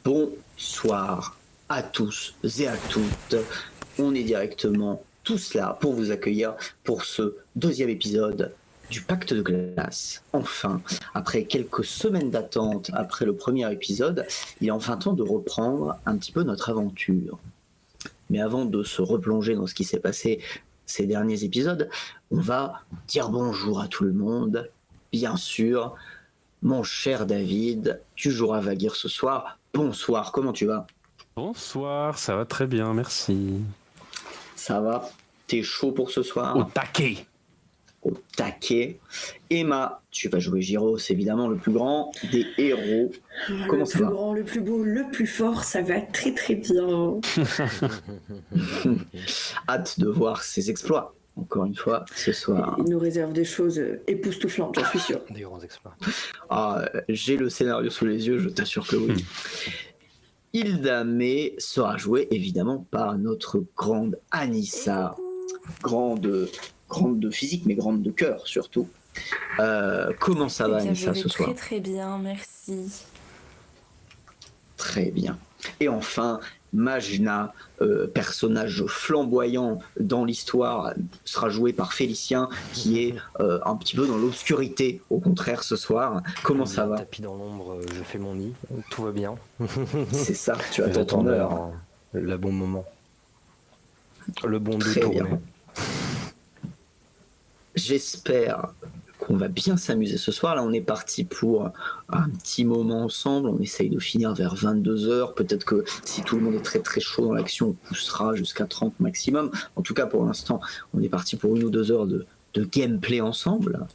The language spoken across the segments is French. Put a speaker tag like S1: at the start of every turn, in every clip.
S1: Bonsoir à tous et à toutes. On est directement tous là pour vous accueillir pour ce deuxième épisode du Pacte de glace. Enfin, après quelques semaines d'attente après le premier épisode, il est enfin temps de reprendre un petit peu notre aventure. Mais avant de se replonger dans ce qui s'est passé ces derniers épisodes, on va dire bonjour à tout le monde. Bien sûr, mon cher David, tu joueras Vagir ce soir. Bonsoir, comment tu vas?
S2: Bonsoir, ça va très bien, merci.
S1: Ça va? T'es chaud pour ce soir?
S2: Au taquet.
S1: Au taquet. Emma, tu vas jouer Gyros, évidemment, le plus grand des héros. Comment ça va?
S3: Le plus grand, le plus beau, le plus fort, ça va très très bien.
S1: Hâte de voir ses exploits, encore une fois, ce soir.
S3: Il nous réserve des choses époustouflantes, j'en suis sûr.
S4: Des grands exploits.
S1: Ah, j'ai le scénario sous les yeux, je t'assure que oui. Hilda May sera jouée évidemment par notre grande Anissa, grande de physique mais grande de cœur surtout. Comment ça va Anissa ce soir?
S5: Très très bien, merci.
S1: Très bien. Et enfin, Majna, personnage flamboyant dans l'histoire, sera joué par Félicien, qui est un petit peu dans l'obscurité, au contraire, ce soir. Comment ça va?
S4: Tapis dans l'ombre, je fais mon nid, tout va bien.
S1: C'est ça, tu attends ton heure.
S4: Le bon moment. Le bon
S1: Très
S4: détourné.
S1: bien. J'espère qu'on va bien s'amuser ce soir. Là, on est parti pour un petit moment ensemble. On essaye de finir vers 22h. Peut-être que si tout le monde est très très chaud dans l'action, on poussera jusqu'à 30 maximum. En tout cas, pour l'instant, on est parti pour 1 ou 2 heures de gameplay ensemble.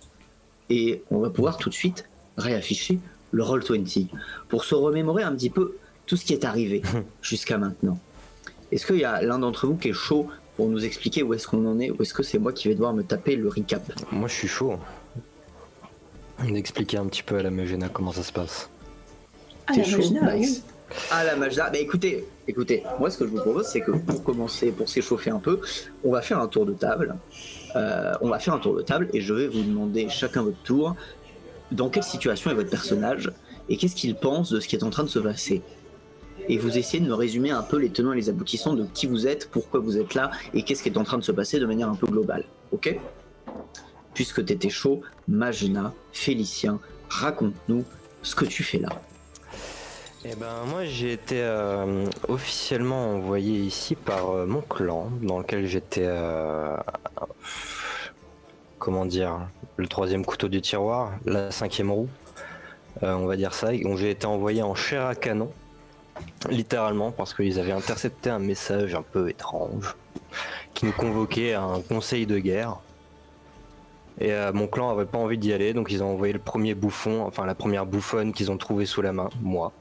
S1: Et on va pouvoir tout de suite réafficher le Roll20 pour se remémorer un petit peu tout ce qui est arrivé jusqu'à maintenant. Est-ce qu'il y a l'un d'entre vous qui est chaud pour nous expliquer où est-ce qu'on en est, ou est-ce que c'est moi qui vais devoir me taper le recap?
S4: Moi je suis chaud. D'expliquer un petit peu à la Magena comment ça se passe.
S1: T'es chaud? Nice. À la Majda, bah écoutez, moi ce que je vous propose c'est que pour commencer, pour s'échauffer un peu, on va faire un tour de table. Et je vais vous demander chacun votre tour dans quelle situation est votre personnage et qu'est-ce qu'il pense de ce qui est en train de se passer. Et vous essayez de me résumer un peu les tenants et les aboutissants de qui vous êtes, pourquoi vous êtes là et qu'est-ce qui est en train de se passer de manière un peu globale. Ok? Puisque t'étais chaud, Majna, Félicien, raconte-nous ce que tu fais là.
S4: Eh ben moi j'ai été officiellement envoyé ici par mon clan dans lequel j'étais comment dire, le 3e couteau du tiroir, la 5e roue, on va dire ça. Donc j'ai été envoyé en chair à canon, littéralement, parce qu'ils avaient intercepté un message un peu étrange qui nous convoquait à un conseil de guerre. Et mon clan avait pas envie d'y aller, donc ils ont envoyé le premier bouffon, enfin la première bouffonne qu'ils ont trouvée sous la main, moi.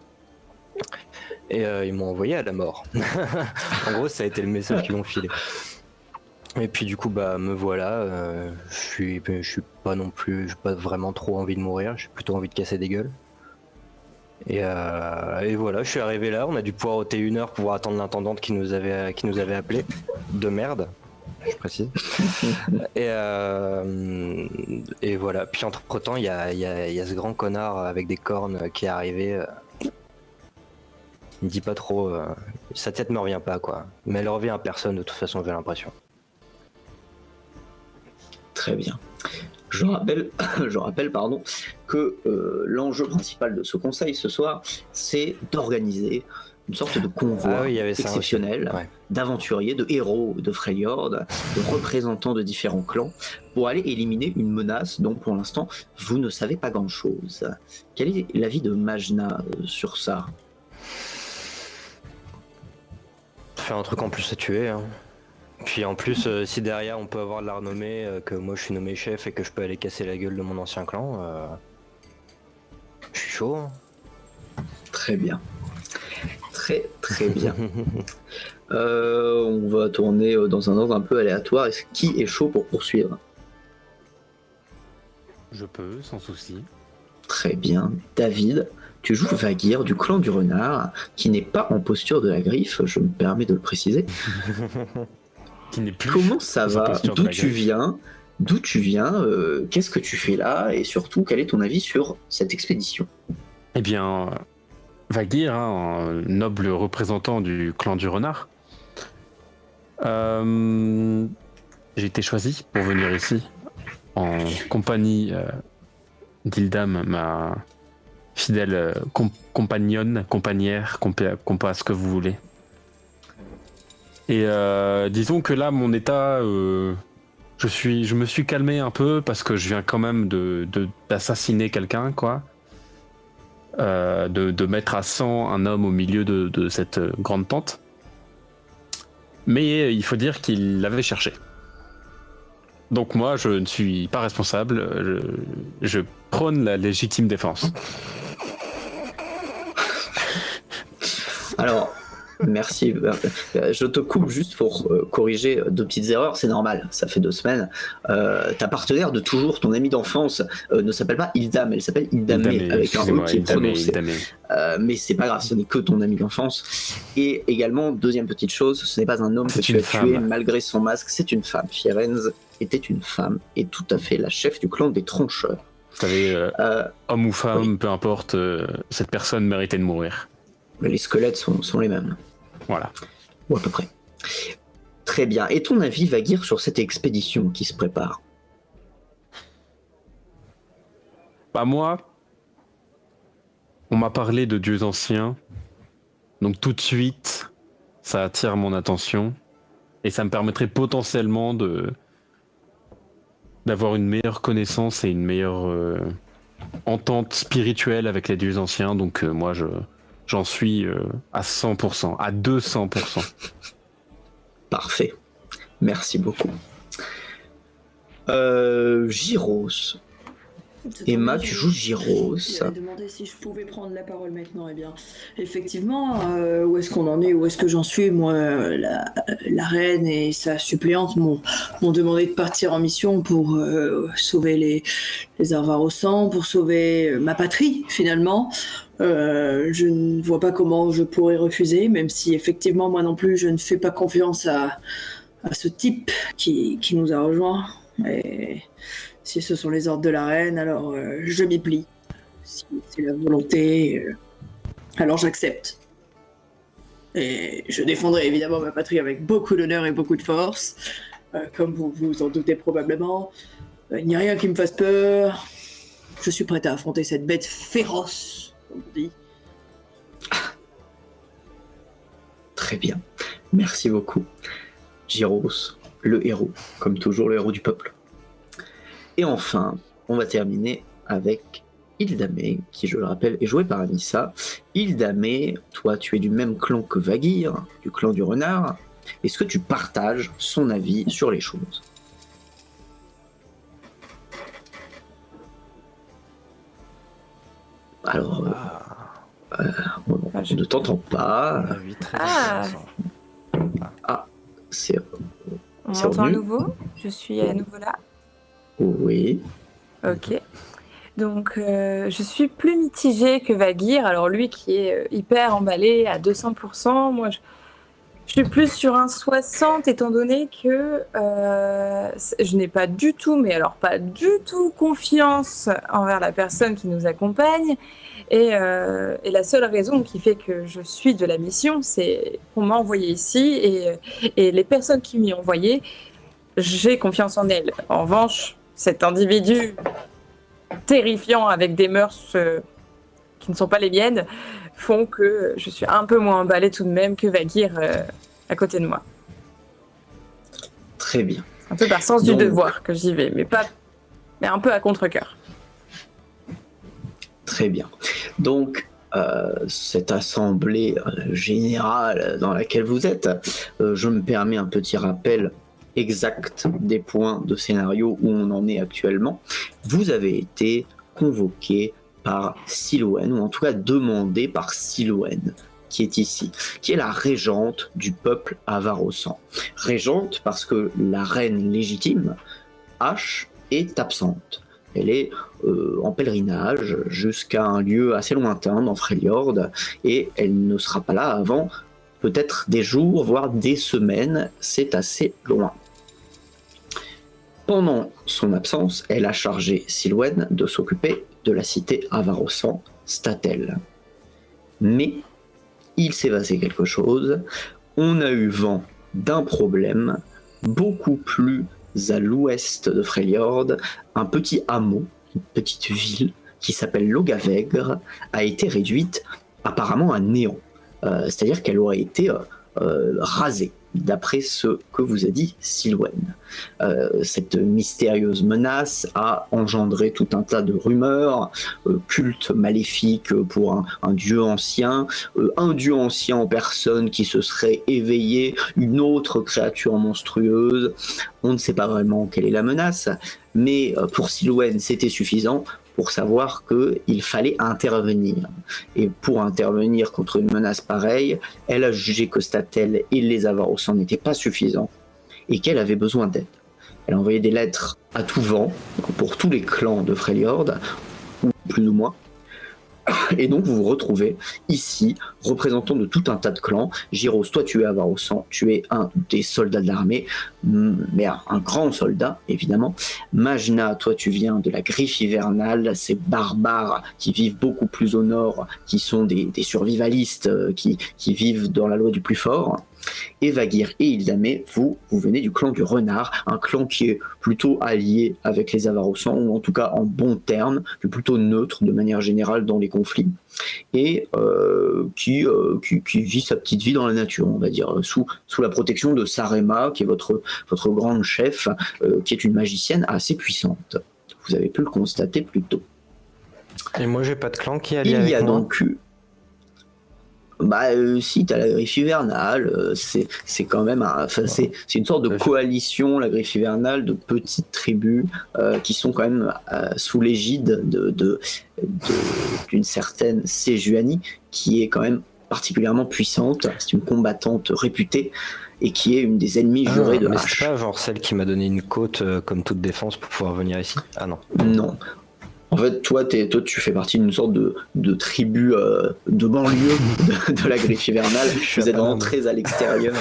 S4: Et ils m'ont envoyé à la mort. En gros, ça a été le message qu'ils m'ont filé. Et puis du coup, bah me voilà. Je suis pas non plus, j'ai pas vraiment trop envie de mourir. J'ai plutôt envie de casser des gueules. Et voilà, je suis arrivé là. On a dû poireauter 1 heure pour pouvoir attendre l'intendante qui nous avait appelé. De merde, je précise. Et voilà. Puis entre temps, il y a ce grand connard avec des cornes qui est arrivé. Il me dit pas trop, sa tête me revient pas quoi, mais elle revient à personne de toute façon, j'ai l'impression.
S1: Très bien. Je rappelle que l'enjeu principal de ce conseil ce soir, c'est d'organiser une sorte de convoi exceptionnel d'aventuriers, de héros de Freljord, de représentants de différents clans, pour aller éliminer une menace dont pour l'instant vous ne savez pas grand-chose. Quel est l'avis de Majna sur ça?
S4: Faire un truc en plus à tuer, hein. Puis en plus, si derrière on peut avoir de la renommée, que moi je suis nommé chef et que je peux aller casser la gueule de mon ancien clan, je suis chaud. Hein.
S1: Très bien. Très très bien. On va tourner dans un ordre un peu aléatoire. Qui est chaud pour poursuivre?
S2: Je peux, sans souci.
S1: Très bien. David, tu joues Vagir du clan du renard, qui n'est pas en posture de la griffe, je me permets de le préciser.
S2: Qui n'est plus.
S1: Comment ça va? D'où tu viens? Qu'est-ce que tu fais là? Et surtout, quel est ton avis sur cette expédition?
S2: Eh bien, Vagir, un noble représentant du clan du renard. J'ai été choisi pour venir ici en compagnie d'Ildam, ma fidèle compagnonne, compagnière, compas, ce que vous voulez. Et disons que là, mon état, je me suis calmé un peu parce que je viens quand même d'assassiner quelqu'un, quoi. De mettre à 100 un homme au milieu de cette grande tente. Mais il faut dire qu'il l'avait cherché. Donc moi, je ne suis pas responsable. Je prône la légitime défense.
S1: Alors, merci. Je te coupe juste pour corriger 2 petites erreurs. C'est normal, ça fait 2 semaines. Ta partenaire de toujours, ton amie d'enfance, ne s'appelle pas Ildam, elle s'appelle Ildamé, avec un E qui est prononcé. Mais c'est pas grave, ce n'est que ton amie d'enfance. Et également, deuxième petite chose, ce n'est pas un homme que tu as tué malgré son masque, c'est une femme. Fierenz était une femme et tout à fait la chef du clan des Troncheurs.
S2: Vous savez, homme ou femme, peu importe, cette personne méritait de mourir.
S1: Mais les squelettes sont les mêmes.
S2: Voilà.
S1: Ou à peu près. Très bien. Et ton avis, Vagir, sur cette expédition qui se prépare?
S2: Bah moi, on m'a parlé de dieux anciens, donc tout de suite, ça attire mon attention, et ça me permettrait potentiellement d'avoir une meilleure connaissance et une meilleure entente spirituelle avec les dieux anciens, donc moi j'en suis à 100%, à 200%.
S1: Parfait. Merci beaucoup. Gyros. Emma, tu joues Gyros.
S3: Je me demandé si je pouvais prendre la parole maintenant. Eh bien, effectivement, où est-ce qu'on en est? Où est-ce que j'en suis? Moi, la reine et sa suppléante m'ont demandé de partir en mission pour sauver les Arvarosans, pour sauver ma patrie, finalement. Je ne vois pas comment je pourrais refuser, même si, effectivement, moi non plus, je ne fais pas confiance à ce type qui nous a rejoints. Et si ce sont les ordres de la reine, alors je m'y plie. Si c'est la volonté, alors j'accepte. Et je défendrai évidemment ma patrie avec beaucoup d'honneur et beaucoup de force. Comme vous vous en doutez probablement. Il n'y a rien qui me fasse peur. Je suis prête à affronter cette bête féroce, comme on dit.
S1: Très bien. Merci beaucoup. Gyros, le héros, comme toujours le héros du peuple. Et enfin, on va terminer avec Ildamé, qui, je le rappelle, est joué par Anissa. Ildamé, toi, tu es du même clan que Vagir, du clan du renard. Est-ce que tu partages son avis sur les choses? Alors, on ne t'entend pas. C'est
S5: On m'entend à
S1: revenu.
S5: nouveau? Je suis à nouveau là.
S1: Oui.
S5: Ok. Donc, je suis plus mitigée que Vagir. Alors, lui qui est hyper emballé à 200%, moi, je suis plus sur un 60, étant donné que je n'ai pas du tout, mais alors pas du tout confiance envers la personne qui nous accompagne. Et la seule raison qui fait que je suis de la mission, c'est qu'on m'a envoyé ici et les personnes qui m'y ont envoyé, j'ai confiance en elles. En revanche, cet individu terrifiant avec des mœurs qui ne sont pas les miennes font que je suis un peu moins emballée tout de même que Vagir à côté de moi.
S1: Très bien.
S5: Un peu par sens du devoir que j'y vais, mais un peu à contre-cœur.
S1: Très bien. Donc, cette assemblée générale dans laquelle vous êtes, je me permets un petit rappel exact des points de scénario où on en est actuellement. Vous avez été convoqué par Silwen, ou en tout cas demandé par Silwen, qui est ici, qui est la régente du peuple Avarosan. Régente parce que la reine légitime, H, est absente. Elle est en pèlerinage jusqu'à un lieu assez lointain dans Freljord, et elle ne sera pas là avant peut-être des jours, voire des semaines. C'est assez loin. Pendant son absence, elle a chargé Silwen de s'occuper de la cité Avarosan Statel. Mais il s'est passé quelque chose. On a eu vent d'un problème beaucoup plus à l'ouest de Freljord. Un petit hameau, une petite ville qui s'appelle Logavegr a été réduite apparemment à néant. C'est-à-dire qu'elle aurait été rasée, d'après ce que vous a dit Silwen. Cette mystérieuse menace a engendré tout un tas de rumeurs, culte maléfique pour un dieu ancien en personne qui se serait éveillé, une autre créature monstrueuse. On ne sait pas vraiment quelle est la menace, mais pour Silwen, c'était suffisant pour savoir qu'il fallait intervenir. Et pour intervenir contre une menace pareille, elle a jugé que Statel et les Avarossans n'étaient pas suffisants et qu'elle avait besoin d'aide. Elle a envoyé des lettres à tout vent pour tous les clans de Freljord, ou plus ou moins. Et donc vous vous retrouvez ici, représentant de tout un tas de clans. Gyros, toi tu es Avarossan, tu es un des soldats de l'armée, mais un grand soldat évidemment. Majna, toi tu viens de la Griffe Hivernale, ces barbares qui vivent beaucoup plus au nord, qui sont des survivalistes qui vivent dans la loi du plus fort. Et Vagir et Ildamé, vous venez du clan du Renard, un clan qui est plutôt allié avec les Avarossans, ou en tout cas en bons termes, qui est plutôt neutre de manière générale dans les conflits, et qui vit sa petite vie dans la nature, on va dire, sous la protection de Sarema, qui est votre grande chef, qui est une magicienne assez puissante. Vous avez pu le constater plus tôt.
S4: Et moi j'ai pas de clan qui est allié avec moi.
S1: Il y a donc eu... si, t'as la Griffe Hivernale, c'est quand même c'est une sorte de coalition, la Griffe Hivernale, de petites tribus qui sont quand même sous l'égide d'une certaine Sejuani, qui est quand même particulièrement puissante. C'est une combattante réputée et qui est une des ennemies jurées de
S4: mais
S1: H.
S4: c'est pas genre celle qui m'a donné une côte comme toute défense pour pouvoir venir ici? Ah non.
S1: Non. En fait, toi, tu fais partie d'une sorte de tribu de banlieue de la Griffe Hivernale. Vous êtes vraiment très à l'extérieur.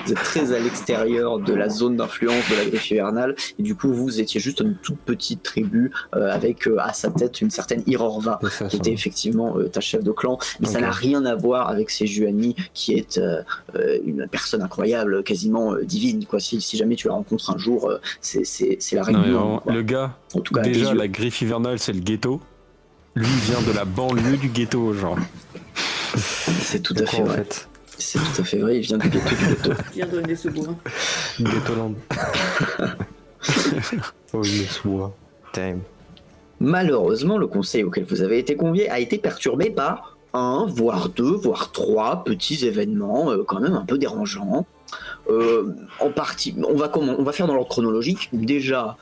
S1: Vous êtes très à l'extérieur de la zone d'influence de la Griffe Hivernale. Et du coup, vous étiez juste une toute petite tribu avec à sa tête une certaine Irorva, qui était effectivement ta chef de clan. Mais ça n'a rien à voir avec Sejuani, qui est une personne incroyable, quasiment divine, quoi. Si jamais tu la rencontres un jour, c'est la règle.
S2: Non, le gars, en tout cas, déjà, la Griffe Hivernale, c'est le ghetto. Lui, il vient de la banlieue du ghetto, genre.
S1: C'est tout à fait vrai. En fait. C'est tout à fait vrai, il vient du ghetto du ghetto.
S3: Il vient de Nesebois.
S4: Ghettoland. Oh, Nesebois. Damn.
S1: Malheureusement, le conseil auquel vous avez été convié a été perturbé par 1, voire 2, voire 3 petits événements quand même un peu dérangeants. En partie, on va faire dans l'ordre chronologique. Déjà,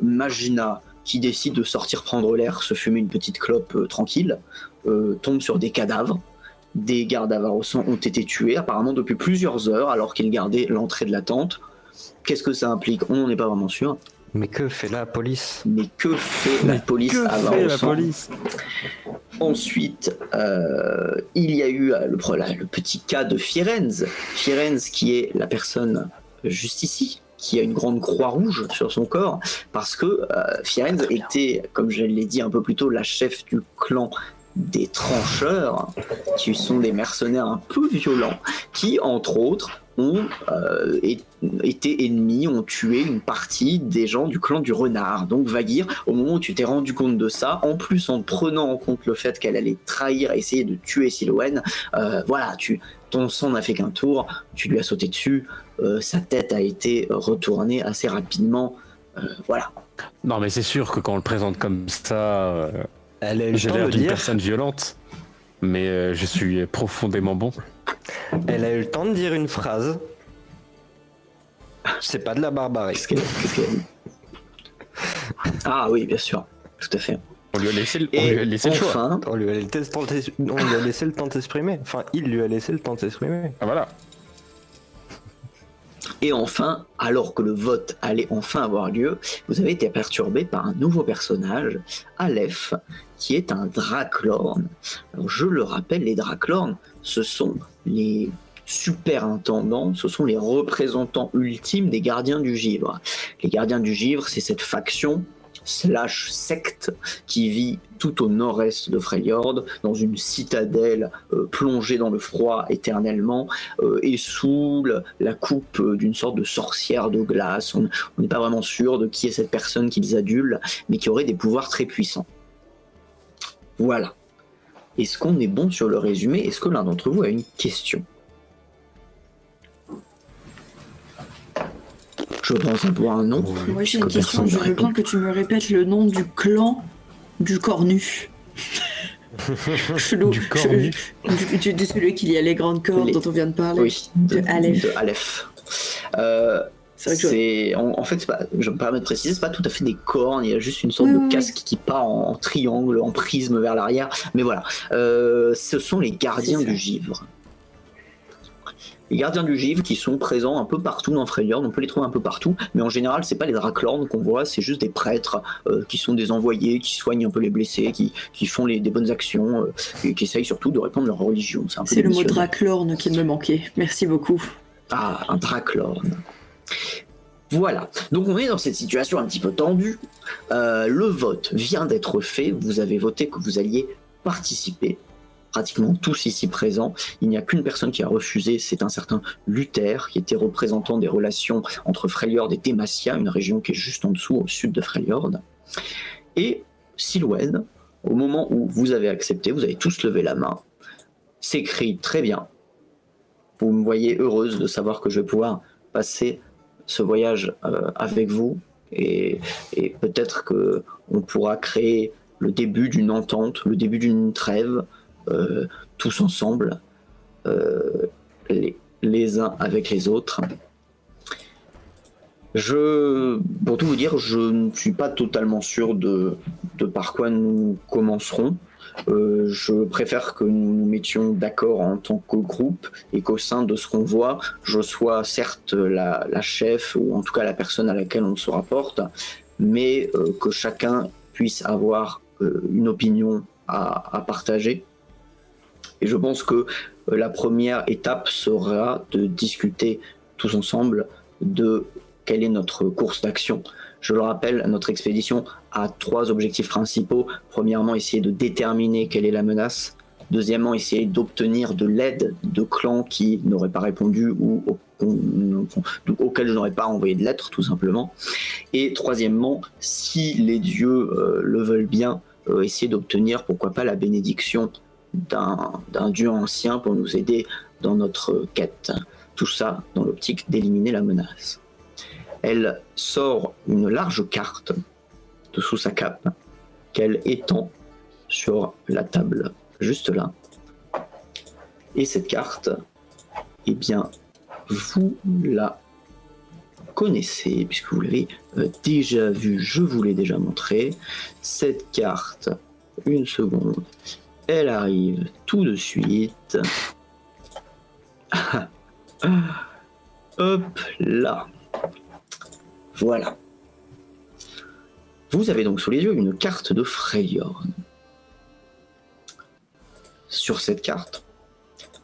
S1: Majna, qui décide de sortir prendre l'air, se fumer une petite clope tranquille, tombe sur des cadavres. Des gardes Avarossans ont été tués, apparemment depuis plusieurs heures, alors qu'ils gardaient l'entrée de la tente. Qu'est-ce que ça implique? On n'en est pas vraiment sûr.
S4: Mais que fait la police?
S1: Mais que fait la police Avarossan? Ensuite, il y a eu le petit cas de Firenze. Firenze, qui est la personne juste ici, qui a une grande croix rouge sur son corps, parce que Firenze était, comme je l'ai dit un peu plus tôt, la chef du clan des trancheurs, qui sont des mercenaires un peu violents, qui, entre autres, ont été ennemis, ont tué une partie des gens du clan du Renard. Donc Vagir, au moment où tu t'es rendu compte de ça, en plus en prenant en compte le fait qu'elle allait trahir et essayer de tuer Silwen, voilà, ton sang n'a fait qu'un tour, tu lui as sauté dessus, sa tête a été retournée assez rapidement, voilà.
S2: Non mais c'est sûr que quand on le présente comme ça, j'ai l'air d'une personne violente, mais je suis profondément bon.
S4: Elle a eu le temps de dire une phrase. C'est pas de la barbarie.
S1: Qu'est-ce qu'elle a dit? Ah oui, bien sûr, tout à fait.
S2: On lui a laissé le choix.
S4: On lui a laissé le temps de s'exprimer. Enfin, il lui a laissé le temps de s'exprimer.
S2: Ah voilà.
S1: Et enfin, alors que le vote allait enfin avoir lieu, vous avez été perturbé par un nouveau personnage, Aleph, qui est un Draklorn. Alors je le rappelle, les Draklorn, ce sont les super-intendants, ce sont les représentants ultimes des gardiens du givre. Les gardiens du givre, c'est cette faction slash secte qui vit tout au nord-est de Freljord, dans une citadelle plongée dans le froid éternellement, et sous la coupe d'une sorte de sorcière de glace. On n'est pas vraiment sûr de qui est cette personne qu'ils adulent, mais qui aurait des pouvoirs très puissants. Voilà. Est-ce qu'on est bon sur le résumé? Est-ce que l'un d'entre vous a une question? Je pense avoir un nom.
S3: Moi j'ai une question, je veux bien que tu me répètes le nom du clan du cornu.
S2: Du cornu.
S3: De celui qui y a les grandes cordes dont on vient de parler.
S1: Oui,
S3: de Aleph.
S1: De Aleph.
S3: C'est vrai que
S1: en fait, je me permets de préciser, c'est pas tout à fait des cornes, il y a juste une sorte de casque qui part en triangle, en prisme vers l'arrière. Mais voilà, ce sont les gardiens du givre. Les gardiens du givre qui sont présents un peu partout dans Freljord, on peut les trouver un peu partout, mais en général c'est pas les Draklorn qu'on voit, c'est juste des prêtres qui sont des envoyés, qui soignent un peu les blessés, qui font des bonnes actions, et qui essayent surtout de répandre leur religion.
S3: C'est le mot Draklorn qui me manquait, merci beaucoup.
S1: Ah, un Draklorn. Voilà, donc on est dans cette situation un petit peu tendue, le vote vient d'être fait, vous avez voté que vous alliez participer, pratiquement tous ici présents. Il n'y a qu'une personne qui a refusé, c'est un certain Luther, qui était représentant des relations entre Freljord et Demacia, une région qui est juste en dessous, au sud de Freljord. Et Silwen, au moment où vous avez accepté, vous avez tous levé la main, s'écrit très bien. Vous me voyez heureuse de savoir que je vais pouvoir passer ce voyage avec vous, et peut-être qu'on pourra créer le début d'une entente, le début d'une trêve, tous ensemble, les uns avec les autres. Pour tout vous dire, je ne suis pas totalement sûr de par quoi nous commencerons. Je préfère que nous nous mettions d'accord en tant que groupe et qu'au sein de ce qu'on voit, je sois certes la chef, ou en tout cas la personne à laquelle on se rapporte, mais que chacun puisse avoir une opinion à partager. Et je pense que la première étape sera de discuter tous ensemble de quelle est notre course d'action. Je le rappelle, notre expédition a 3 objectifs principaux. Premièrement, essayer de déterminer quelle est la menace. Deuxièmement, essayer d'obtenir de l'aide de clans qui n'auraient pas répondu ou auxquels je n'aurais pas envoyé de lettres, tout simplement. Et troisièmement, si les dieux le veulent bien, essayer d'obtenir, pourquoi pas, la bénédiction d'un dieu ancien pour nous aider dans notre quête. Tout ça dans l'optique d'éliminer la menace. Elle sort une large carte de sous sa cape qu'elle étend sur la table juste là. Et cette carte, eh bien, vous la connaissez puisque vous l'avez déjà vue, je vous l'ai déjà montré. Cette carte, une seconde, elle arrive tout de suite. Hop là. Voilà. Vous avez donc sous les yeux une carte de Freljord. Sur cette carte,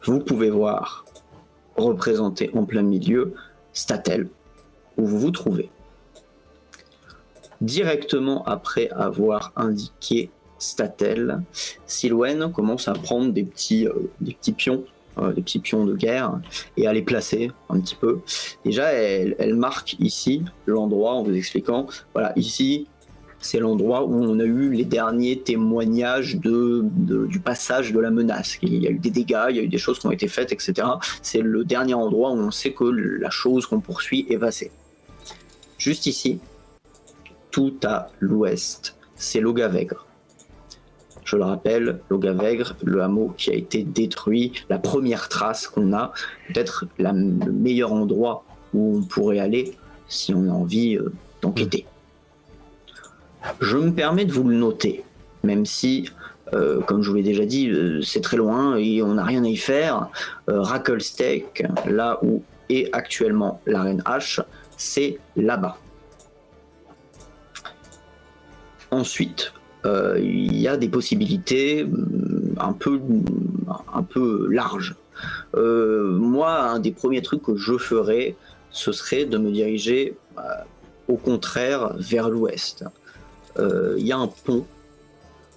S1: vous pouvez voir représenté en plein milieu Statel, où vous vous trouvez. Directement après avoir indiqué Statel, Silwen commence à prendre des petits pions, des petits pions de guerre, et à les placer un petit peu. Déjà, elle marque ici l'endroit en vous expliquant, voilà, ici, c'est l'endroit où on a eu les derniers témoignages du passage de la menace. Il y a eu des dégâts, il y a eu des choses qui ont été faites, etc. C'est le dernier endroit où on sait que la chose qu'on poursuit est passée. Juste ici, tout à l'ouest, c'est Logavegre. Je le rappelle, Logavegre, le hameau qui a été détruit, la première trace qu'on a, peut-être le meilleur endroit où on pourrait aller si on a envie d'enquêter. Je me permets de vous le noter, même si, comme je vous l'ai déjà dit, c'est très loin et on n'a rien à y faire. Racklestake, là où est actuellement l'arène H, c'est là-bas. Ensuite, il y a des possibilités un peu larges. Moi, un des premiers trucs que je ferais, ce serait de me diriger au contraire vers l'ouest. il y a un pont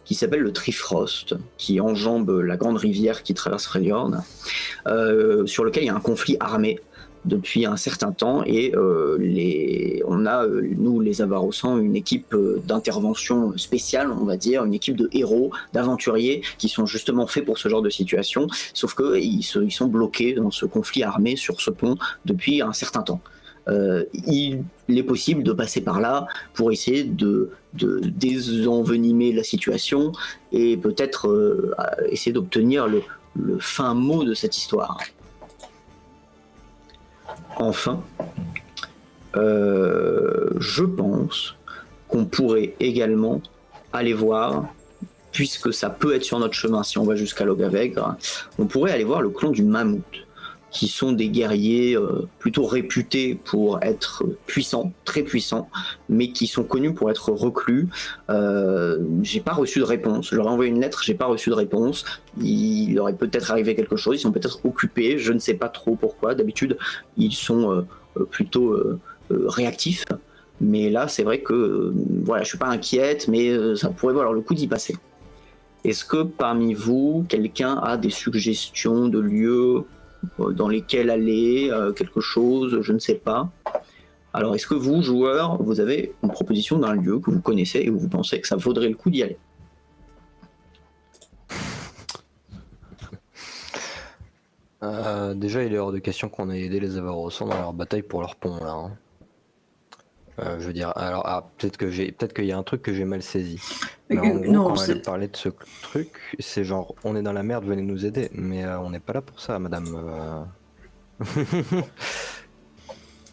S1: qui s'appelle le Trifrost, qui enjambe la grande rivière qui traverse Freljord, sur lequel il y a un conflit armé depuis un certain temps, et on a, nous les Avarossans, une équipe d'intervention spéciale, on va dire, une équipe de héros, d'aventuriers qui sont justement faits pour ce genre de situation, sauf qu'ils sont bloqués dans ce conflit armé sur ce pont depuis un certain temps. Il est possible de passer par là pour essayer de désenvenimer la situation et peut-être essayer d'obtenir le fin mot de cette histoire. Enfin, je pense qu'on pourrait également aller voir, puisque ça peut être sur notre chemin si on va jusqu'à Logavegr, on pourrait aller voir le clan du Mammouth, qui sont des guerriers plutôt réputés pour être puissants, très puissants, mais qui sont connus pour être reclus. J'ai pas reçu de réponse. Je leur ai envoyé une lettre, j'ai pas reçu de réponse. Il leur est peut-être arrivé quelque chose, ils sont peut-être occupés, je ne sais pas trop pourquoi. D'habitude, ils sont plutôt réactifs. Mais là, c'est vrai que voilà, je suis pas inquiète, mais ça pourrait valoir le coup d'y passer. Est-ce que parmi vous, quelqu'un a des suggestions de lieux dans lesquels aller, quelque chose, je ne sais pas. Alors, est-ce que vous, joueurs, vous avez une proposition d'un lieu que vous connaissez et où vous pensez que ça vaudrait le coup d'y aller ?
S4: Déjà, il est hors de question qu'on ait aidé les Avarossans dans leur bataille pour leur pont, là. Hein. Je veux dire, alors peut-être qu'il y a un truc que j'ai mal saisi. Mais en gros, quand elle parlait de ce truc, c'est genre, on est dans la merde, venez nous aider. Mais on n'est pas là pour ça, madame.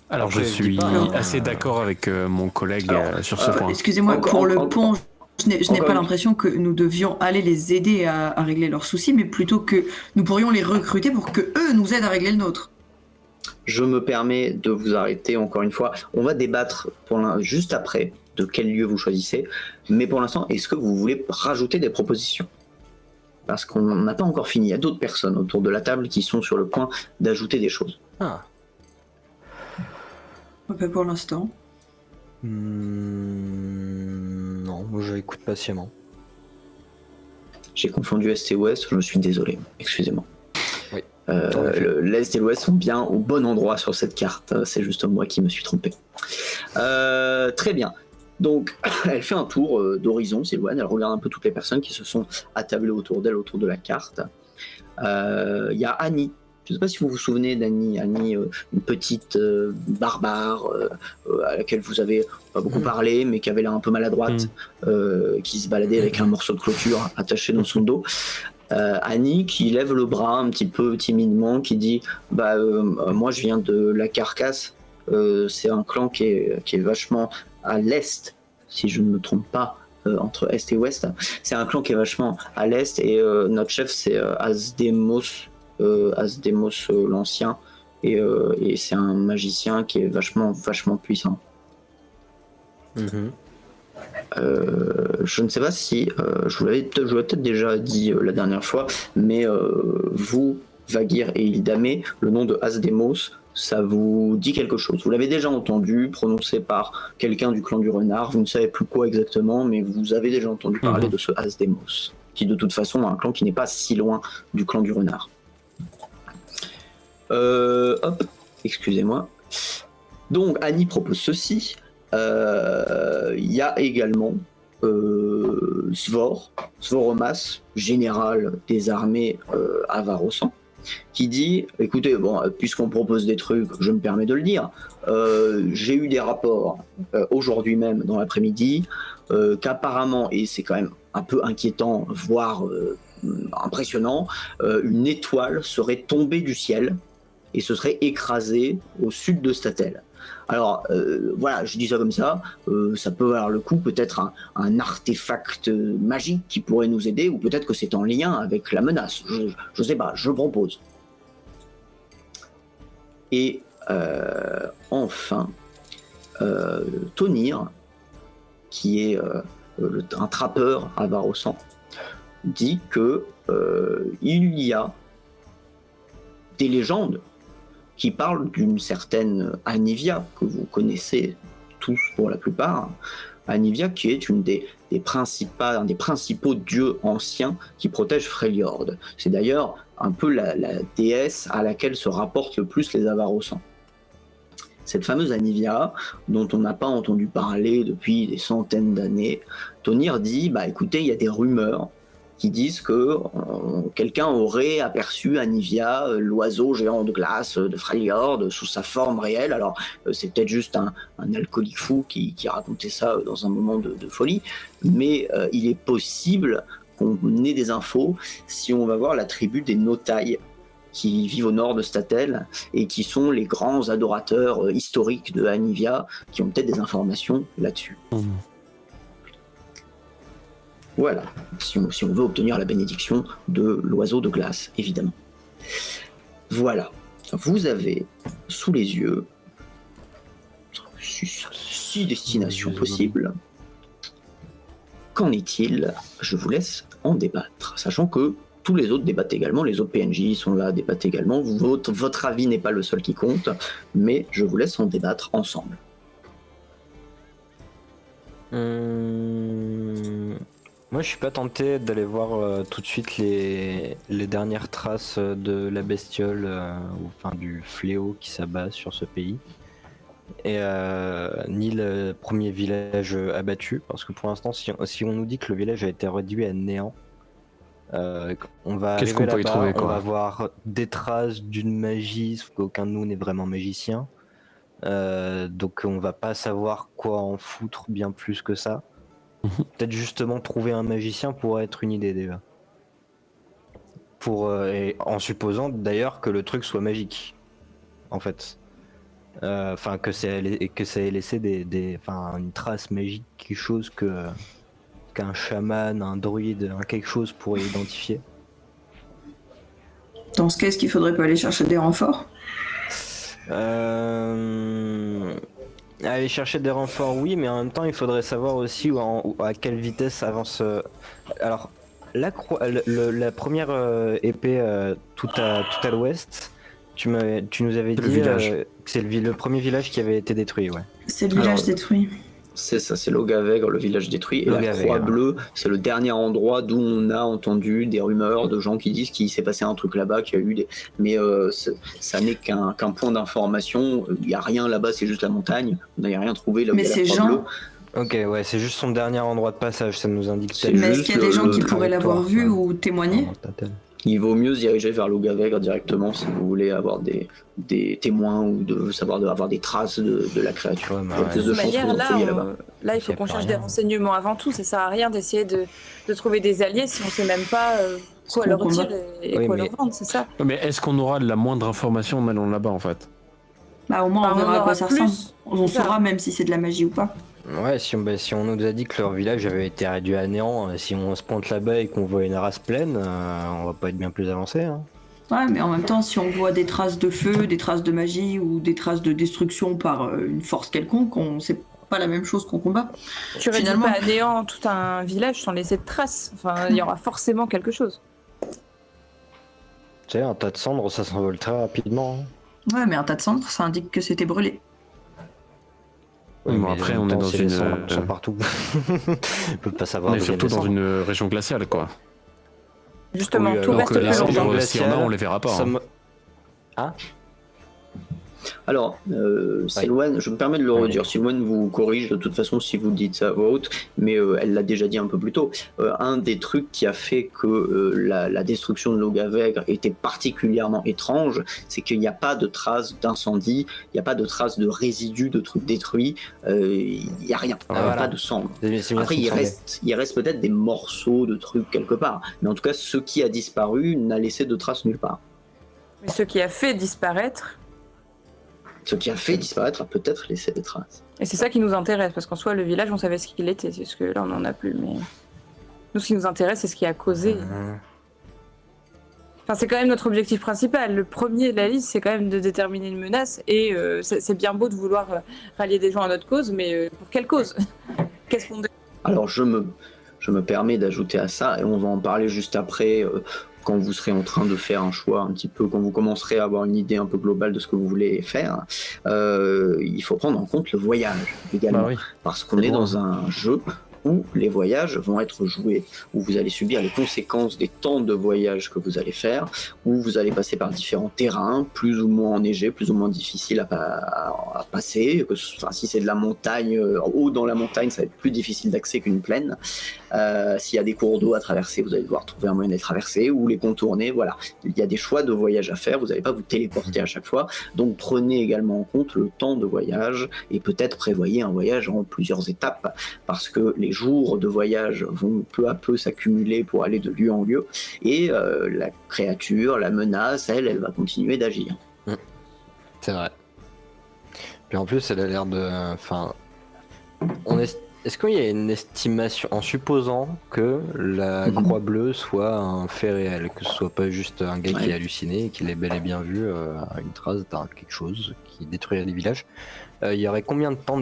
S2: Alors je suis assez d'accord avec mon collègue sur ce point.
S3: Excusez-moi, pour le pont, je n'ai pas l'impression que nous devions aller les aider à régler leurs soucis, mais plutôt que nous pourrions les recruter pour que eux nous aident à régler le nôtre.
S1: Je me permets de vous arrêter encore une fois. On va débattre juste après de quel lieu vous choisissez. Mais pour l'instant, est-ce que vous voulez rajouter des propositions ? Parce qu'on n'a pas encore fini. Il y a d'autres personnes autour de la table qui sont sur le point d'ajouter des choses.
S4: Ah.
S3: Pas pour l'instant.
S4: Non, moi j'écoute patiemment.
S1: J'ai confondu Est et Ouest, je me suis désolé. Excusez-moi.
S4: Oui.
S1: L'Est et l'Ouest sont bien au bon endroit sur cette carte. C'est juste moi qui me suis trompé. Très bien. Donc, elle fait un tour d'horizon, Sylwane. Elle regarde un peu toutes les personnes qui se sont attablées autour d'elle, autour de la carte. Il y a Annie. Je ne sais pas si vous vous souvenez d'Annie. Annie, une petite barbare à laquelle vous avez pas beaucoup parlé, mais qui avait l'air un peu maladroite, qui se baladait avec un morceau de clôture attaché dans son dos. Annie qui lève le bras un petit peu timidement, qui dit moi je viens de la Carcasse, c'est un clan qui est vachement à l'est, si je ne me trompe pas, entre est et ouest. C'est un clan qui est vachement à l'est et notre chef c'est Asdemos l'ancien, et c'est un magicien qui est vachement puissant. Je ne sais pas si je vous l'avais peut-être déjà dit la dernière fois, mais vous, Vagir et Ildame, le nom de Asdemos, ça vous dit quelque chose. Vous l'avez déjà entendu prononcé par quelqu'un du clan du renard, vous ne savez plus quoi exactement, mais vous avez déjà entendu parler de ce Asdemos, qui de toute façon a un clan qui n'est pas si loin du clan du renard. Excusez-moi. Donc Annie propose ceci. Il y a également Svoromas, général des armées Avarossans, qui dit, écoutez, bon, puisqu'on propose des trucs, je me permets de le dire, j'ai eu des rapports aujourd'hui même dans l'après-midi, qu'apparemment, et c'est quand même un peu inquiétant, voire impressionnant, une étoile serait tombée du ciel et se serait écrasée au sud de Statel. Alors voilà, je dis ça comme ça, ça peut valoir le coup, peut-être un artefact magique qui pourrait nous aider, ou peut-être que c'est en lien avec la menace, je sais pas, je propose. Et enfin, Tonir, qui est un trappeur avarossan, dit que il y a des légendes qui parle d'une certaine Anivia, que vous connaissez tous pour la plupart, Anivia qui est un des principaux dieux anciens qui protègent Freljord. C'est d'ailleurs un peu la déesse à laquelle se rapportent le plus les Avarossans. Cette fameuse Anivia, dont on n'a pas entendu parler depuis des centaines d'années, Tonir dit, écoutez, il y a des rumeurs qui disent que quelqu'un aurait aperçu Anivia, l'oiseau géant de glace de Freljord, sous sa forme réelle. Alors, c'est peut-être juste un alcoolique fou qui racontait ça dans un moment de folie, mais il est possible qu'on ait des infos si on va voir la tribu des Notai, qui vivent au nord de Statel et qui sont les grands adorateurs historiques de Anivia, qui ont peut-être des informations là-dessus. Voilà, si on veut obtenir la bénédiction de l'oiseau de glace, évidemment. Voilà, vous avez sous les yeux 6 destinations possibles. Qu'en est-il? Je vous laisse en débattre, sachant que tous les autres débattent également, les autres PNJ sont là, débattent également. Votre avis n'est pas le seul qui compte, mais je vous laisse en débattre ensemble.
S4: Moi, je suis pas tenté d'aller voir tout de suite les dernières traces de la bestiole, du fléau qui s'abat sur ce pays. Et ni le premier village abattu, parce que pour l'instant, si on nous dit que le village a été réduit à néant, on va
S2: Qu'est-ce qu'on peut y trouver, quoi?
S4: On va voir des traces d'une magie, sauf qu'aucun de nous n'est vraiment magicien. Donc on va pas savoir quoi en foutre bien plus que ça. Peut-être justement trouver un magicien pourrait être une idée déjà. Et en supposant d'ailleurs que le truc soit magique, en fait. Que ça ait laissé une trace magique, quelque chose qu'un chaman, un druide, quelque chose pourrait identifier.
S3: Dans ce cas, est-ce qu'il faudrait pas aller chercher des renforts?
S4: Aller chercher des renforts, oui, mais en même temps, il faudrait savoir aussi à quelle vitesse avance. Alors, la première épée tout à l'ouest, tu nous avais dit que c'est le premier village qui avait été détruit, ouais.
S3: C'est le village détruit.
S1: C'est ça, c'est Logavegr, le village détruit. Et la Croix Bleue, c'est le dernier endroit d'où on a entendu des rumeurs de gens qui disent qu'il s'est passé un truc là-bas, qu'il y a eu des... Mais ça n'est qu'un point d'information. Il n'y a rien là-bas, c'est juste la montagne. On n'a rien trouvé là où il y a la Croix Bleue.
S4: Ok, ouais, c'est juste son dernier endroit de passage, ça nous indique.
S3: Mais est-ce qu'il y a des gens qui pourraient l'avoir vu ou témoigner?
S1: Il vaut mieux se diriger vers Logavegr directement si vous voulez avoir des témoins ou avoir des traces de la créature.
S5: De toute manière, là, il faut qu'on cherche des renseignements avant tout. Ça sert à rien d'essayer de trouver des alliés si on sait même pas quoi leur dire et quoi leur vendre, c'est ça.
S2: Mais est-ce qu'on aura la moindre information en allant là-bas, en fait?
S3: Au moins, on verra à quoi ça ressemble. On saura même si c'est de la magie ou pas.
S4: Ouais, si on nous a dit que leur village avait été réduit à néant, si on se pointe là-bas et qu'on voit une race pleine, on va pas être bien plus avancé. Hein.
S3: Ouais, mais en même temps, si on voit des traces de feu, des traces de magie ou des traces de destruction par une force quelconque, c'est pas la même chose qu'on combat.
S5: Tu réduis pas à néant tout un village sans laisser de traces. Enfin, il y aura forcément quelque chose.
S4: Tu sais, un tas de cendres, ça s'envole très rapidement. Hein.
S3: Ouais, mais un tas de cendres, ça indique que c'était brûlé.
S2: Oui, mais après, on est dans une.
S4: Partout. On peut pas savoir.
S2: On est surtout dans une région glaciale, quoi.
S5: Justement, tout reste plus longtemps.
S2: Si on a, on les verra pas.
S1: Hein. Alors, Sylwane, je me permets de le redire, Sylwane vous corrige de toute façon si vous dites ça à voix haute, mais elle l'a déjà dit un peu plus tôt. Un des trucs qui a fait que la destruction de Logavegr était particulièrement étrange, c'est qu'il n'y a pas de traces d'incendie, il n'y a pas de traces de résidus, de trucs détruits, il n'y a rien, il n'y a pas de cendres. Après, il reste peut-être des morceaux de trucs quelque part, mais en tout cas, ce qui a disparu n'a laissé de traces nulle part.
S5: Mais ce qui a fait disparaître...
S1: Ce qui a fait disparaître a peut-être laissé des traces.
S5: Et c'est ça qui nous intéresse, parce qu'en soi, le village, on savait ce qu'il était, c'est ce que là, on n'en a plus. Mais nous, ce qui nous intéresse, c'est ce qui a causé. Enfin, c'est quand même notre objectif principal. Le premier de la liste, c'est quand même de déterminer une menace. Et c'est bien beau de vouloir rallier des gens à notre cause, mais pour quelle cause? Qu'est-ce qu'on...
S1: Alors, je me permets d'ajouter à ça, et on va en parler juste après, quand vous serez en train de faire un choix un petit peu, quand vous commencerez à avoir une idée un peu globale de ce que vous voulez faire, il faut prendre en compte le voyage également, parce qu'on est dans un jeu où les voyages vont être joués, où vous allez subir les conséquences des temps de voyage que vous allez faire, où vous allez passer par différents terrains, plus ou moins enneigés, plus ou moins difficiles à passer. Si c'est de la montagne, haut dans la montagne, ça va être plus difficile d'accès qu'une plaine. S'il y a des cours d'eau à traverser, vous allez devoir trouver un moyen de les traverser ou les contourner. Voilà, il y a des choix de voyage à faire, vous n'allez pas vous téléporter à chaque fois. Donc prenez également en compte le temps de voyage et peut-être prévoyez un voyage en plusieurs étapes, parce que les jours de voyage vont peu à peu s'accumuler pour aller de lieu en lieu, et la créature, la menace, elle va continuer d'agir.
S4: C'est vrai. Puis en plus, elle a l'air de... Enfin, est-ce qu'il y a une estimation, en supposant que la croix bleue soit un fait réel, que ce soit pas juste un gars qui est halluciné et qu'il ait bel et bien vu une trace d'un quelque chose qui détruirait les villages, il y aurait combien de temps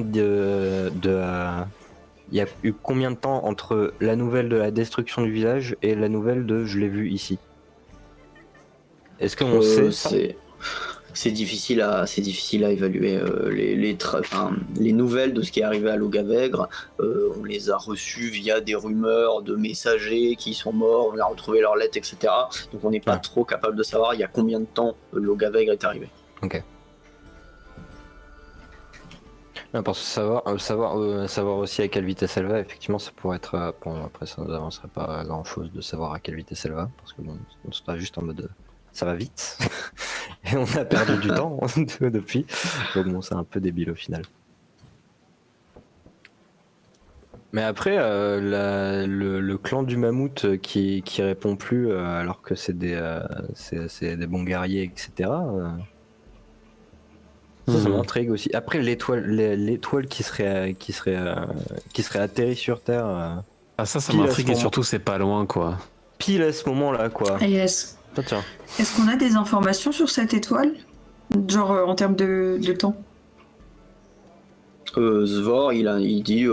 S4: il y a eu combien de temps entre la nouvelle de la destruction du village et la nouvelle de je l'ai vu ici? Est-ce qu'on sait ça?
S1: C'est difficile à évaluer. Les nouvelles de ce qui est arrivé à Logavègre, on les a reçues via des rumeurs de messagers qui sont morts, on a retrouvé leurs lettres, etc. Donc on n'est pas trop capable de savoir il y a combien de temps Logavègre est arrivé.
S4: Ok. Non, pour savoir aussi à quelle vitesse elle va, effectivement, ça pourrait être... Bon, après, ça nous avancerait pas grand-chose de savoir à quelle vitesse elle va, parce que bon, on sera juste en mode... Ça va vite, et on a perdu du temps depuis, donc bon, c'est un peu débile au final. Mais après, le clan du mammouth qui répond plus alors que c'est des bons guerriers, etc., ça m'intrigue aussi. Après, l'étoile qui serait atterrie sur Terre.
S2: Ça m'intrigue, et surtout c'est pas loin, quoi.
S4: Pile à ce moment-là, quoi.
S3: Yes.
S4: Tiens.
S3: Est-ce qu'on a des informations sur cette étoile? Genre en termes de temps?
S1: Zvor, il dit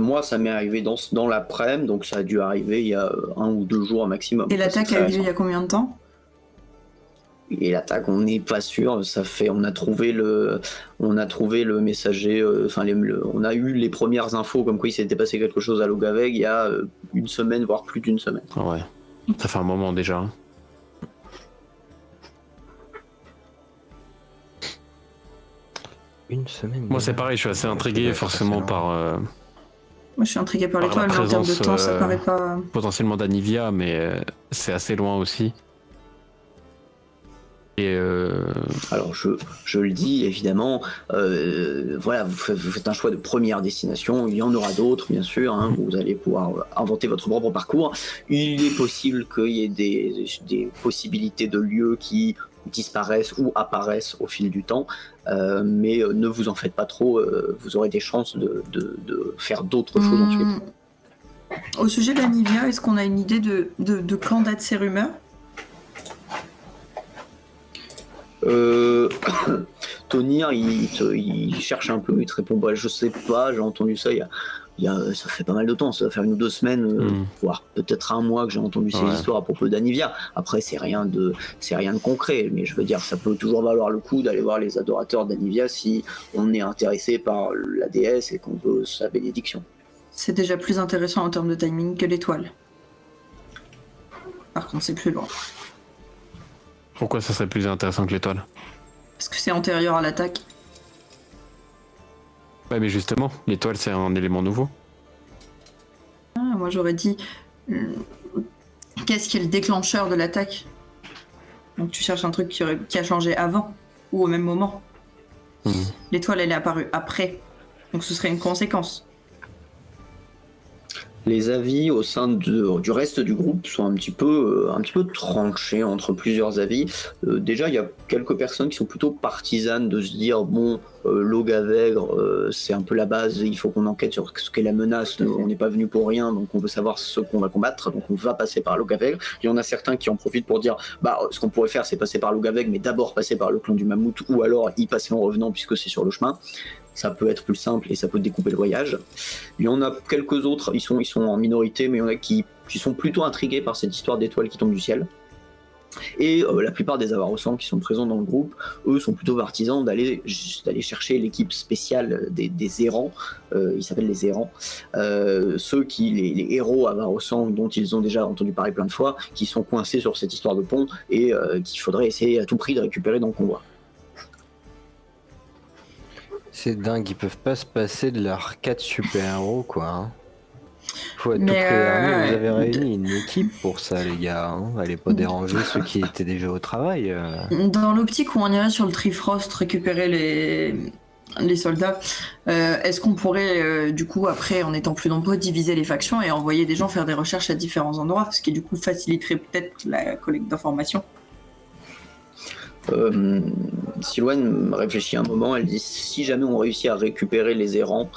S1: moi ça m'est arrivé dans l'après-midi, donc ça a dû arriver il y a 1 ou 2 jours maximum.
S3: Et l'attaque a eu lieu il y a combien de temps?
S1: Et l'attaque, on n'est pas sûr. On a trouvé le messager. On a eu les premières infos comme quoi il s'était passé quelque chose à Logavègre il y a 1 semaine, voire plus d'1 semaine.
S2: Ouais, ça fait un moment déjà.
S4: Une semaine.
S2: Moi c'est pareil, je suis assez intrigué forcément par.
S3: Moi je suis intrigué par l'étoile, mais en termes de temps ça paraît pas.
S2: Potentiellement d'Anivia, mais c'est assez loin aussi. Et
S1: alors je le dis évidemment, voilà, vous faites un choix de première destination, il y en aura d'autres bien sûr, hein, vous allez pouvoir inventer votre propre parcours. Il est possible qu'il y ait des possibilités de lieux qui disparaissent ou apparaissent au fil du temps, mais ne vous en faites pas trop, vous aurez des chances de faire d'autres choses ensuite.
S3: Au sujet d'Anivia, est-ce qu'on a une idée de quand datent ces rumeurs?
S1: Tonir, il cherche un peu, il te répond je sais pas, j'ai entendu ça ça fait pas mal de temps, ça va faire 1 ou 2 semaines, voire peut-être 1 mois que j'ai entendu ces histoires à propos d'Anivia. Après c'est rien de concret, mais je veux dire ça peut toujours valoir le coup d'aller voir les adorateurs d'Anivia si on est intéressé par la déesse et qu'on veut sa bénédiction.
S3: C'est déjà plus intéressant en termes de timing que l'étoile. Par contre c'est plus loin.
S2: Pourquoi ça serait plus intéressant que l'étoile?
S3: Parce que c'est antérieur à l'attaque.
S2: Ouais, mais justement, l'étoile c'est un élément nouveau.
S3: Moi j'aurais dit qu'est-ce qui est le déclencheur de l'attaque? Donc tu cherches un truc qui a changé avant ou au même moment. L'étoile elle est apparue après, donc ce serait une conséquence.
S1: Les avis au sein du reste du groupe sont un petit peu tranchés entre plusieurs avis. Déjà, il y a quelques personnes qui sont plutôt partisanes de se dire Logavègre, c'est un peu la base, il faut qu'on enquête sur ce qu'est la menace, on n'est pas venu pour rien, donc on veut savoir ce qu'on va combattre, donc on va passer par Logavègre. Il y en a certains qui en profitent pour dire ce qu'on pourrait faire c'est passer par Logavègre, mais d'abord passer par le clan du mammouth, ou alors y passer en revenant puisque c'est sur le chemin. ça peut être plus simple et ça peut découper le voyage. Il y en a quelques autres, ils sont en minorité, mais il y en a qui sont plutôt intrigués par cette histoire d'étoiles qui tombent du ciel. Et la plupart des Avarosans qui sont présents dans le groupe, eux, sont plutôt partisans d'aller chercher l'équipe spéciale des errants, ils s'appellent les errants, les héros Avarosans dont ils ont déjà entendu parler plein de fois, qui sont coincés sur cette histoire de pont et qu'il faudrait essayer à tout prix de récupérer dans le convoi.
S4: C'est dingue, ils peuvent pas se passer de leurs 4 super-héros, quoi. Hein. Faut être tout
S3: Mais,
S4: prêt. Vous avez réuni une équipe pour ça, les gars. Hein. Allez pas déranger ceux qui étaient déjà au travail.
S3: Dans l'optique où on irait sur le Trifrost récupérer les soldats, est-ce qu'on pourrait, du coup, après, en étant plus nombreux, diviser les factions et envoyer des gens faire des recherches à différents endroits, ce qui, du coup, faciliterait peut-être la collecte d'informations?
S1: Silouane réfléchit un moment, elle dit si jamais on réussit à récupérer les errants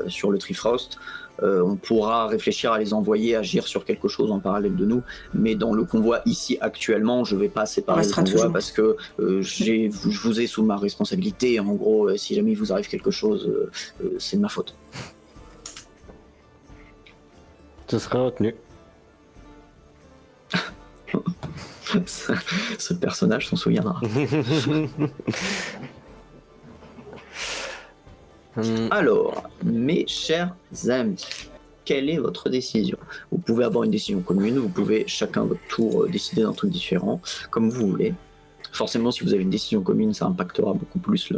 S1: sur le Trifrost, on pourra réfléchir à les envoyer agir sur quelque chose en parallèle de nous, mais dans le convoi ici actuellement je vais pas séparer le convoi parce que je vous ai sous ma responsabilité, en gros si jamais il vous arrive quelque chose c'est de ma faute.
S4: Ce sera retenu.
S1: Ce personnage s'en souviendra. Alors, mes chers amis, quelle est votre décision? Vous pouvez avoir une décision commune, vous pouvez chacun votre tour décider d'un truc différent, comme vous voulez. Forcément, si vous avez une décision commune, ça impactera beaucoup plus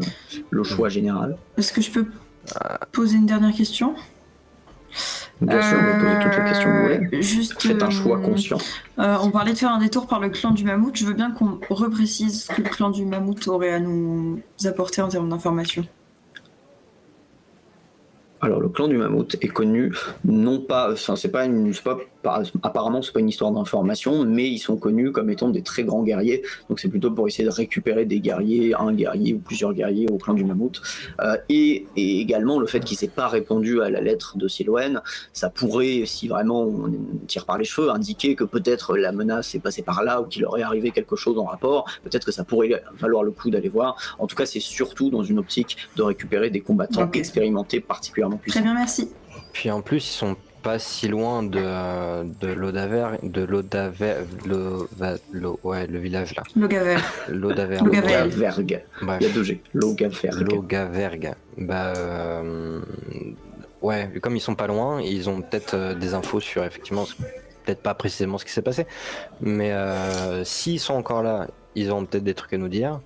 S1: le choix général.
S3: Est-ce que je peux poser une dernière question?
S1: Bien sûr, vous pouvez toutes les questions que vous voulez.
S3: Juste,
S1: faites un choix conscient.
S3: On parlait de faire un détour par le clan du Mammouth. Je veux bien qu'on reprécise ce que le clan du Mammouth aurait à nous apporter en termes d'informations.
S1: Alors le clan du Mammouth est connu, non pas, enfin apparemment c'est pas une histoire d'information, mais ils sont connus comme étant des très grands guerriers, donc c'est plutôt pour essayer de récupérer des guerriers, un guerrier ou plusieurs guerriers au clan du Mammouth, et également le fait qu'il s'est pas répondu à la lettre de Silouane, ça pourrait, si vraiment on tire par les cheveux, indiquer que peut-être la menace est passée par là ou qu'il aurait arrivé quelque chose en rapport, peut-être que ça pourrait valoir le coup d'aller voir. En tout cas c'est surtout dans une optique de récupérer des combattants expérimentés particulièrement puissants.
S3: Très bien, merci.
S4: Puis en plus, ils sont pas si loin de Lodavergue, le village là.
S3: Logavergue.
S1: Logavergue. Il y a 2 G.
S4: Logavergue. Ouais, comme ils sont pas loin, ils ont peut-être des infos sur effectivement, peut-être pas précisément ce qui s'est passé, mais s'ils sont encore là, ils auront peut-être des trucs à nous dire,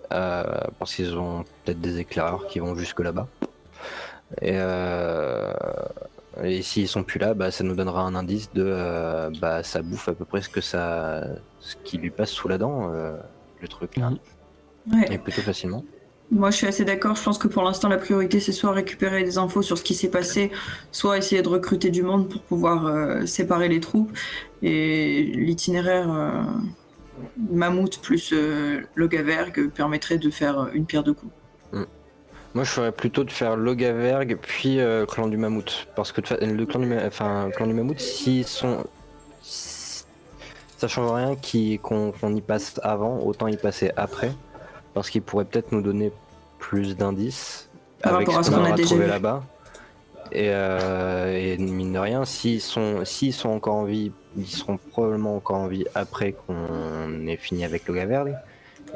S4: parce qu'ils ont peut-être des éclaireurs qui vont jusque là-bas. Et s'ils sont plus là, ça nous donnera un indice de ça bouffe à peu près ce qui lui passe sous la dent, le truc là.
S3: Ouais.
S4: Et plutôt facilement.
S3: Moi je suis assez d'accord, je pense que pour l'instant la priorité c'est soit récupérer des infos sur ce qui s'est passé, soit essayer de recruter du monde pour pouvoir séparer les troupes. Et l'itinéraire Mammouth plus Logavergue permettrait de faire une pierre deux coups.
S4: Moi, je ferais plutôt de faire Logavergue puis clan du Mammouth, parce que le clan du Mammouth, s'ils sont, ça change rien qu'on y passe avant, autant y passer après, parce qu'ils pourraient peut-être nous donner plus d'indices avec ce qu'on aura trouvé là-bas. Et mine de rien, s'ils sont encore en vie, ils seront probablement encore en vie après qu'on ait fini avec Logavergue.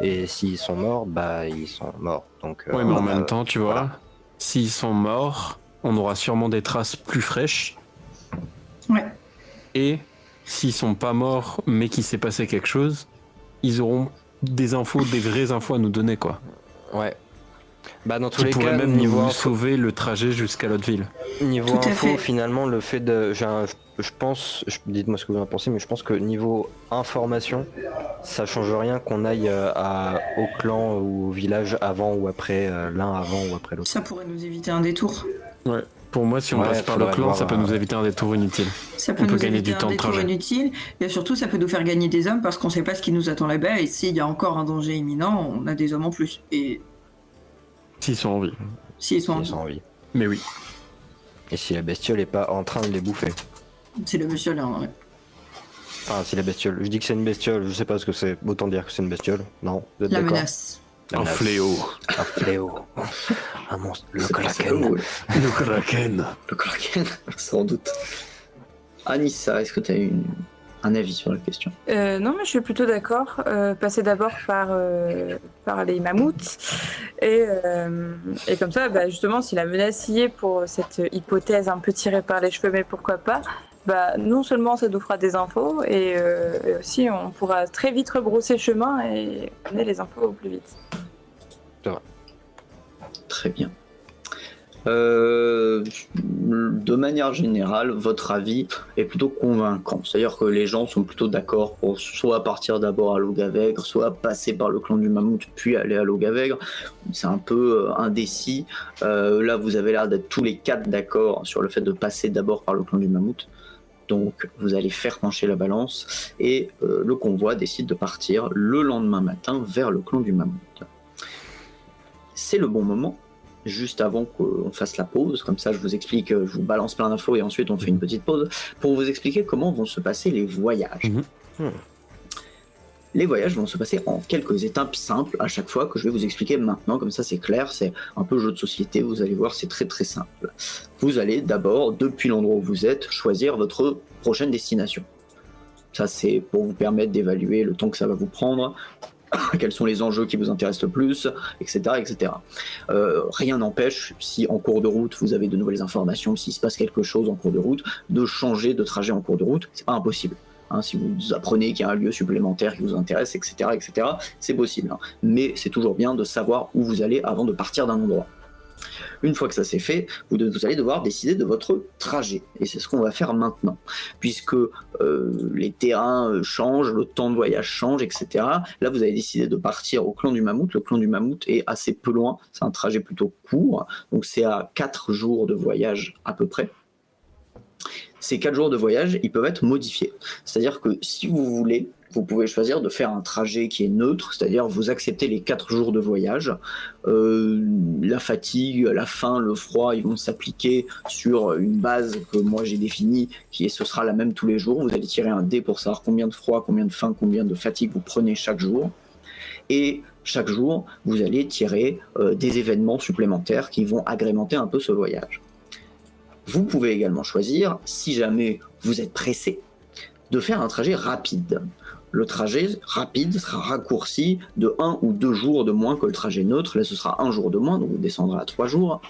S4: Et s'ils sont morts, ils sont morts. Donc,
S2: ouais, mais en même temps, tu vois, s'ils sont morts, on aura sûrement des traces plus fraîches.
S3: Ouais.
S2: Et s'ils sont pas morts, mais qu'il s'est passé quelque chose, ils auront des vraies infos à nous donner, quoi.
S4: Ouais. Dans tous les cas,
S2: pourraient même nous sauver le trajet jusqu'à l'autre ville.
S4: Niveau info, finalement, le fait de... Je pense, dites-moi ce que vous en pensez, mais je pense que niveau information, ça change rien qu'on aille au clan ou au village avant ou après, l'un avant ou après l'autre.
S3: Ça pourrait nous éviter un détour.
S2: Ouais. Pour moi, si on passe par le clan, ça peut nous éviter un détour inutile.
S3: Ça peut nous gagner du temps de trajet. Inutile, et surtout, ça peut nous faire gagner des hommes parce qu'on sait pas ce qui nous attend là-bas. Et s'il y a encore un danger imminent, on a des hommes en plus. Et
S2: s'ils sont en vie.
S3: S'ils sont en
S4: vie.
S2: Mais oui.
S4: Et si la bestiole est pas en train de les bouffer.
S3: Si la bestiole est en vrai.
S4: Enfin, si la bestiole. Je dis que c'est une bestiole, je sais pas ce que c'est. Autant dire que c'est une bestiole. Non, vous êtes d'accord ?
S3: Menace.
S2: Un fléau.
S4: Un fléau. Un monstre. Le
S1: C'est pas ça que
S4: kraken.
S1: vous voulez.
S2: Le kraken.
S1: Le Kraken, sans doute. Anissa, est-ce que tu as un avis sur la question?
S5: Non, mais je suis plutôt d'accord. Passer d'abord par les mammouths. Et comme ça, bah, justement, si la menace y est pour cette hypothèse un peu tirée par les cheveux, mais pourquoi pas, bah, non seulement ça nous fera des infos, et aussi on pourra très vite rebrousser chemin et donner les infos au plus vite.
S1: Très bien. De manière générale, votre avis est plutôt convaincant. C'est-à-dire que les gens sont plutôt d'accord pour soit partir d'abord à Logavègre, soit passer par le clan du Mammouth, puis aller à Logavègre. C'est un peu indécis. Là, vous avez l'air d'être tous les 4 d'accord sur le fait de passer d'abord par le clan du Mammouth. Donc, vous allez faire pencher la balance et le convoi décide de partir le lendemain matin vers le clan du Mammouth. C'est le bon moment. Juste avant qu'on fasse la pause, comme ça je vous explique, je vous balance plein d'infos et ensuite on fait une petite pause pour vous expliquer comment vont se passer les voyages. Les voyages vont se passer en quelques étapes simples à chaque fois que je vais vous expliquer maintenant, comme ça c'est clair, c'est un peu jeu de société, vous allez voir, c'est très très simple. Vous allez d'abord, depuis l'endroit où vous êtes, choisir votre prochaine destination. Ça c'est pour vous permettre d'évaluer le temps que ça va vous prendre, quels sont les enjeux qui vous intéressent le plus, etc. etc. Rien n'empêche, si en cours de route vous avez de nouvelles informations, s'il se passe quelque chose en cours de route, de changer de trajet en cours de route, c'est pas impossible. Si vous apprenez qu'il y a un lieu supplémentaire qui vous intéresse, etc., etc., c'est possible. Mais c'est toujours bien de savoir où vous allez avant de partir d'un endroit. Une fois que ça c'est fait, vous allez devoir décider de votre trajet. Et c'est ce qu'on va faire maintenant. Puisque les terrains changent, le temps de voyage change, etc. Là, vous avez décidé de partir au clan du Mammouth. Le clan du Mammouth est assez peu loin. C'est un trajet plutôt court. Donc c'est à 4 jours de voyage à peu près. Ces 4 jours de voyage, ils peuvent être modifiés. C'est-à-dire que si vous voulez, vous pouvez choisir de faire un trajet qui est neutre, c'est-à-dire vous acceptez les 4 jours de voyage. La fatigue, la faim, le froid, ils vont s'appliquer sur une base que moi j'ai définie, ce sera la même tous les jours. Vous allez tirer un dé pour savoir combien de froid, combien de faim, combien de fatigue vous prenez chaque jour. Et chaque jour, vous allez tirer des événements supplémentaires qui vont agrémenter un peu ce voyage. Vous pouvez également choisir, si jamais vous êtes pressé, de faire un trajet rapide. Le trajet rapide sera raccourci de 1 ou 2 jours de moins que le trajet neutre. Là, ce sera 1 jour de moins, donc vous descendrez à 3 jours.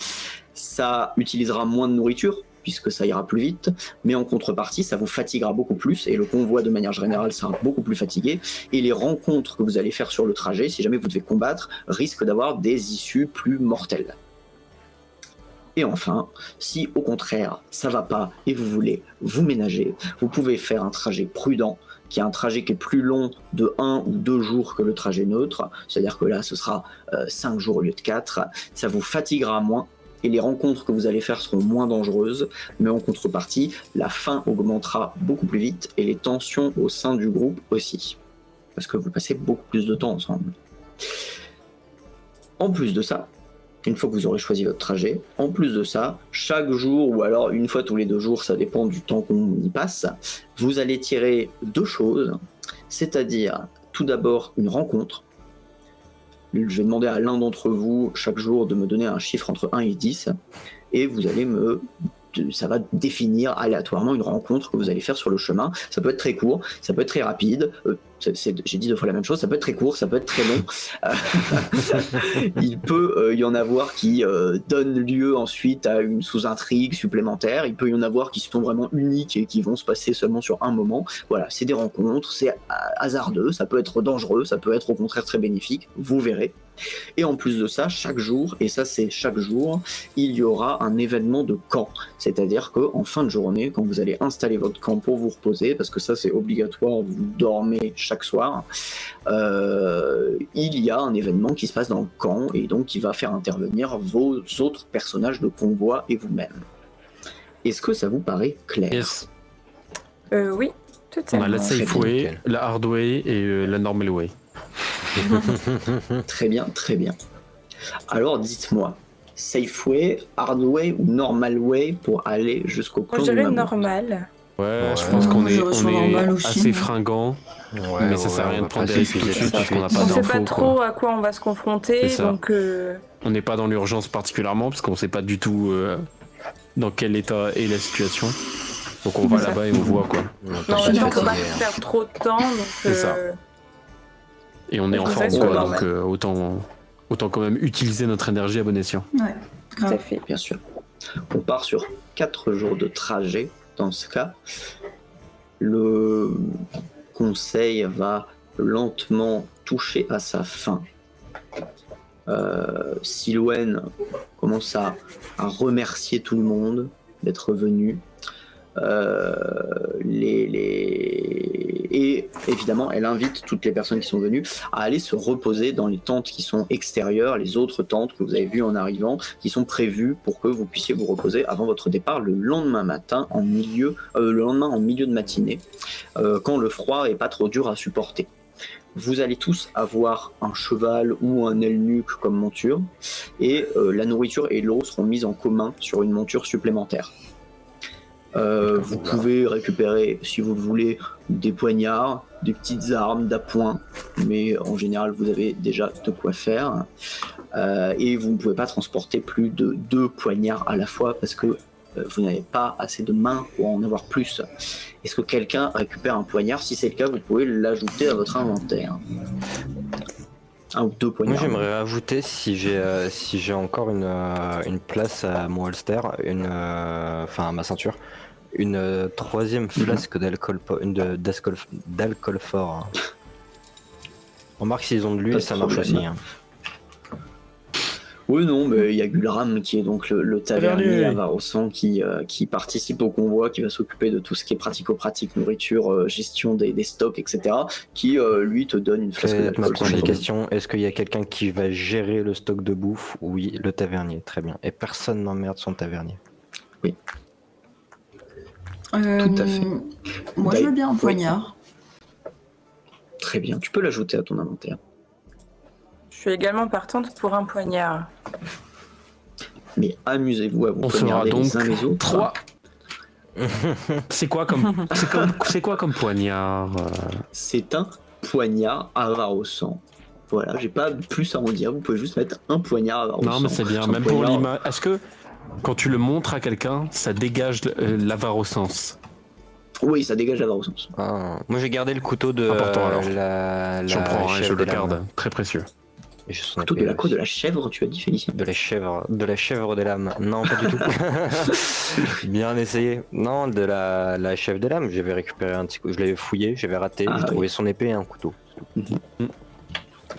S1: Ça utilisera moins de nourriture, puisque ça ira plus vite, mais en contrepartie, ça vous fatiguera beaucoup plus, et le convoi, de manière générale, sera beaucoup plus fatigué, et les rencontres que vous allez faire sur le trajet, si jamais vous devez combattre, risquent d'avoir des issues plus mortelles. Et enfin, si au contraire ça va pas et vous voulez vous ménager, vous pouvez faire un trajet prudent, qui est un trajet qui est plus long de 1 ou 2 jours que le trajet neutre, c'est-à-dire que là ce sera 5 jours au lieu de 4, ça vous fatiguera moins et les rencontres que vous allez faire seront moins dangereuses, mais en contrepartie, la faim augmentera beaucoup plus vite et les tensions au sein du groupe aussi, parce que vous passez beaucoup plus de temps ensemble. En plus de ça, une fois que vous aurez choisi votre trajet, en plus de ça, chaque jour ou alors une fois tous les 2 jours, ça dépend du temps qu'on y passe, vous allez tirer 2 choses, c'est-à-dire tout d'abord une rencontre. Je vais demander à l'un d'entre vous chaque jour de me donner un chiffre entre 1 et 10 et vous allez ça va définir aléatoirement une rencontre que vous allez faire sur le chemin. Ça peut être très court, ça peut être très rapide. J'ai dit 2 fois la même chose, ça peut être très court, ça peut être très long. Il peut y en avoir qui donnent lieu ensuite à une sous-intrigue supplémentaire. Il peut y en avoir qui sont vraiment uniques et qui vont se passer seulement sur un moment. Voilà, c'est des rencontres, c'est hasardeux, ça peut être dangereux, ça peut être au contraire très bénéfique, vous verrez. Et en plus de ça, chaque jour, et ça c'est chaque jour, il y aura un événement de camp. C'est-à-dire qu'en fin de journée, quand vous allez installer votre camp pour vous reposer, parce que ça c'est obligatoire, vous dormez chaque soir, il y a un événement qui se passe dans le camp et donc qui va faire intervenir vos autres personnages de convoi et vous-même. Est-ce que ça vous paraît clair?
S2: Yes.
S5: Oui, tout à fait.
S2: On a la safe way, la hard way et la normal way.
S1: Très bien, très bien. Alors dites-moi, safe way, hard way ou normal way pour aller jusqu'au clan
S5: Moi, je
S1: du
S5: dirais
S1: Mammouth?
S5: normal.
S2: Ouais, je
S4: Ouais.
S2: pense qu'on est,
S3: Je reçois normal aussi,
S2: assez
S3: moi.
S2: fringant,
S4: Ouais,
S2: mais ça sert à rien de prendre des risques tout de suite parce qu'on n'a pas
S5: On sait
S2: d'infos.
S5: pas trop
S2: Quoi.
S5: à quoi on va se
S2: C'est
S5: confronter,
S2: ça.
S5: donc
S2: On n'est pas dans l'urgence particulièrement parce qu'on sait pas du tout dans quel état est la situation. Donc on va
S5: C'est ça.
S2: là-bas et on voit quoi.
S5: mais en même temps, faut pas perdre trop de temps. Donc,
S2: C'est ça. Et on est en
S5: C'est
S2: forme
S5: ça,
S2: quoi,
S5: c'est
S2: donc
S3: normal.
S2: autant quand même utiliser notre énergie à bon escient.
S3: Ouais,
S5: tout à
S3: grave.
S5: fait.
S1: Bien sûr. On part sur 4 jours de trajet dans ce cas. Le conseil va lentement toucher à sa fin. Silwen commence à remercier tout le monde d'être venu. Et évidemment, elle invite toutes les personnes qui sont venues à aller se reposer dans les tentes qui sont extérieures, les autres tentes que vous avez vues en arrivant, qui sont prévues pour que vous puissiez vous reposer avant votre départ le lendemain matin, en milieu de matinée, quand le froid est pas trop dur à supporter. Vous allez tous avoir un cheval ou un aile-nuque comme monture, et la nourriture et l'eau seront mises en commun sur une monture supplémentaire. Vous pouvez récupérer, si vous le voulez, des poignards, des petites armes d'appoint, mais en général vous avez déjà de quoi faire. Et vous ne pouvez pas transporter plus de 2 poignards à la fois parce que vous n'avez pas assez de mains pour en avoir plus. Est-ce que quelqu'un récupère un poignard? Si c'est le cas, vous pouvez l'ajouter à votre inventaire. 1 ou 2 poignards.
S4: Moi j'aimerais rajouter si j'ai encore une place à mon holster, enfin à ma ceinture, une 3e flasque d'alcool fort. Remarque s'ils ont de l'huile, ça marche aussi. Hein.
S1: Oui, non, mais il y a Gulram qui est donc le tavernier à Varossan qui participe au convoi, qui va s'occuper de tout ce qui est pratico-pratique, nourriture, gestion des stocks, etc. Qui, lui, te donne une flasque d'alcool.
S4: Maintenant, j'ai une question. Est-ce qu'il y a quelqu'un qui va gérer le stock de bouffe? Oui, le tavernier. Très bien. Et personne n'emmerde son tavernier.
S1: Oui. Tout à fait.
S3: Moi, je veux bien un poignard.
S1: Très bien. Tu peux l'ajouter à ton inventaire.
S5: Je suis également partante pour un poignard.
S1: Mais amusez-vous à vous
S2: On fera
S1: poignarder
S2: donc
S1: les uns les autres.
S2: 3. C'est quoi comme poignard
S1: C'est un poignard à Varossan. Voilà, j'ai pas plus à en dire. Vous pouvez juste mettre un poignard à Varossan.
S2: Non, mais c'est bien.
S1: Un
S2: Même pour
S1: poignard-
S2: l'image. Est-ce que quand tu le montres à quelqu'un, ça dégage l'avare au sens?
S1: Oui, ça dégage la Varossan.
S4: Ah, moi j'ai gardé le couteau de
S2: Important, alors.
S4: la
S2: J'en prends un et
S4: chèvre
S2: je le
S4: des lames.
S2: garde. Très précieux.
S4: Et je son
S1: Plutôt
S4: épée
S1: de la quoi?
S4: aussi.
S1: De la chèvre, tu as dit, Félicien?
S4: De la chèvre des lames. Non, pas du tout. Bien essayé. Non, de la chèvre des lames. J'avais récupéré un petit coup. Je l'avais fouillé, j'avais raté.
S1: Ah,
S4: j'ai
S1: oui.
S4: trouvé son épée et un couteau.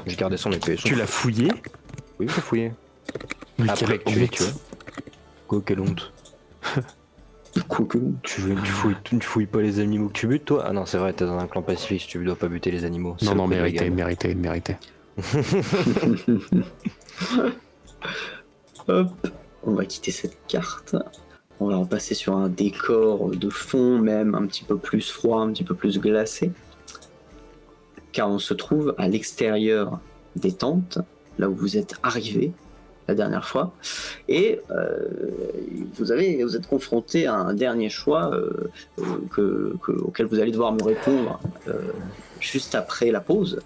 S4: J'ai gardé son épée.
S2: Tu l'as fouillé?
S4: Oui, j'ai fouillé.
S2: Mais
S4: Après
S2: quelle
S4: que tu l'aies
S2: honte.
S4: tué. Quoi, quelle honte. Tu fouilles pas les animaux que tu butes, toi? Ah non, c'est vrai, t'es dans un clan pacifique, tu dois pas buter les animaux.
S2: Non,
S4: C'est
S2: non,
S4: le code
S2: mérité.
S4: légal.
S1: Hop, on va quitter cette carte. On va repasser sur un décor de fond, même un petit peu plus froid, un petit peu plus glacé. Car on se trouve à l'extérieur des tentes, là où vous êtes arrivés la dernière fois. Et vous êtes confronté à un dernier choix auquel vous allez devoir me répondre juste après la pause,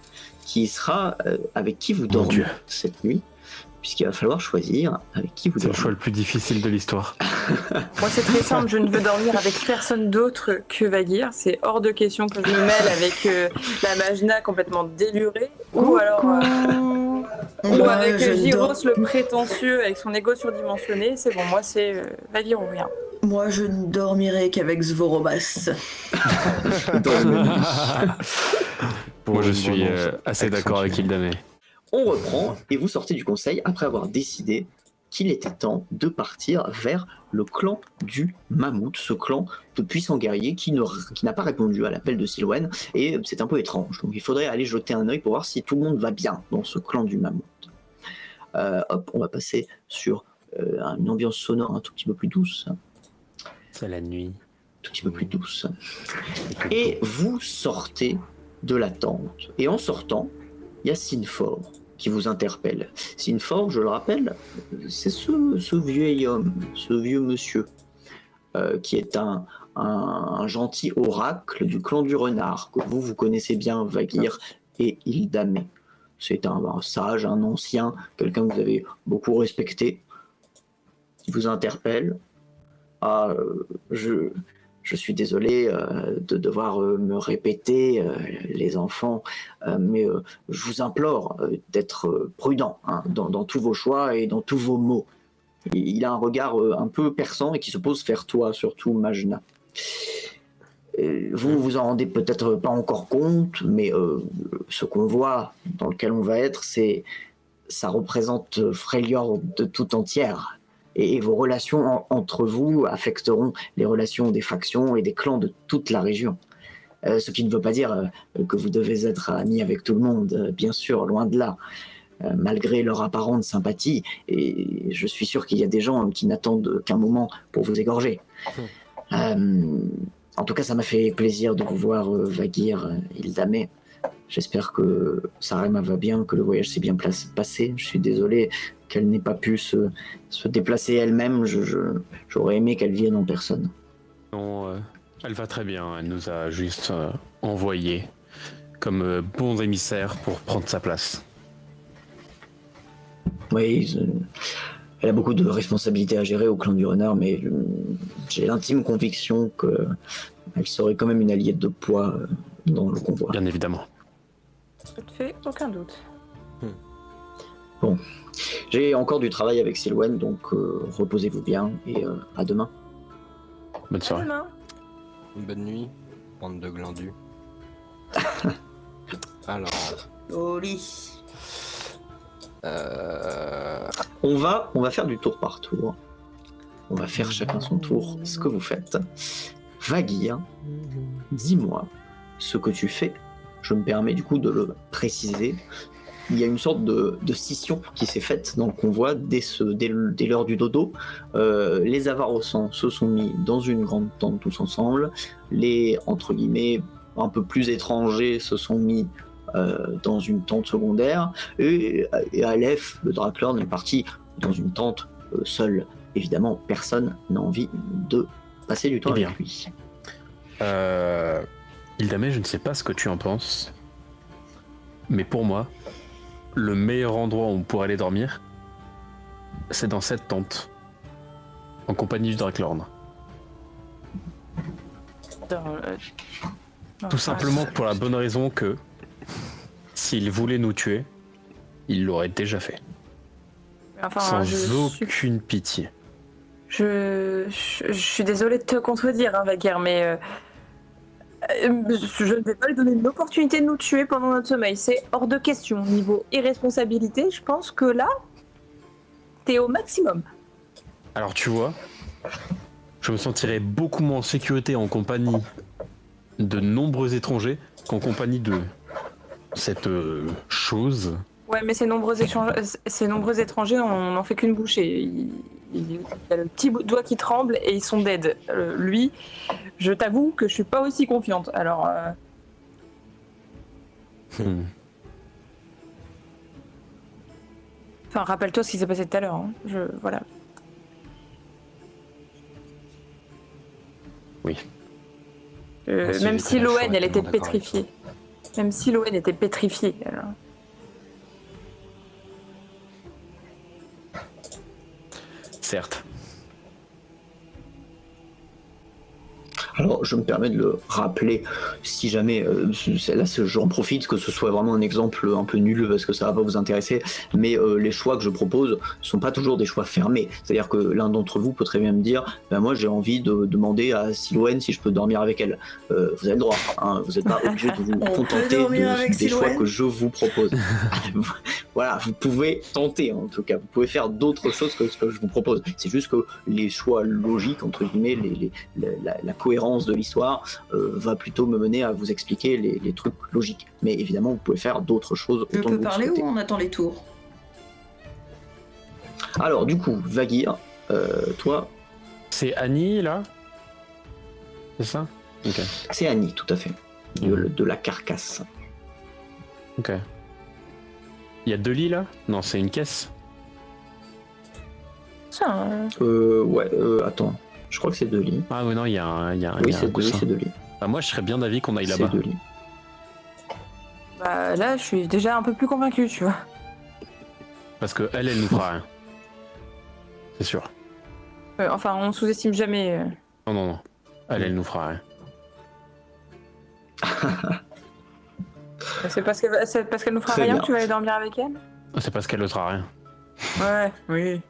S1: qui sera avec qui vous dormez
S2: Dieu.
S1: cette nuit, puisqu'il va falloir choisir avec qui vous
S2: C'est le
S1: dormez.
S2: choix le plus difficile de l'histoire.
S5: Moi, c'est très simple. Je ne veux dormir avec personne d'autre que Vagir. C'est hors de question que je me mêle avec la Majna complètement délurée. Ou alors. Ou avec Gyros le prétentieux avec son ego surdimensionné. C'est bon, moi, c'est Vagir ou rien.
S3: Moi, je ne dormirai qu'avec Zvorobas.
S2: Bon, je suis assez d'accord avec Hildamé.
S1: On reprend et vous sortez du conseil après avoir décidé qu'il était temps de partir vers le clan du Mammouth, ce clan de puissants guerriers qui n'a pas répondu à l'appel de Silwen, et c'est un peu étrange. Donc il faudrait aller jeter un œil pour voir si tout le monde va bien dans ce clan du Mammouth. Hop, on va passer sur une ambiance sonore un tout petit peu plus douce.
S2: C'est la nuit.
S1: Tout petit peu plus douce. Et vous sortez de la tente. Et en sortant, il y a Sinfor qui vous interpelle. Sinfor, je le rappelle, c'est ce vieil homme, ce vieux monsieur, qui est un un gentil oracle du clan du renard, que vous connaissez bien, Vagir et Hildamé. C'est un sage, un ancien, quelqu'un que vous avez beaucoup respecté, qui vous interpelle. Ah, je suis désolé de devoir me répéter, les enfants, mais je vous implore d'être prudent hein, dans tous vos choix et dans tous vos mots. Il a un regard un peu perçant et qui se pose vers toi, surtout Majna. Vous vous en rendez peut-être pas encore compte, mais ce qu'on voit, dans lequel on va être, ça représente Freljord de tout entière. Et vos relations entre vous affecteront les relations des factions et des clans de toute la région. Ce qui ne veut pas dire que vous devez être amis avec tout le monde, bien sûr, loin de là. Malgré leur apparente sympathie, et je suis sûr qu'il y a des gens qui n'attendent qu'un moment pour vous égorger. En tout cas, ça m'a fait plaisir de vous voir, Vagir, Hildamé. J'espère que Sarema va bien, que le voyage s'est bien passé. Je suis désolé qu'elle n'ait pas pu se déplacer elle-même. J'aurais aimé qu'elle vienne en personne.
S2: Non, elle va très bien. Elle nous a juste envoyés comme bons émissaires pour prendre sa place.
S1: Oui, elle a beaucoup de responsabilités à gérer au clan du renard, mais j'ai l'intime conviction qu'elle serait quand même une alliée de poids dans le convoi.
S2: Bien évidemment.
S5: Ça te fait aucun doute.
S1: Bon, j'ai encore du travail avec Silwen, donc reposez-vous bien et à demain.
S2: Bonne soirée.
S5: Demain.
S4: Bonne nuit, bande de glandus. Alors,
S3: Au lit.
S1: On va faire du tour par tour. On va faire chacun son tour. Ce que vous faites. Vagir, dis-moi ce que tu fais. Je me permets du coup de le préciser. Il y a une sorte de scission qui s'est faite dans le convoi dès l'heure du dodo. Les Avarossans se sont mis dans une grande tente tous ensemble. Les, entre guillemets, un peu plus étrangers se sont mis dans une tente secondaire. Et Aleph, le Draklord, est parti dans une tente seul. Évidemment, personne n'a envie de passer du temps avec lui.
S2: Hildamé, je ne sais pas ce que tu en penses, mais pour moi, le meilleur endroit où on pourrait aller dormir, c'est dans cette tente, en compagnie du Draklord. Tout simplement pour la bonne raison que, s'il voulait nous tuer, il l'aurait déjà fait.
S5: Enfin,
S2: sans aucune pitié.
S5: Je suis désolée de te contredire, hein, Vagir, mais je ne vais pas lui donner l'opportunité de nous tuer pendant notre sommeil. C'est hors de question. Niveau irresponsabilité, je pense que là, t'es au maximum.
S2: Alors tu vois, je me sentirais beaucoup moins en sécurité en compagnie de nombreux étrangers qu'en compagnie de cette chose.
S5: Ouais, mais ces nombreux étrangers, on n'en fait qu'une bouchée. Il y a le petit doigt qui tremble et ils sont dead. Lui, je t'avoue que je suis pas aussi confiante. Alors. Enfin, rappelle-toi ce qui s'est passé tout à l'heure. Hein. Voilà.
S2: Oui.
S5: Même si Loen, elle était pétrifiée. Même si Loen était pétrifiée. Alors.
S2: Certes.
S1: Alors, je me permets de le rappeler, si jamais, là j'en profite, que ce soit vraiment un exemple un peu nul parce que ça va pas vous intéresser, mais les choix que je propose sont pas toujours des choix fermés. C'est-à-dire que l'un d'entre vous peut très bien me dire, ben moi j'ai envie de demander à Silwen si je peux dormir avec elle. Vous avez le droit, hein, vous n'êtes pas obligé de vous contenter des choix que je vous propose. Voilà, vous pouvez tenter en tout cas, vous pouvez faire d'autres choses que ce que je vous propose. C'est juste que les choix logiques, entre guillemets, la cohérence de l'histoire va plutôt me mener à vous expliquer les trucs logiques. Mais évidemment, vous pouvez faire d'autres choses.
S3: Je peux parler ou on attend les tours?
S1: Alors, du coup, Vagir, toi...
S2: C'est Annie, là? C'est ça? Ok.
S1: C'est Annie, tout à fait. De la carcasse.
S2: Ok. Il y a 2 lits, là? Non, c'est une caisse.
S5: Ça,
S1: Ouais, attends. Je crois que c'est 2 lits.
S2: Ah oui, non, il y a un,
S1: Oui,
S2: il y a un
S1: c'est
S2: coussin.
S1: 2 lits.
S2: Ah, moi, je serais bien d'avis qu'on aille
S1: C'est
S2: là-bas.
S1: 2 lits.
S5: Bah, là, je suis déjà un peu plus convaincue, tu vois.
S2: Parce que elle nous fera rien. C'est sûr.
S5: Enfin, on sous-estime jamais.
S2: Non, non, non. Elle nous fera rien.
S5: C'est parce qu'elle nous fera
S1: Très
S5: rien
S1: bien.
S5: que tu vas aller dormir avec elle?
S2: C'est parce qu'elle ne fera rien.
S5: Ouais, oui.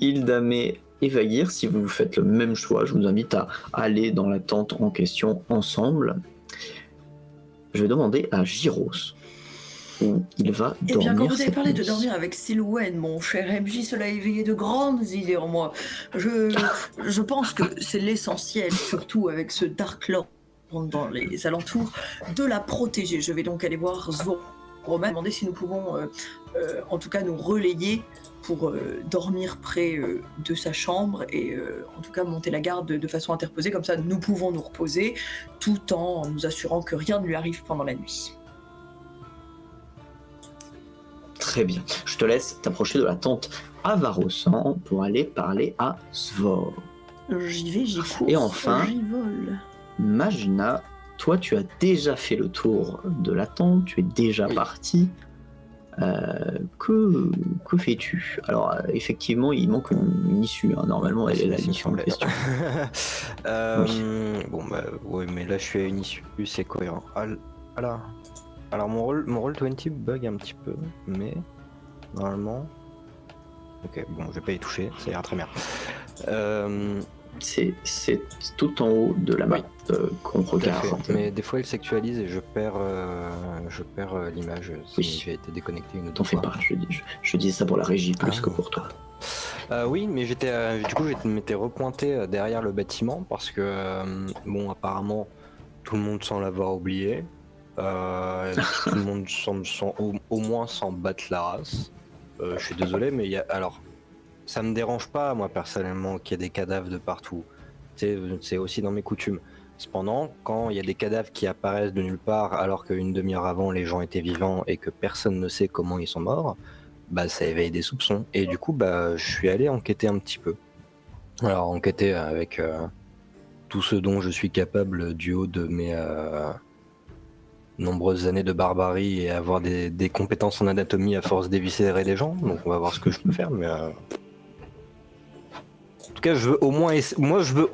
S1: Hildame et Vagir, si vous faites le même choix, je vous invite à aller dans la tente en question ensemble. Je vais demander à Gyros où il va
S3: Eh
S1: dormir.
S3: bien, quand vous avez
S1: cette
S3: parlé de
S1: nuit.
S3: dormir avec Silhouette, mon cher MJ, cela a éveillé de grandes idées en moi. Je pense que c'est l'essentiel, surtout avec ce Dark Lord dans les alentours, de la protéger. Je vais donc aller voir Romain, demander si nous pouvons, en tout cas, nous relayer pour dormir près de sa chambre et en tout cas monter la garde de façon interposée. Comme ça, nous pouvons nous reposer tout en nous assurant que rien ne lui arrive pendant la nuit.
S1: Très bien. Je te laisse t'approcher de la tente Avarosan pour aller parler à Svor.
S3: J'y vais, j'y cours,
S1: Et enfin-
S3: j'y vole.
S1: Majna, toi tu as déjà fait le tour de la tente, tu es déjà parti. Que fais-tu? Alors effectivement il manque une issue, hein. Normalement elle est là
S4: Ça me
S1: l'issue en
S4: semblait.
S1: question.
S4: Bon bah ouais, mais là je suis à une issue, c'est cohérent. Alors mon roll 20 bug un petit peu, mais normalement. Ok, bon, je vais pas y toucher, ça ira très bien.
S1: C'est tout en haut de la map qu'on
S4: Tout à
S1: regarde.
S4: fait. Mais des fois il s'actualise et je perds l'image si
S1: Oui.
S4: j'ai été déconnecté une ou
S1: T'en
S4: deux
S1: fais
S4: fois.
S1: pas, je dis ça pour la régie plus
S4: Ah.
S1: que pour toi.
S4: Oui, mais du coup, je m'étais repointé derrière le bâtiment parce que, bon, apparemment, tout le monde semble l'avoir oublié. Tout le monde semble au moins s'en battre la race. Je suis désolé, mais alors, ça me dérange pas, moi, personnellement, qu'il y ait des cadavres de partout. C'est aussi dans mes coutumes. Cependant, quand il y a des cadavres qui apparaissent de nulle part alors qu'une demi-heure avant, les gens étaient vivants et que personne ne sait comment ils sont morts, bah ça éveille des soupçons. Et du coup, bah je suis allé enquêter un petit peu. Alors enquêter avec tout ce dont je suis capable du haut de mes nombreuses années de barbarie et avoir des compétences en anatomie à force d'éviscérer des gens. Donc on va voir ce que je peux faire. Mais en tout cas, je veux au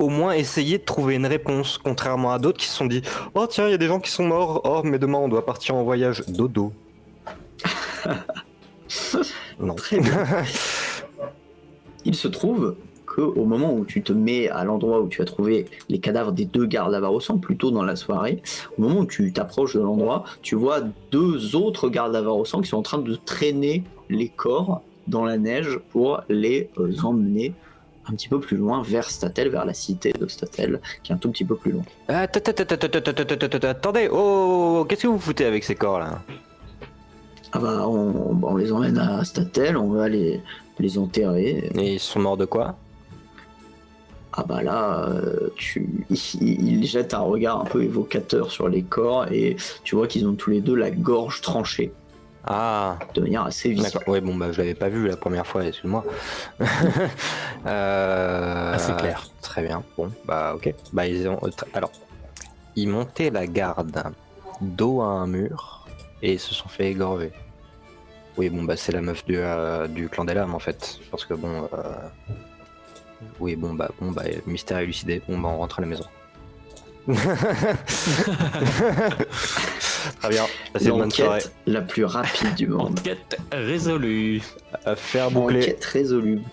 S4: moins essayer de trouver une réponse, contrairement à d'autres qui se sont dit « Oh tiens, il y a des gens qui sont morts. Oh, mais demain on doit partir en voyage. Dodo. » Non.
S1: Très bien. Il se trouve qu'au moment où tu te mets à l'endroit où tu as trouvé les cadavres des 2 gardes Avarosan, plus tôt dans la soirée, au moment où tu t'approches de l'endroit, tu vois 2 autres gardes Avarosan qui sont en train de traîner les corps dans la neige pour les emmener un petit peu plus loin vers Statel, vers la cité de Statel, qui est un tout petit peu plus loin.
S4: Attendez, oh, qu'est-ce que vous foutez avec ces corps là?
S1: Ah bah on les emmène à Statel, on va les enterrer.
S4: Et ils sont morts de quoi?
S1: Ah bah là, il jette un regard un peu évocateur sur les corps et tu vois qu'ils ont tous les deux la gorge tranchée
S4: Ah,
S1: de manière assez visible.
S4: d'accord. Ouais, bon, bah, je l'avais pas vu la première fois, excuse-moi.
S2: Assez clair.
S4: Très bien. Bon, bah, ok. Bah, alors, ils montaient la garde dos à un mur et ils se sont fait égorger. Oui, bon, bah, c'est la meuf du clan des lames en fait. Parce que bon. Oui, bon, bah, mystère élucidé. Bon, bah, on rentre à la maison. Très bien. Passez une bonne soirée.
S1: L'enquête la plus rapide du monde.
S2: Enquête résolue.
S4: Affaire bouclée.
S1: Enquête résolue.
S2: Bien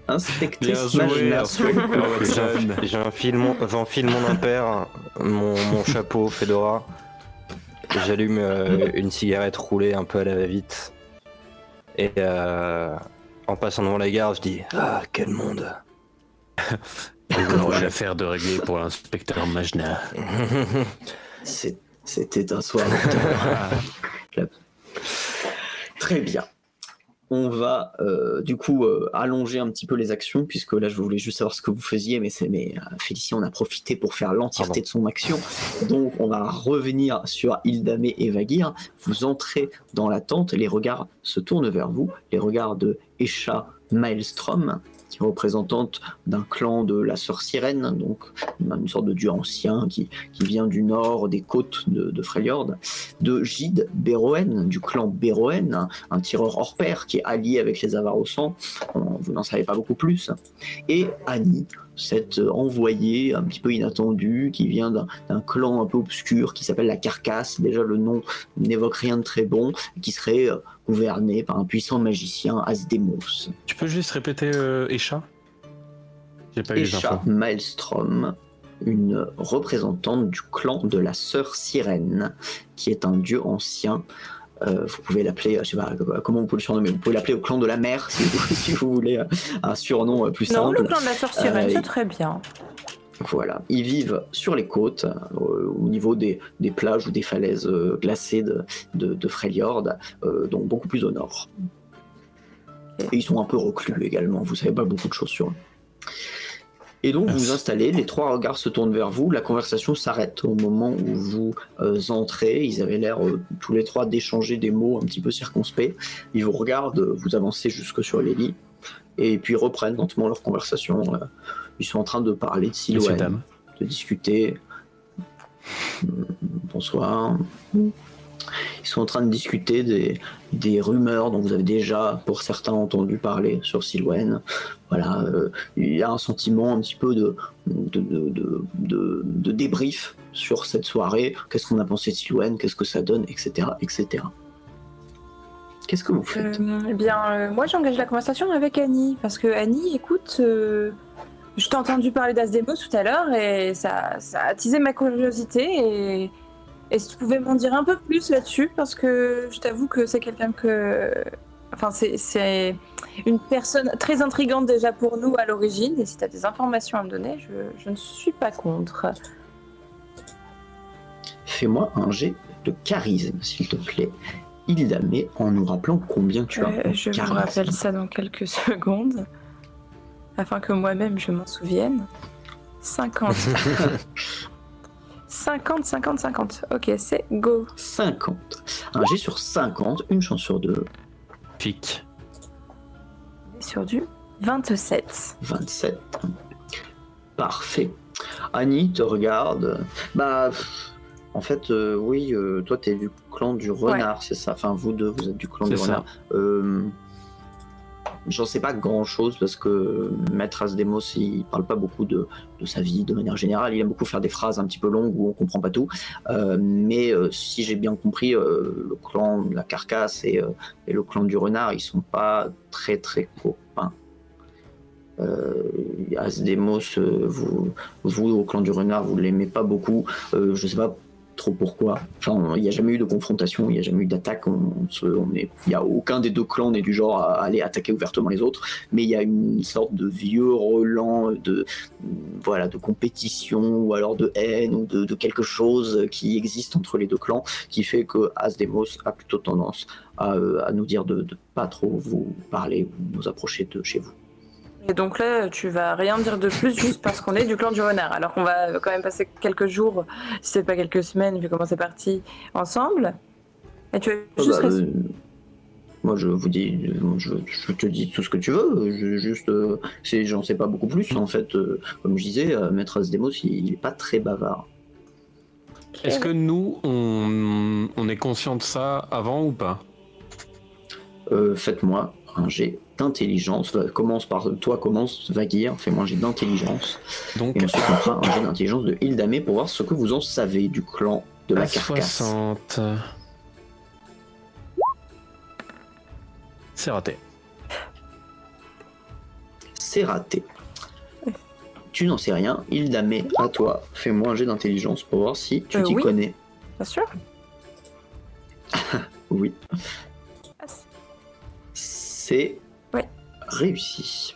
S1: Inspectrice
S2: joué,
S1: Majna.
S2: inspecteur Watson.
S4: J'enfile mon impair, mon chapeau Fedora. J'allume une cigarette roulée un peu à la va-vite. Et en passant devant la gare, je dis « Ah, quel monde !»
S2: Alors, l'affaire de régler pour l'inspecteur Majna.
S1: C'était un soir. Très bien. On va du coup allonger un petit peu les actions, puisque là je voulais juste savoir ce que vous faisiez, mais Félicie on a profité pour faire l'entièreté de son action. Donc on va revenir sur Hildame et Vagir. Vous entrez dans la tente, les regards se tournent vers vous, les regards de Esha Maelstrom, qui est représentante d'un clan de la sœur Sirène, donc une sorte de dieu ancien qui vient du nord des côtes de Freljord, de Gide Béroen, du clan Béroen, un tireur hors pair qui est allié avec les Avars au sang, vous n'en savez pas beaucoup plus, et Annie, cette envoyée un petit peu inattendue qui vient d'un clan un peu obscur qui s'appelle la Carcasse. Déjà le nom n'évoque rien de très bon, qui serait gouverné par un puissant magicien, Asdemos.
S2: Tu peux juste répéter Esha? J'ai pas eu les
S1: Esha
S2: infos.
S1: Maelstrom, une représentante du clan de la sœur Sirène, qui est un dieu ancien. Vous pouvez l'appeler, je sais pas comment vous pouvez le surnommer, vous pouvez l'appeler au clan de la mer si vous voulez un surnom plus simple.
S5: Non, le clan de la sœur Sirène, c'est très bien.
S1: Voilà, ils vivent sur les côtes, au niveau des plages ou des falaises glacées de Freljord, donc beaucoup plus au nord. Et ils sont un peu reclus également, vous savez pas beaucoup de choses sur eux. Et donc vous vous installez, les trois regards se tournent vers vous, la conversation s'arrête au moment où vous entrez, ils avaient l'air tous les trois d'échanger des mots un petit peu circonspects, ils vous regardent, vous avancez jusque sur les lits, et puis reprennent lentement leur conversation, ils sont en train de parler de Silwen, de discuter, bonsoir, ils sont en train de discuter des rumeurs dont vous avez déjà, pour certains, entendu parler sur Silwen. Voilà, il y a un sentiment un petit peu de débrief sur cette soirée. Qu'est-ce qu'on a pensé de Silwen, qu'est-ce que ça donne, etc., etc. Qu'est-ce que vous faites?
S5: Moi j'engage la conversation avec Annie, parce que Annie, écoute, je t'ai entendu parler d'Asdemos tout à l'heure et ça a attisé ma curiosité et si tu pouvais m'en dire un peu plus là-dessus, parce que je t'avoue que c'est quelqu'un que... Enfin, c'est une personne très intrigante déjà pour nous à l'origine, et si tu as des informations à me donner, je ne suis pas contre.
S1: Fais-moi un jet de charisme, s'il te plaît, Hildamé, en nous rappelant combien tu as en
S5: je
S1: charisme.
S5: vous rappelle ça dans quelques secondes, afin que moi-même je m'en souvienne. 50. 50. Ok, c'est go. 50.
S1: Un jet sur 50, une chance sur deux.
S2: Pique.
S5: Sur du 27.
S1: 27. Parfait. Annie te regarde. Bah, en fait, oui, toi t'es du clan du renard, c'est ça. Enfin, vous deux, vous êtes du clan du renard. J'en sais pas grand chose parce que Maître Asdemos il parle pas beaucoup de sa vie de manière générale, il aime beaucoup faire des phrases un petit peu longues où on comprend pas tout, mais si j'ai bien compris, le clan de la Carcasse et le clan du renard ils sont pas très très copains. Asdemos, vous au clan du renard vous l'aimez pas beaucoup, je sais pas trop pourquoi. Enfin, il n'y a jamais eu de confrontation, il n'y a jamais eu d'attaque. Il n'y a aucun des deux clans n'est du genre à aller attaquer ouvertement les autres, mais il y a une sorte de vieux relent de compétition ou alors de haine ou de quelque chose qui existe entre les deux clans, qui fait que Asdemos a plutôt tendance à nous dire de pas trop vous parler ou nous approcher de chez vous.
S5: Et donc là, tu vas rien dire de plus juste parce qu'on est du clan du renard. Alors qu'on va quand même passer quelques jours, si c'est pas quelques semaines, vu comment c'est parti, ensemble. Et tu vas juste
S1: moi, je vous dis, je te dis tout ce que tu veux. J'en sais pas beaucoup plus. En fait, comme je disais, Maître Asdemos, il est pas très bavard.
S2: Est-ce que nous, on est conscient de ça avant ou pas?
S1: Faites-moi un jet d'intelligence. Commence Vaguir, fais-moi un jet d'intelligence.
S2: Donc,
S1: et ensuite on fera un jet d'intelligence de Hildamé pour voir ce que vous en savez du clan de la Carcasse.
S2: 60. C'est raté.
S1: C'est raté. Tu n'en sais rien. Hildamé, à toi, fais-moi un jet d'intelligence pour voir si tu t'y connais.
S5: Bien sûr.
S1: Oui. C'est réussi.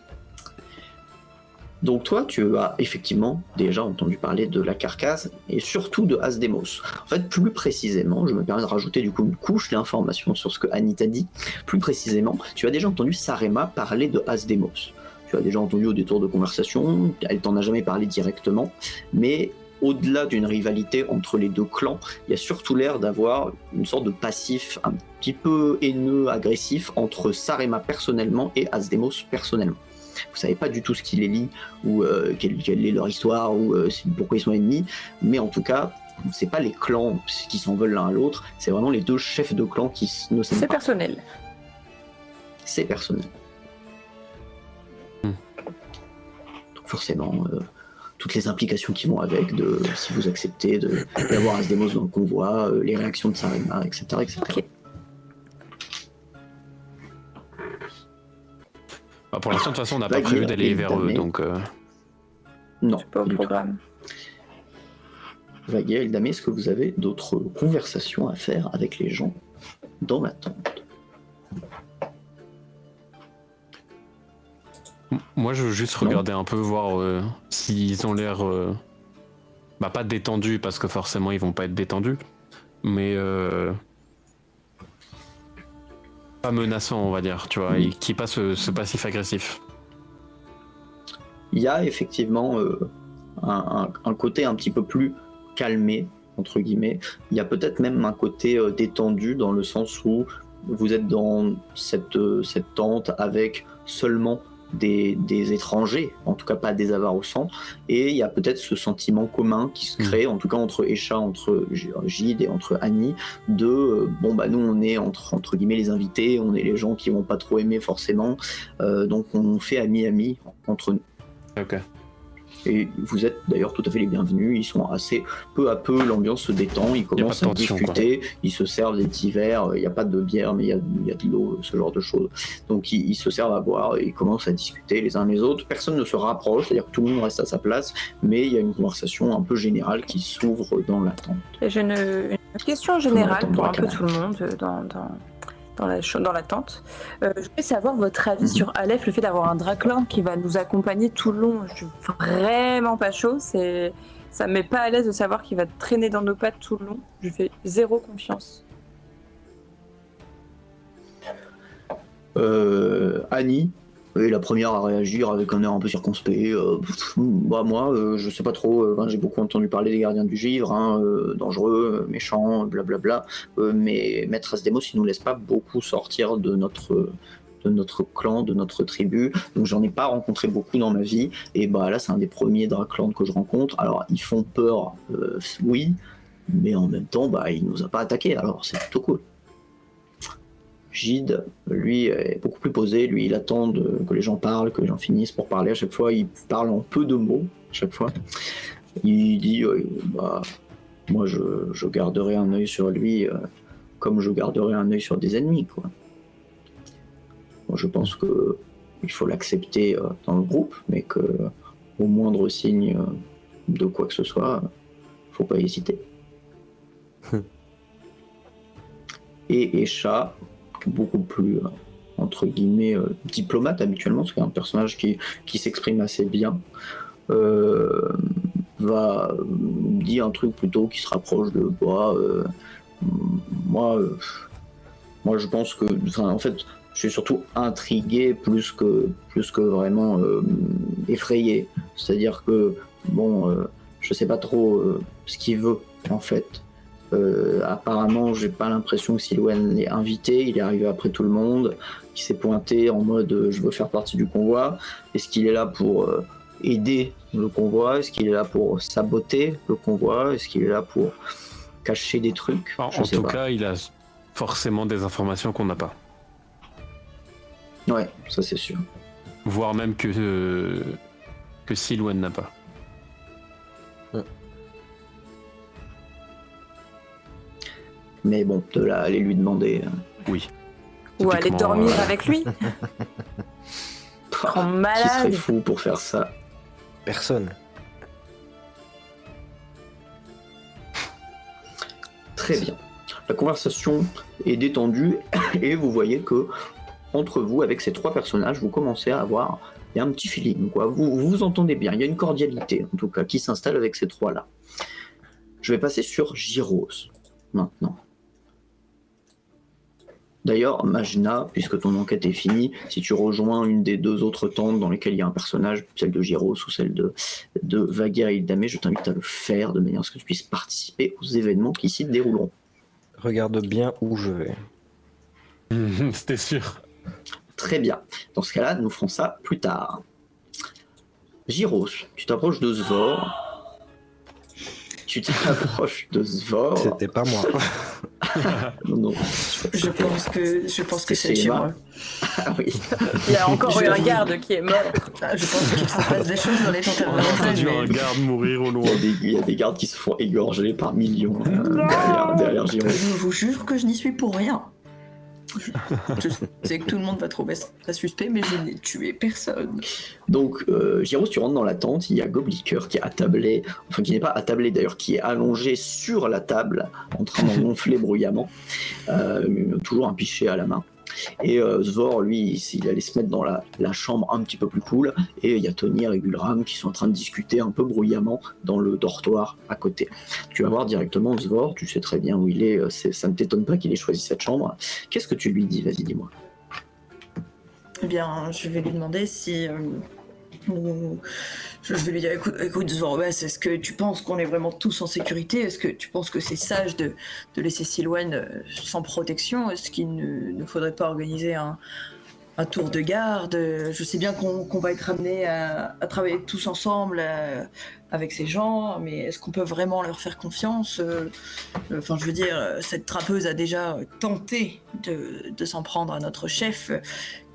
S1: Donc toi, tu as effectivement déjà entendu parler de la Carcasse et surtout de Asdemos. En fait, plus précisément, je me permets de rajouter du coup une couche d'informations sur ce que Annie t'a dit. Plus précisément, tu as déjà entendu Sarema parler de Asdemos. Tu as déjà entendu au détour de conversation, elle t'en a jamais parlé directement, mais au-delà d'une rivalité entre les deux clans, il y a surtout l'air d'avoir une sorte de passif un petit peu haineux, agressif entre Sarema personnellement et Asdemos personnellement. Vous savez pas du tout ce qui les lie ou quelle est leur histoire ou pourquoi ils sont ennemis, mais en tout cas, c'est pas les clans qui s'en veulent l'un à l'autre, c'est vraiment les deux chefs de clan qui ne s'aiment pas.
S5: C'est personnel.
S1: C'est personnel. Donc forcément, toutes les implications qui vont avec, de si vous acceptez d'avoir Asdemos dans le convoi, les réactions de Sarema, etc. etc.
S5: Ok.
S2: Bah, pour l'instant, de toute façon, on n'a pas prévu d'aller vers eux, donc...
S1: Non.
S5: C'est pas au programme.
S1: Vaguer et Eldamé, est-ce que vous avez d'autres conversations à faire avec les gens dans la tente?
S2: Moi, je veux juste regarder un peu, voir s'ils ont l'air... bah, pas détendus, parce que forcément, ils vont pas être détendus, mais... pas menaçants, on va dire, tu vois, et qui pas ce passif agressif.
S1: Il y a effectivement un côté un petit peu plus calmé, entre guillemets. Il y a peut-être même un côté détendu, dans le sens où vous êtes dans cette tente avec seulement des étrangers, en tout cas pas des avares au centre, et il y a peut-être ce sentiment commun qui se crée, en tout cas entre Escha, entre Gide et entre Annie, de bon bah nous on est entre guillemets les invités, on est les gens qui vont pas trop aimer forcément, donc on fait ami entre nous.
S2: Ok.
S1: Et vous êtes d'ailleurs tout à fait les bienvenus, ils sont assez peu à peu, l'ambiance se détend, ils commencent à discuter, ils se servent des petits verres, il n'y a pas de bière mais il y a de l'eau, ce genre de choses. Donc ils se servent à boire et ils commencent à discuter les uns les autres, personne ne se rapproche, c'est-à-dire que tout le monde reste à sa place, mais il y a une conversation un peu générale qui s'ouvre dans la tente.
S5: J'ai une question générale pour un peu tout le monde dans la tente. Je voulais savoir votre avis sur Aleph, le fait d'avoir un Draclin qui va nous accompagner tout le long. Je suis vraiment pas chaud, ça me met pas à l'aise de savoir qu'il va traîner dans nos pattes tout le long. Je fais zéro confiance.
S1: Annie est la première à réagir avec un air un peu circonspect. Moi, je sais pas trop, j'ai beaucoup entendu parler des gardiens du givre, dangereux, méchants, blablabla, mais Maître Asdemos, il nous laisse pas beaucoup sortir de notre clan, de notre tribu, donc j'en ai pas rencontré beaucoup dans ma vie, et bah là c'est un des premiers Draclans que je rencontre. Alors ils font peur, oui, mais en même temps, bah il nous a pas attaqué, alors c'est plutôt cool. Gide, lui, est beaucoup plus posé. Lui, il attend que les gens parlent, que les gens finissent pour parler. À chaque fois, il parle en peu de mots. À chaque fois, il dit moi, je garderai un œil sur lui comme je garderai un œil sur des ennemis, quoi. Moi, je pense que il faut l'accepter dans le groupe, mais que au moindre signe de quoi que ce soit, faut pas hésiter. Et Escha, beaucoup plus entre guillemets diplomate habituellement, parce qu'il y a un personnage qui s'exprime assez bien, va dire un truc plutôt qui se rapproche de moi je pense que, en fait je suis surtout intrigué plus que vraiment effrayé, c'est à dire que je sais pas trop ce qu'il veut en fait. Apparemment, j'ai pas l'impression que Silwen l'ait invité, il est arrivé après tout le monde, il s'est pointé en mode je veux faire partie du convoi. Est-ce qu'il est là pour aider le convoi? Est-ce qu'il est là pour saboter le convoi? Est-ce qu'il est là pour cacher des trucs?
S2: En tout cas, il a forcément des informations qu'on n'a pas.
S1: Ouais, ça c'est sûr.
S2: Voire même que Silwen n'a pas.
S1: Mais bon, de là, aller lui demander...
S2: Oui.
S5: Ou aller dormir avec lui. Quand malade.
S1: Qui serait fou pour faire ça?
S4: Personne.
S1: Très bien. La conversation est détendue et vous voyez que entre vous, avec ces trois personnages, vous commencez à avoir un petit feeling, quoi. Vous vous entendez bien, il y a une cordialité, en tout cas, qui s'installe avec ces trois-là. Je vais passer sur Gyros, maintenant. D'ailleurs, Majna, puisque ton enquête est finie, si tu rejoins une des 2 autres tentes dans lesquelles il y a un personnage, celle de Gyros ou celle de Vaguir et Ildamé, je t'invite à le faire de manière à ce que tu puisses participer aux événements qui s'y dérouleront.
S4: Regarde bien où je vais.
S2: C'était sûr.
S1: Très bien. Dans ce cas-là, nous ferons ça plus tard. Gyros, tu t'approches de Svor.
S4: C'était pas moi.
S1: Non.
S3: Je pense que c'est chez moi.
S1: Ah oui.
S5: Il y a encore eu un garde qui est mort.
S3: Je pense qu'il se passe des choses dans les tentes
S2: On a entendu un garde mourir au loin.
S1: Il y a des gardes qui se font égorger par millions derrière Gyros.
S3: Je vous jure que je n'y suis pour rien. Je sais que tout le monde va trouver ça suspect, mais je n'ai tué personne.
S1: Donc, Gyros, tu rentres dans la tente, il y a Goblicker qui est attablé, enfin qui n'est pas attablé d'ailleurs, qui est allongé sur la table, en train d'en gonfler bruyamment, toujours un pichet à la main. Et Svor, lui, il allait se mettre dans la chambre un petit peu plus cool, et il y a Tonir et Gulram qui sont en train de discuter un peu bruyamment dans le dortoir à côté. Tu vas voir directement Svor, tu sais très bien où il est, ça ne t'étonne pas qu'il ait choisi cette chambre. Qu'est-ce que tu lui dis? Vas-y, dis-moi.
S3: Eh bien, je vais lui demander si... Je vais lui dire, écoute Zorbas, est-ce que tu penses qu'on est vraiment tous en sécurité? Est-ce que tu penses que c'est sage de laisser Silwen sans protection? Est-ce qu'il ne faudrait pas organiser un tour de garde? Je sais bien qu'on va être amenés à travailler tous ensemble avec ces gens, mais est-ce qu'on peut vraiment leur faire confiance? Enfin, je veux dire, cette trappeuse a déjà tenté de s'en prendre à notre chef.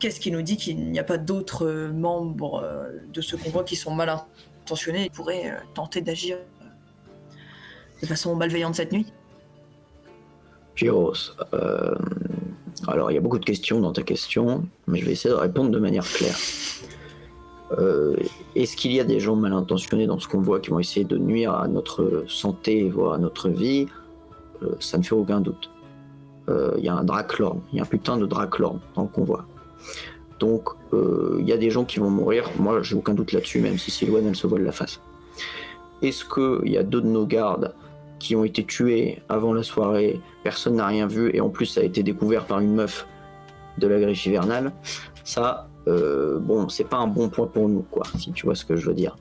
S3: Qu'est-ce qui nous dit qu'il n'y a pas d'autres membres de ce convoi qui sont mal intentionnés et pourraient tenter d'agir de façon malveillante cette nuit?
S1: Gyros, alors il y a beaucoup de questions dans ta question, mais je vais essayer de répondre de manière claire. Est-ce qu'il y a des gens mal intentionnés dans ce convoi qui vont essayer de nuire à notre santé, voire à notre vie? Ça ne fait aucun doute. Il y a un Draklorn, il y a un putain de Draklorn dans le convoi. Donc il y a des gens qui vont mourir, moi j'ai aucun doute là-dessus, même si Silwen elle se voile la face. Est-ce qu'il y a 2 de nos gardes qui ont été tués avant la soirée, personne n'a rien vu, et en plus ça a été découvert par une meuf de la griffe hivernale? Ça, bon, c'est pas un bon point pour nous, quoi, si tu vois ce que je veux dire.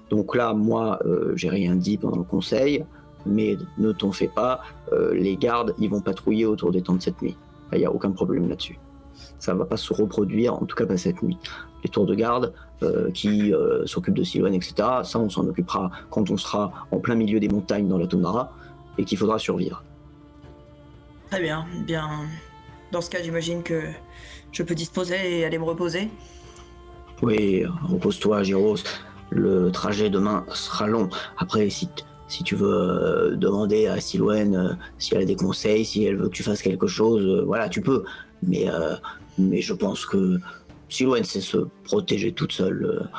S1: Donc là, moi, j'ai rien dit pendant le conseil, mais ne t'en fais pas, les gardes, ils vont patrouiller autour des tentes cette nuit. Il n'y a aucun problème là-dessus. Ça va pas se reproduire, en tout cas pas cette nuit. Les tours de garde qui s'occupent de Silwen, etc., ça on s'en occupera quand on sera en plein milieu des montagnes dans la Tundra et qu'il faudra survivre.
S3: Très bien, bien. Dans ce cas, j'imagine que je peux disposer et aller me reposer.
S1: Oui, repose-toi, Gyros. Le trajet demain sera long. Après, si tu veux demander à Silwen si elle a des conseils, si elle veut que tu fasses quelque chose, voilà, tu peux. Mais je pense que Silwen sait se protéger toute seule.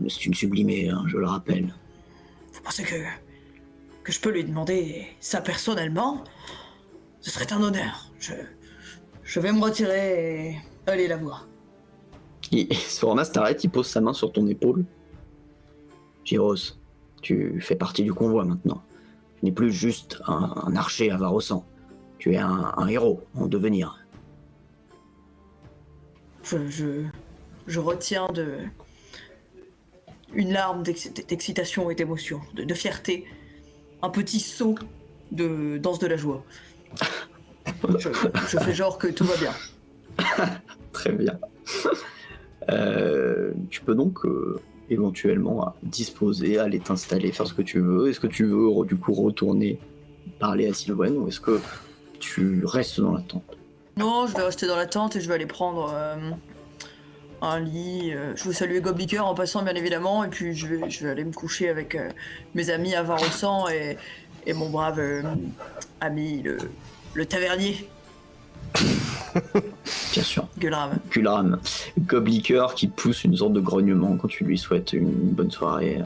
S1: C'est une sublimée, hein, je le rappelle.
S3: Vous pensez que je peux lui demander ça personnellement? Ce serait un honneur. Je vais me retirer et aller la voir.
S1: Sformas t'arrête, il pose sa main sur ton épaule. Gyros, tu fais partie du convoi maintenant. Tu n'es plus juste un archer à Varrosan. Tu es un héros en devenir.
S3: Je retiens une larme d'excitation et d'émotion, de fierté, un petit saut de danse de la joie. Je fais genre que tout va bien.
S1: Très bien. Tu peux donc éventuellement disposer, aller t'installer, faire ce que tu veux. Est-ce que tu veux du coup retourner parler à Silwen ou est-ce que tu restes dans la tente?
S3: Non, je vais rester dans la tente et je vais aller prendre un lit. Je veux saluer Goblicker en passant bien évidemment et puis je vais aller me coucher avec mes amis à Varrosan et mon brave ami le tavernier.
S1: Bien sûr.
S3: Gulram.
S1: Goblicker qui pousse une sorte de grognement quand tu lui souhaites une bonne soirée.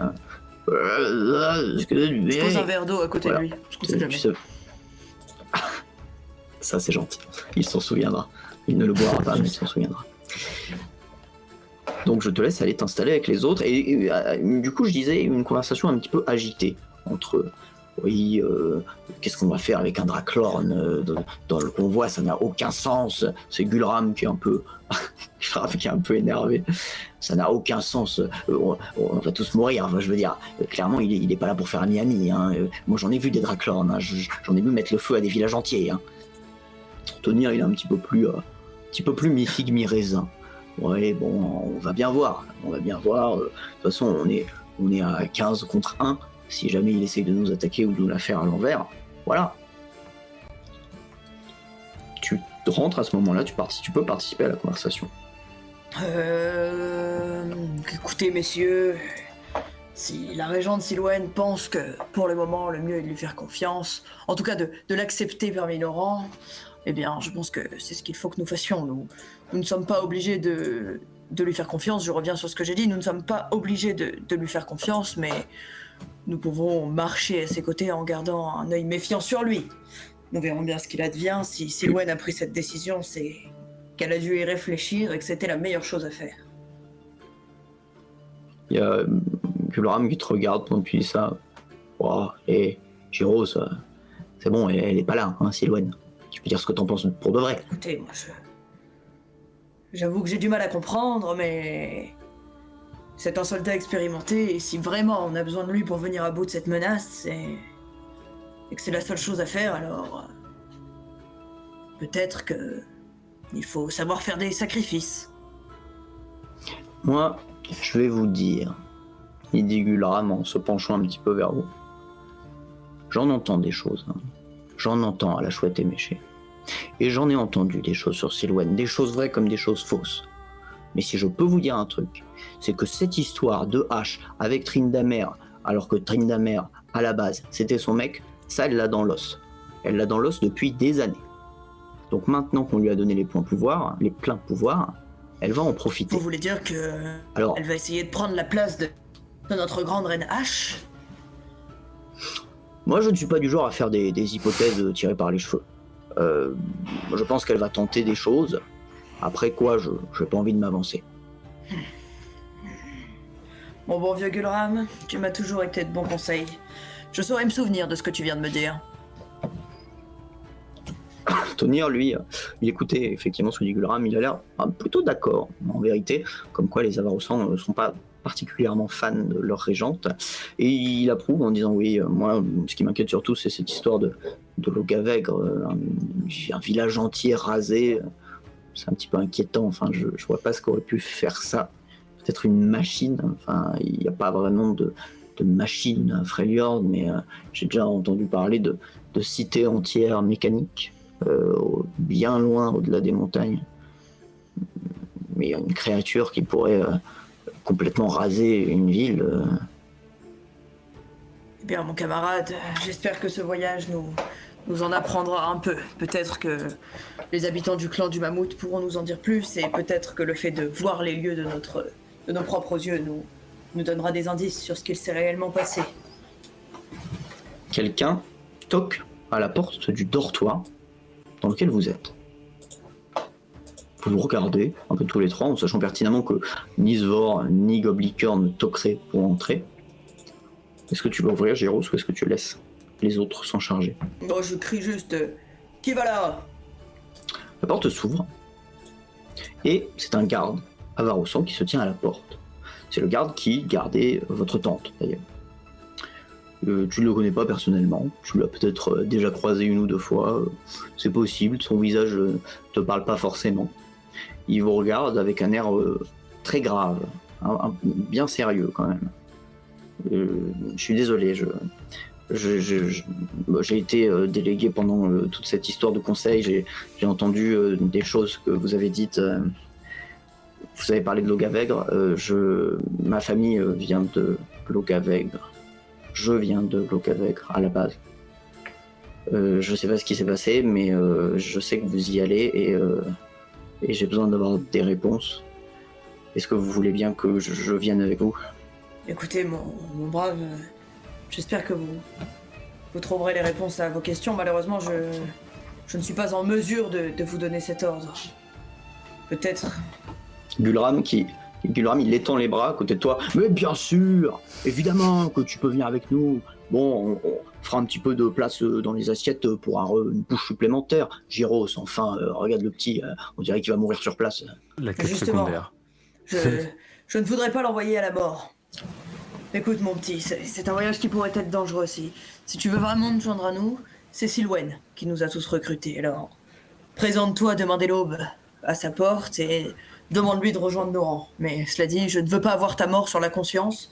S3: Je pose un verre d'eau à côté de lui. Je sais jamais.
S1: Ça c'est gentil. Il s'en souviendra. Il ne le boira pas, mais il s'en souviendra. Donc je te laisse aller t'installer avec les autres. Et du coup je disais une conversation un petit peu agitée entre oui, qu'est-ce qu'on va faire avec un Draclorn dans le convoi, ça n'a aucun sens. C'est Gulram qui est un peu énervé. Ça n'a aucun sens. On va tous mourir. Enfin, je veux dire, clairement, il est pas là pour faire ami-ami. Hein. Moi, j'en ai vu des Draclorn. Hein. J'en ai vu mettre le feu à des villages entiers. Hein. Tonir, il est un petit peu plus mi-figue, mi-raisin. Ouais, bon, on va bien voir. De toute façon, on est à 15 contre 1. Si jamais il essaye de nous attaquer ou de nous la faire à l'envers, voilà. Tu rentres à ce moment-là, tu peux participer à la conversation.
S3: Écoutez, messieurs, si la régente Silwen pense que pour le moment le mieux est de lui faire confiance, en tout cas de l'accepter parmi nos rangs, eh bien je pense que c'est ce qu'il faut que nous fassions. Nous ne sommes pas obligés de lui faire confiance, je reviens sur ce que j'ai dit, nous ne sommes pas obligés de lui faire confiance, mais nous pouvons marcher à ses côtés en gardant un œil méfiant sur lui. Nous verrons bien ce qu'il advient. Si Silwen a pris cette décision, c'est qu'elle a dû y réfléchir et que c'était la meilleure chose à faire.
S1: Il y a Gulram qui te regarde pendant que tu dis ça. Oh, et Giro, c'est bon, elle est pas là, hein, Silwen. Tu peux dire ce que t'en penses pour de vrai.
S3: Écoutez, moi j'avoue que j'ai du mal à comprendre, mais c'est un soldat expérimenté, et si vraiment on a besoin de lui pour venir à bout de cette menace, et que c'est la seule chose à faire, alors peut-être que il faut savoir faire des sacrifices.
S1: Moi, je vais vous dire, il dit Gulram en se penchant un petit peu vers vous. J'en entends des choses, hein. J'en entends à la chouette éméchée. Et j'en ai entendu des choses sur Silwen, des choses vraies comme des choses fausses. Mais si je peux vous dire un truc, c'est que cette histoire de hache avec Tryndamere, alors que Tryndamere, à la base, c'était son mec, ça, elle l'a dans l'os. Elle l'a dans l'os depuis des années. Donc maintenant qu'on lui a donné les pleins pouvoirs, elle va en profiter.
S3: Vous voulez dire que
S1: Alors,
S3: elle va essayer de prendre la place de notre grande reine H?
S1: Moi, je ne suis pas du genre à faire des hypothèses tirées par les cheveux. Je pense qu'elle va tenter des choses. Après quoi, je n'ai pas envie de m'avancer.
S3: Mon bon vieux Gulram, tu m'as toujours été de bons conseils. Je saurais me souvenir de ce que tu viens de me dire.
S1: Tonir, lui, il écoutait effectivement ce que dit Gulram, il a l'air plutôt d'accord, en vérité, comme quoi les Avarossans ne sont pas particulièrement fans de leur régente, et il approuve en disant oui, moi, ce qui m'inquiète surtout, c'est cette histoire de Logavègre, un village entier rasé, c'est un petit peu inquiétant, enfin, je vois pas ce qu'aurait pu faire ça, peut-être une machine, enfin, il n'y a pas vraiment de machine à Freljord, mais j'ai déjà entendu parler de cités entières mécaniques, bien loin au-delà des montagnes, mais une créature qui pourrait complètement raser une ville.
S3: Eh bien, mon camarade, j'espère que ce voyage nous en apprendra un peu. Peut-être que les habitants du clan du Mammouth pourront nous en dire plus, et peut-être que le fait de voir les lieux de nos propres yeux nous donnera des indices sur ce qu'il s'est réellement passé.
S1: Quelqu'un toque à la porte du dortoir dans lequel vous êtes. Vous vous regardez un peu tous les trois en sachant pertinemment que ni Svor ni Goblicorn ne toqueraient pour entrer. Est-ce que tu vas ouvrir, Gyros, ou est-ce que tu laisses les autres s'en charger?
S3: Bon, je crie juste « Qui va là ?»
S1: La porte s'ouvre et c'est un garde Avarossan qui se tient à la porte. C'est le garde qui gardait votre tante, d'ailleurs. Tu ne le connais pas personnellement, tu l'as peut-être déjà croisé une ou deux fois, c'est possible, son visage ne te parle pas forcément. Il vous regarde avec un air très grave, bien sérieux quand même. Je suis désolé, j'ai été délégué pendant toute cette histoire de conseil, j'ai entendu des choses que vous avez dites. Vous avez parlé de Logavègre, ma famille vient de Logavègre. Je viens de Logavègre à la base. Je sais pas ce qui s'est passé, mais je sais que vous y allez et j'ai besoin d'avoir des réponses. Est-ce que vous voulez bien que je vienne avec vous?
S3: Écoutez, mon brave, j'espère que vous trouverez les réponses à vos questions. Malheureusement, je ne suis pas en mesure de vous donner cet ordre. Peut-être.
S1: Gulram qui Et Gulram, il étend les bras à côté de toi. Mais bien sûr, évidemment que tu peux venir avec nous. Bon, on fera un petit peu de place dans les assiettes pour une bouche supplémentaire. Gyros, enfin, regarde le petit, on dirait qu'il va mourir sur place.
S2: La quête
S3: Justement.
S2: secondaire.
S3: Je ne voudrais pas l'envoyer à la mort. Écoute mon petit, c'est un voyage qui pourrait être dangereux si tu veux vraiment te joindre à nous, c'est Silwen qui nous a tous recrutés. Alors, présente-toi demain dès l'aube à sa porte et demande-lui de rejoindre nos rangs. Mais cela dit, je ne veux pas avoir ta mort sur la conscience.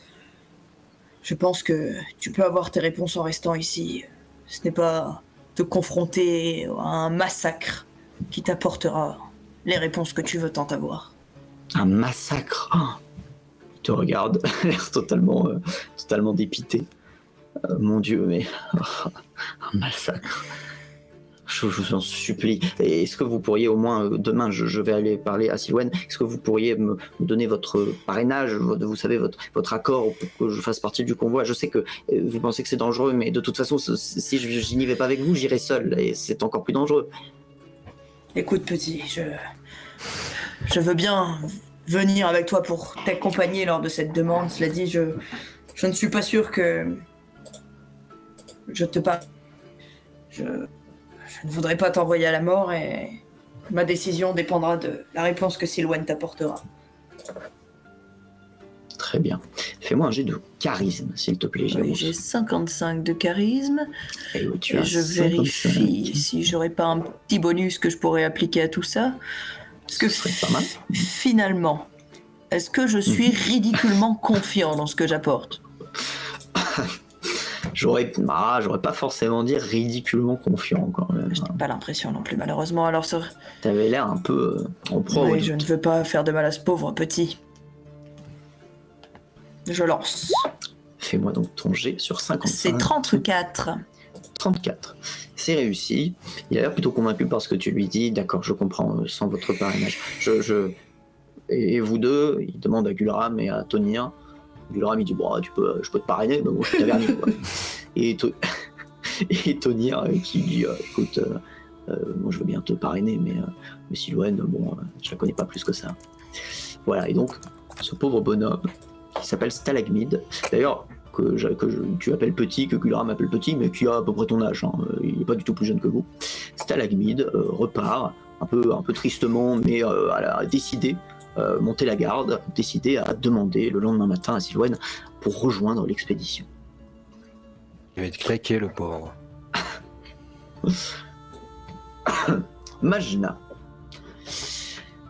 S3: Je pense que tu peux avoir tes réponses en restant ici. Ce n'est pas te confronter à un massacre qui t'apportera les réponses que tu veux tant avoir.
S1: Un massacre. Il te regarde, l'air totalement dépité. Mon Dieu, mais un massacre. Je vous en supplie. Et est-ce que vous pourriez au moins, demain, je vais aller parler à Silwen, est-ce que vous pourriez me donner votre parrainage, vous savez, votre accord pour que je fasse partie du convoi? Je sais que vous pensez que c'est dangereux, mais de toute façon, si je n'y vais pas avec vous, j'irai seul, et c'est encore plus dangereux.
S3: Écoute, petit, je veux bien venir avec toi pour t'accompagner lors de cette demande. Cela dit, je ne suis pas sûr que je te parle. Je ne voudrais pas t'envoyer à la mort et ma décision dépendra de la réponse que Silwen t'apportera.
S1: Très bien. Fais-moi un jet de charisme, s'il te plaît, Gyros.
S3: Oui, j'ai 55 de charisme.
S1: Et oui, tu
S3: Et
S1: as
S3: je
S1: 55.
S3: vérifie si j'aurais pas un petit bonus que je pourrais appliquer à tout ça. Parce que
S1: Ce serait pas mal.
S3: finalement, est-ce que je suis ridiculement confiant dans ce que j'apporte?
S1: J'aurais pas forcément dit ridiculement confiant quand même.
S3: Je n'ai pas l'impression non plus, malheureusement. Alors,
S1: T'avais l'air un peu en proie au
S3: oui,
S1: doute.
S3: je ne veux pas faire de mal à ce pauvre petit. Je lance.
S1: Fais-moi donc ton jet sur 55.
S3: C'est 34.
S1: 34. C'est réussi. Il a l'air plutôt convaincu par ce que tu lui dis. D'accord, je comprends, sans votre parrainage. Et vous deux, il demande à Gulram et à Tonir. Gulram, il dit, bon, je peux te parrainer, mais bon, je suis tavernier, quoi. Et Tonir qui dit, écoute, moi je veux bien te parrainer, mais Silwen, bon, je la connais pas plus que ça. Voilà, et donc, ce pauvre bonhomme, qui s'appelle Stalagmide, d'ailleurs, tu appelles petit, que Gulram appelle petit, mais qui a à peu près ton âge, hein, il n'est pas du tout plus jeune que vous. Stalagmide repart, un peu tristement, mais décidé, monter la garde, décidé à demander le lendemain matin à Silwen pour rejoindre l'expédition.
S4: Il va être claqué, le pauvre.
S1: Majna,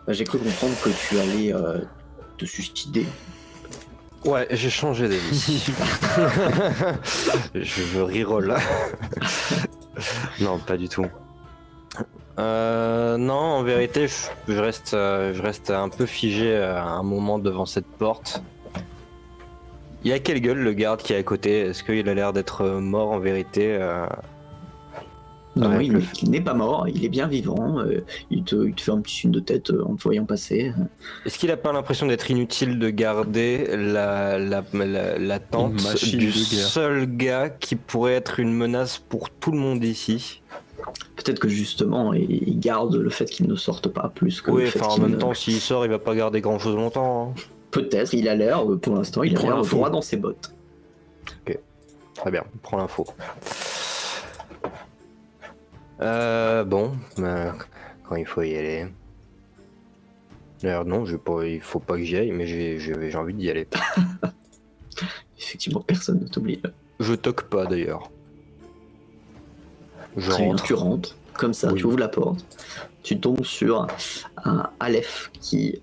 S1: j'ai cru comprendre que tu allais te suicider.
S4: Ouais, j'ai changé d'avis. Je reroll. Non, pas du tout. Non, en vérité, je reste un peu figé à un moment devant cette porte. Il a quelle gueule le garde qui est à côté? Est-ce qu'il a l'air d'être mort en vérité?
S1: Non, il n'est pas mort, il est bien vivant, il te fait un petit signe de tête en te voyant passer.
S4: Est-ce qu'il a pas l'impression d'être inutile de garder la tente du seul gars qui pourrait être une menace pour tout le monde ici?
S1: Peut-être que justement, il garde le fait qu'il ne sorte pas plus que
S4: oui,
S1: le fait
S4: en même temps, s'il sort, il va pas garder grand-chose longtemps. Hein.
S1: Peut-être, il a l'air, pour l'instant, il a l'air droit dans ses bottes.
S4: Ok, très bien, on prend l'info. Quand il faut y aller. D'ailleurs, non, il faut pas que j'y aille, mais j'ai envie d'y aller.
S1: Effectivement, personne ne t'oublie.
S4: Je toque pas d'ailleurs.
S1: Très bien, tu rentres, comme ça, oui. Tu ouvres la porte, tu tombes sur un Aleph qui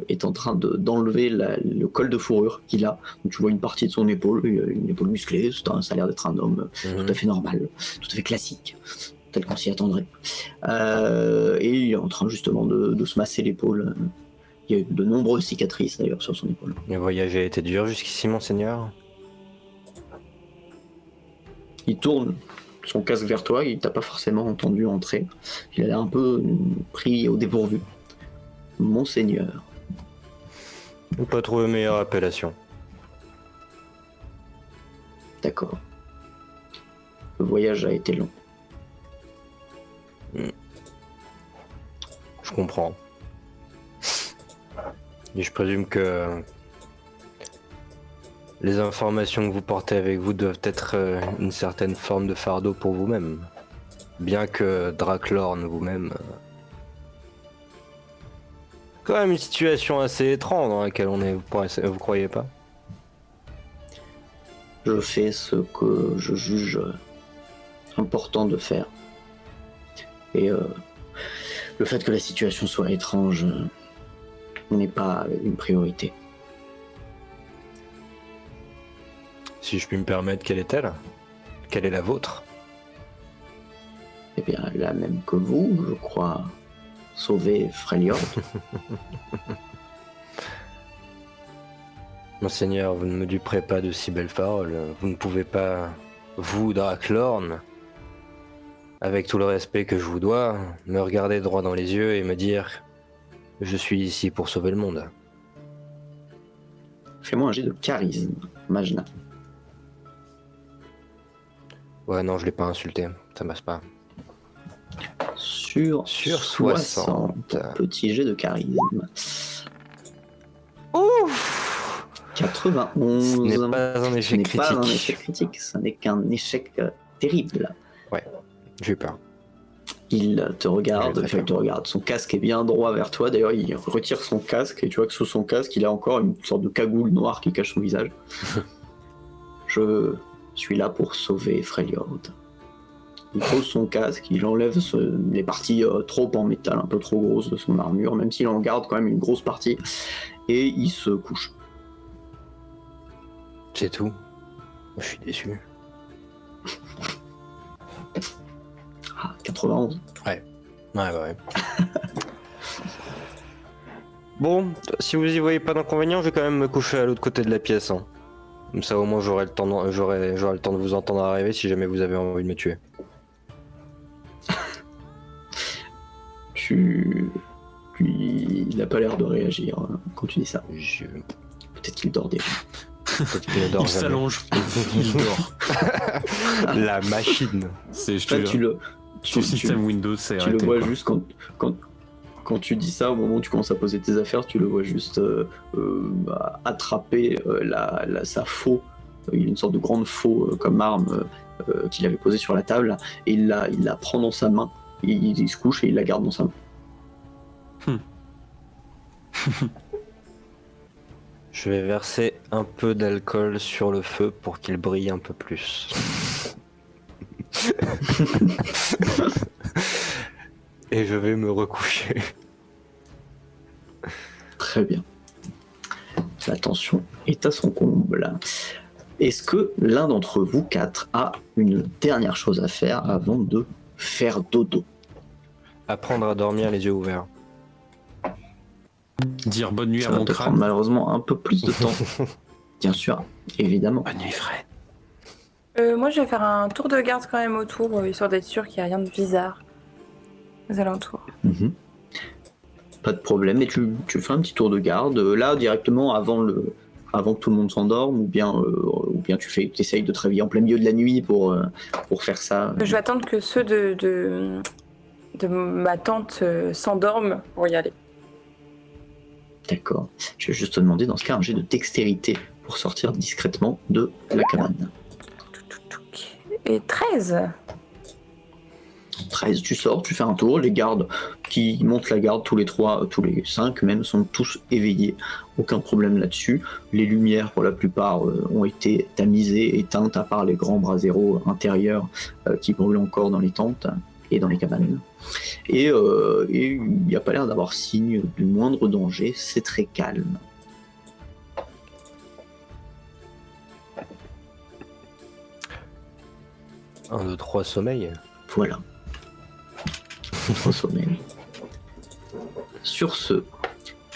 S1: est en train d'enlever le col de fourrure qu'il a. Donc, tu vois une partie de son épaule, une épaule musclée, ça a l'air d'être un homme tout à fait normal, tout à fait classique, tel qu'on s'y attendrait. Et il est en train justement de se masser l'épaule. Il y a de nombreuses cicatrices d'ailleurs sur son épaule.
S4: Le voyage a été dur jusqu'ici, monseigneur.
S1: Il tourne son casque vers toi, il t'a pas forcément entendu entrer. Il a l'air un peu pris au dépourvu. Monseigneur.
S4: On peut trouver meilleure appellation.
S1: D'accord. Le voyage a été long.
S4: Je comprends. Et je présume que les informations que vous portez avec vous doivent être une certaine forme de fardeau pour vous-même. Bien que Draklorn vous-même... quand même une situation assez étrange dans laquelle on est, vous croyez pas?
S1: Je fais ce que je juge important de faire. Et le fait que la situation soit étrange n'est pas une priorité.
S4: Si je puis me permettre, quelle est-elle? Quelle est la vôtre?
S1: Eh bien, la même que vous, je crois, sauver Freljord.
S4: Monseigneur, vous ne me duperez pas de si belles paroles. Vous ne pouvez pas, vous, Draklorn, avec tout le respect que je vous dois, me regarder droit dans les yeux et me dire « Je suis ici pour sauver le monde ».
S1: Fais-moi un jet de charisme, Majna.
S4: Ouais, non, je l'ai pas insulté, ça passe pas.
S1: Sur
S4: 60.
S1: Petit jet de charisme.
S4: Ouf!
S1: 91.
S4: Ce n'est pas un
S1: Ce
S4: échec
S1: n'est
S4: critique.
S1: pas un échec critique, ce n'est qu'un échec terrible.
S4: J'ai eu peur.
S1: Il te regarde,
S4: Oui,
S1: enfin, il te regarde. Son casque est bien droit vers toi. D'ailleurs, il retire son casque et tu vois que sous son casque, il a encore une sorte de cagoule noire qui cache son visage. Je suis là pour sauver Freljord. Il pose son casque, il enlève les parties trop en métal, un peu trop grosses de son armure, même s'il en garde quand même une grosse partie, et il se couche.
S4: C'est tout. Je suis déçu.
S1: Ah, 91.
S4: Ouais. Bon, si vous y voyez pas d'inconvénient, je vais quand même me coucher à l'autre côté de la pièce. Hein. Comme ça, au moins, j'aurai le temps de vous entendre arriver si jamais vous avez envie de me tuer.
S1: Il n'a pas l'air de réagir quand tu dis ça. Peut-être qu'il dort déjà.
S4: Peut-être qu'il ne dort
S2: Il
S4: jamais.
S2: s'allonge, il dort.
S4: La machine.
S2: C'est je
S1: En fait,
S2: te jure. Son système Windows s'est
S1: tu
S2: arrêté.
S1: le vois
S2: quoi.
S1: juste quand tu dis ça, au moment où tu commences à poser tes affaires, tu le vois juste attraper sa faux. Il a une sorte de grande faux comme arme qu'il avait posée sur la table, et il la prend dans sa main, il se couche et il la garde dans sa main.
S4: Je vais verser un peu d'alcool sur le feu pour qu'il brille un peu plus. Et je vais me recoucher.
S1: Très bien. La tension est à son comble. Est-ce que l'un d'entre vous quatre a une dernière chose à faire avant de faire dodo?
S4: Apprendre à dormir les yeux ouverts.
S2: Dire bonne nuit
S1: Ça
S2: à
S1: va
S2: mon
S1: te prendre
S2: crâne.
S1: malheureusement un peu plus de temps. Bien sûr, évidemment.
S2: Bonne nuit, Fred.
S5: Moi, je vais faire un tour de garde quand même autour, histoire d'être sûr qu'il n'y a rien de bizarre aux alentours.
S1: Mhm. Pas de problème, mais tu fais un petit tour de garde, là directement avant que tout le monde s'endorme, ou bien tu essayes de te réveiller en plein milieu de la nuit pour faire ça.
S5: Je vais attendre que ceux de ma tante s'endorment pour y aller.
S1: D'accord. Je vais juste te demander dans ce cas un jet de dextérité pour sortir discrètement de la cabane.
S5: Et 13.
S1: 13, tu sors, tu fais un tour, les gardes qui montent la garde, tous les 5 même, sont tous éveillés, aucun problème là-dessus. Les lumières pour la plupart ont été tamisées, éteintes, à part les grands braséros intérieurs qui brûlent encore dans les tentes et dans les cabanes. Et il n'y a pas l'air d'avoir signe du moindre danger, c'est très calme.
S4: Un, deux, trois, sommeil.
S1: Voilà. Au sommeil. Sur ce,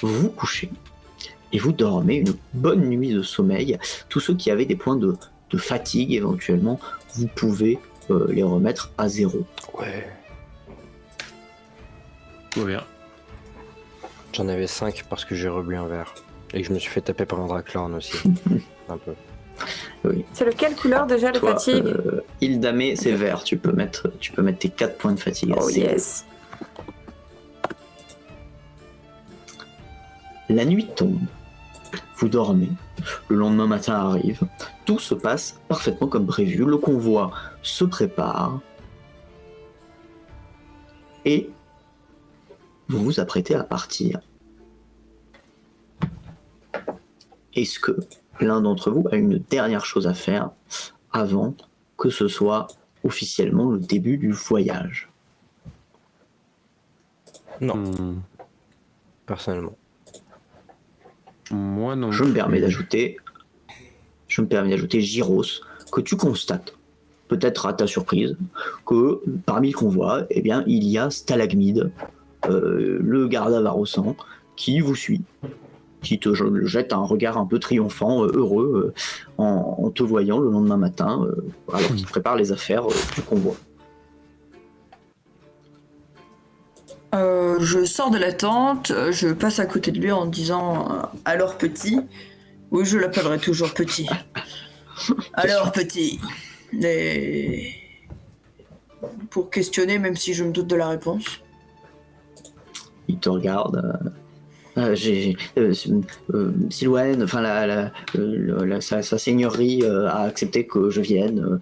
S1: vous vous couchez et vous dormez une bonne nuit de sommeil. Tous ceux qui avaient des points de fatigue éventuellement, vous pouvez les remettre à 0.
S4: Ouais.
S2: Tout va bien.
S4: J'en avais 5 parce que j'ai rebu un verre. Et que je me suis fait taper par un Draklorn aussi. Un peu.
S1: Oui.
S5: C'est lequel couleur déjà, les
S1: Toi,
S5: fatigues
S1: Ildamé, c'est vert. Tu peux mettre tes 4 points de fatigue à
S5: Oh
S1: 0.
S5: yes.
S1: La nuit tombe, vous dormez, le lendemain matin arrive, tout se passe parfaitement comme prévu, le convoi se prépare, et vous vous apprêtez à partir. Est-ce que l'un d'entre vous a une dernière chose à faire avant que ce soit officiellement le début du voyage?
S4: Non. Personnellement.
S2: Moi non.
S1: Je me permets d'ajouter Gyros, que tu constates, peut-être à ta surprise, que parmi le convoi, eh bien, il y a Stalagmide, le garde Avarosan, qui vous suit, qui te jette un regard un peu triomphant, heureux, en te voyant le lendemain matin, alors qu'il prépare les affaires du convoi.
S3: Je sors de la tente, je passe à côté de lui en disant alors petit. Oui, je l'appellerai toujours petit. Alors petit. Et... pour questionner, même si je me doute de la réponse.
S1: Il te regarde. Silwen, enfin sa seigneurie a accepté que je vienne.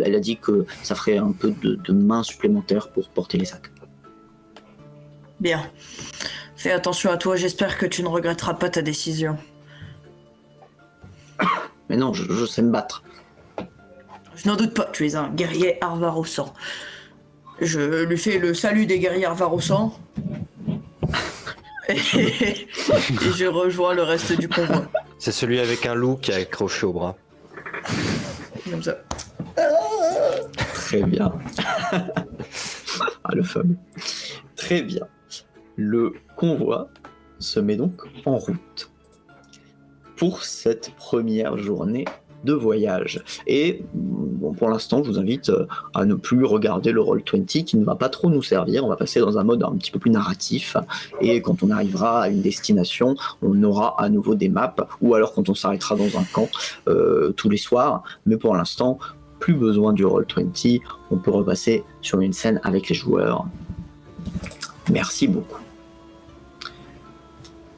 S1: Elle a dit que ça ferait un peu de main supplémentaire pour porter les sacs.
S3: Bien. Fais attention à toi, j'espère que tu ne regretteras pas ta décision.
S1: Mais non, je sais me battre.
S3: Je n'en doute pas, tu es un guerrier Arvarosan. Je lui fais le salut des guerriers Arvarosan. Et je rejoins le reste du convoi.
S4: C'est celui avec un loup qui a accroché au bras.
S3: Comme ça.
S1: Très bien. Ah, le fameux. Très bien. Le convoi se met donc en route pour cette première journée de voyage. Et bon, pour l'instant, je vous invite à ne plus regarder le Roll20 qui ne va pas trop nous servir. On va passer dans un mode un petit peu plus narratif. Et quand on arrivera à une destination, on aura à nouveau des maps, ou alors quand on s'arrêtera dans un camp tous les soirs. Mais pour l'instant, plus besoin du Roll20. On peut repasser sur une scène avec les joueurs. Merci beaucoup.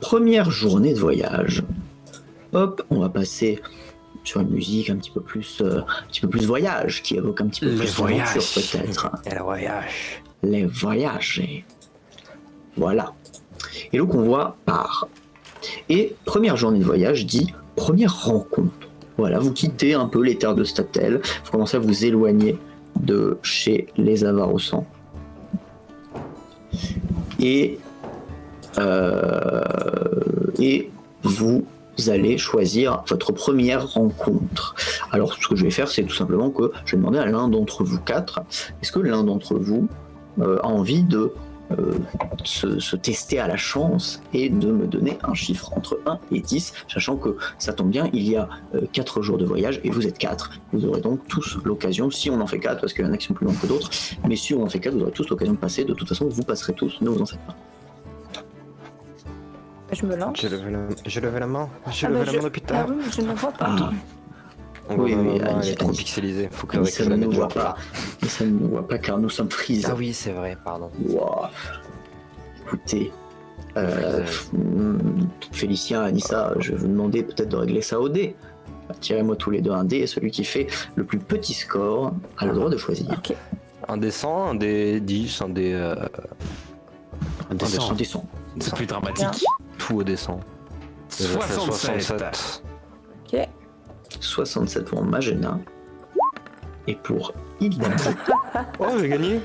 S1: Première journée de voyage. Hop, on va passer sur une musique un petit peu plus voyage, qui évoque un petit peu plus l'aventure peut-être.
S4: Les voyages.
S1: Les voyages. Voilà. Et le convoi part. Et première journée de voyage dit première rencontre. Voilà, vous quittez un peu les terres de Statel, vous commencez à vous éloigner de chez les Avarosan. Et vous allez choisir votre première rencontre. Alors, ce que je vais faire, c'est tout simplement que je vais demander à l'un d'entre vous quatre, est-ce que l'un d'entre vous a envie de se tester à la chance et de me donner un chiffre entre 1 et 10, sachant que ça tombe bien, il y a 4 jours de voyage et vous êtes 4. Vous aurez donc tous l'occasion, si on en fait 4, parce qu'il y en a qui sont plus longs que d'autres, mais si on en fait 4, vous aurez tous l'occasion de passer. De toute façon, vous passerez tous, ne vous en faites pas.
S5: Je me lance.
S4: J'ai levé la main. J'ai
S5: Ah
S4: levé
S5: bah
S4: la
S5: je-
S4: main d'hôpital.
S5: Ah oui, mais je ne vois pas.
S1: Oui, oui,
S4: elle
S1: Annie,
S4: est trop
S1: Annie.
S4: pixelisée. Faut que
S1: Ça
S4: je
S1: ne
S4: la
S1: nous
S4: mette
S1: voit
S4: genre là.
S1: pas. Mais ça ne nous voit pas car nous sommes freeze.
S4: Ah oui, c'est vrai, pardon.
S1: Wow. Écoutez, Félicien, Anissa, je vais vous demander peut-être de régler ça au dé. Tirez-moi tous les deux un dé et celui qui fait le plus petit score a le droit de choisir.
S5: Ok.
S4: Un des 100, un des 10, un des.
S2: Un des 100.
S1: Descend.
S2: C'est plus dramatique.
S4: Tout au descend.
S2: 67.
S5: Ok.
S1: 67 pour Magena. Et pour Hilda,
S4: Oh, j'ai gagné.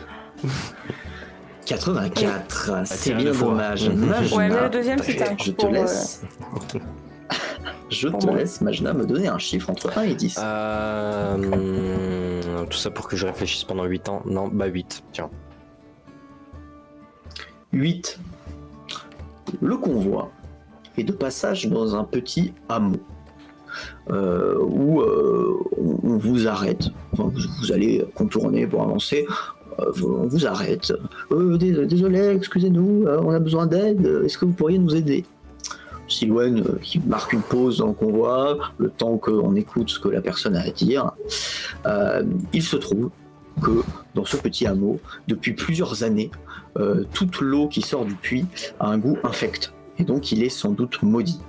S1: 84. C'est
S2: tiré
S1: bien
S2: deux fois.
S1: dommage.
S2: Mhm.
S1: Magena,
S5: Ouais, mais le deuxième, c'était un
S1: je
S5: coup
S1: te laisse. Je
S5: pour
S1: te
S5: moi.
S1: laisse, Magena, me donner un chiffre entre 1 et 10.
S4: Tout ça pour que je réfléchisse pendant 8 ans. Non, bah 8, tiens.
S1: 8. Le convoi est de passage dans un petit hameau où on vous arrête. Enfin, vous allez contourner pour avancer. On vous arrête. Désolé, excusez-nous, on a besoin d'aide. Est-ce que vous pourriez nous aider? Silwen qui marque une pause dans le convoi, le temps qu'on écoute ce que la personne a à dire. Il se trouve que dans ce petit hameau, depuis plusieurs années, toute l'eau qui sort du puits a un goût infect. Et donc il est sans doute maudit.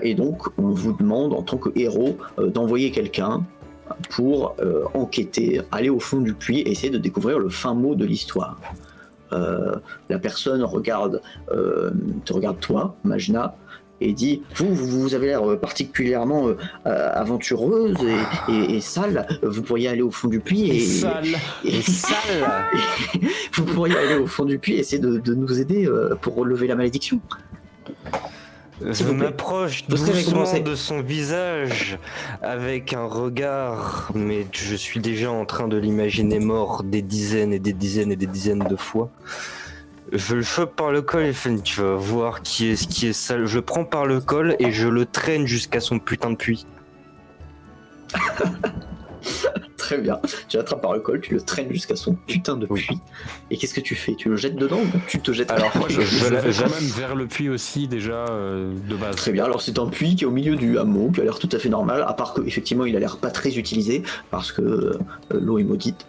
S1: Et donc on vous demande en tant que héros d'envoyer quelqu'un pour enquêter, aller au fond du puits et essayer de découvrir le fin mot de l'histoire. La personne te regarde toi, Majna, et dit vous avez l'air particulièrement aventureuse et sale, vous pourriez aller au fond du puits et sale. Vous pourriez aller au fond du puits et essayer de nous aider pour relever la malédiction.
S4: Je m'approche doucement de son visage avec un regard, mais je suis déjà en train de l'imaginer mort des dizaines et des dizaines et des dizaines de fois. Je le chope par le col et fais, tu vas voir qui est sale. Je prends par le col et je le traîne jusqu'à son putain de puits.
S1: Très bien. Tu l'attrapes par le col, tu le traînes jusqu'à son putain de puits. Et qu'est-ce que tu fais? Tu le jettes dedans ou tu te jettes?
S2: Alors moi je vais quand même vers le puits aussi déjà de base.
S1: Très bien, alors c'est un puits qui est au milieu du hameau, qui a l'air tout à fait normal, à part qu'effectivement il a l'air pas très utilisé, parce que l'eau est maudite.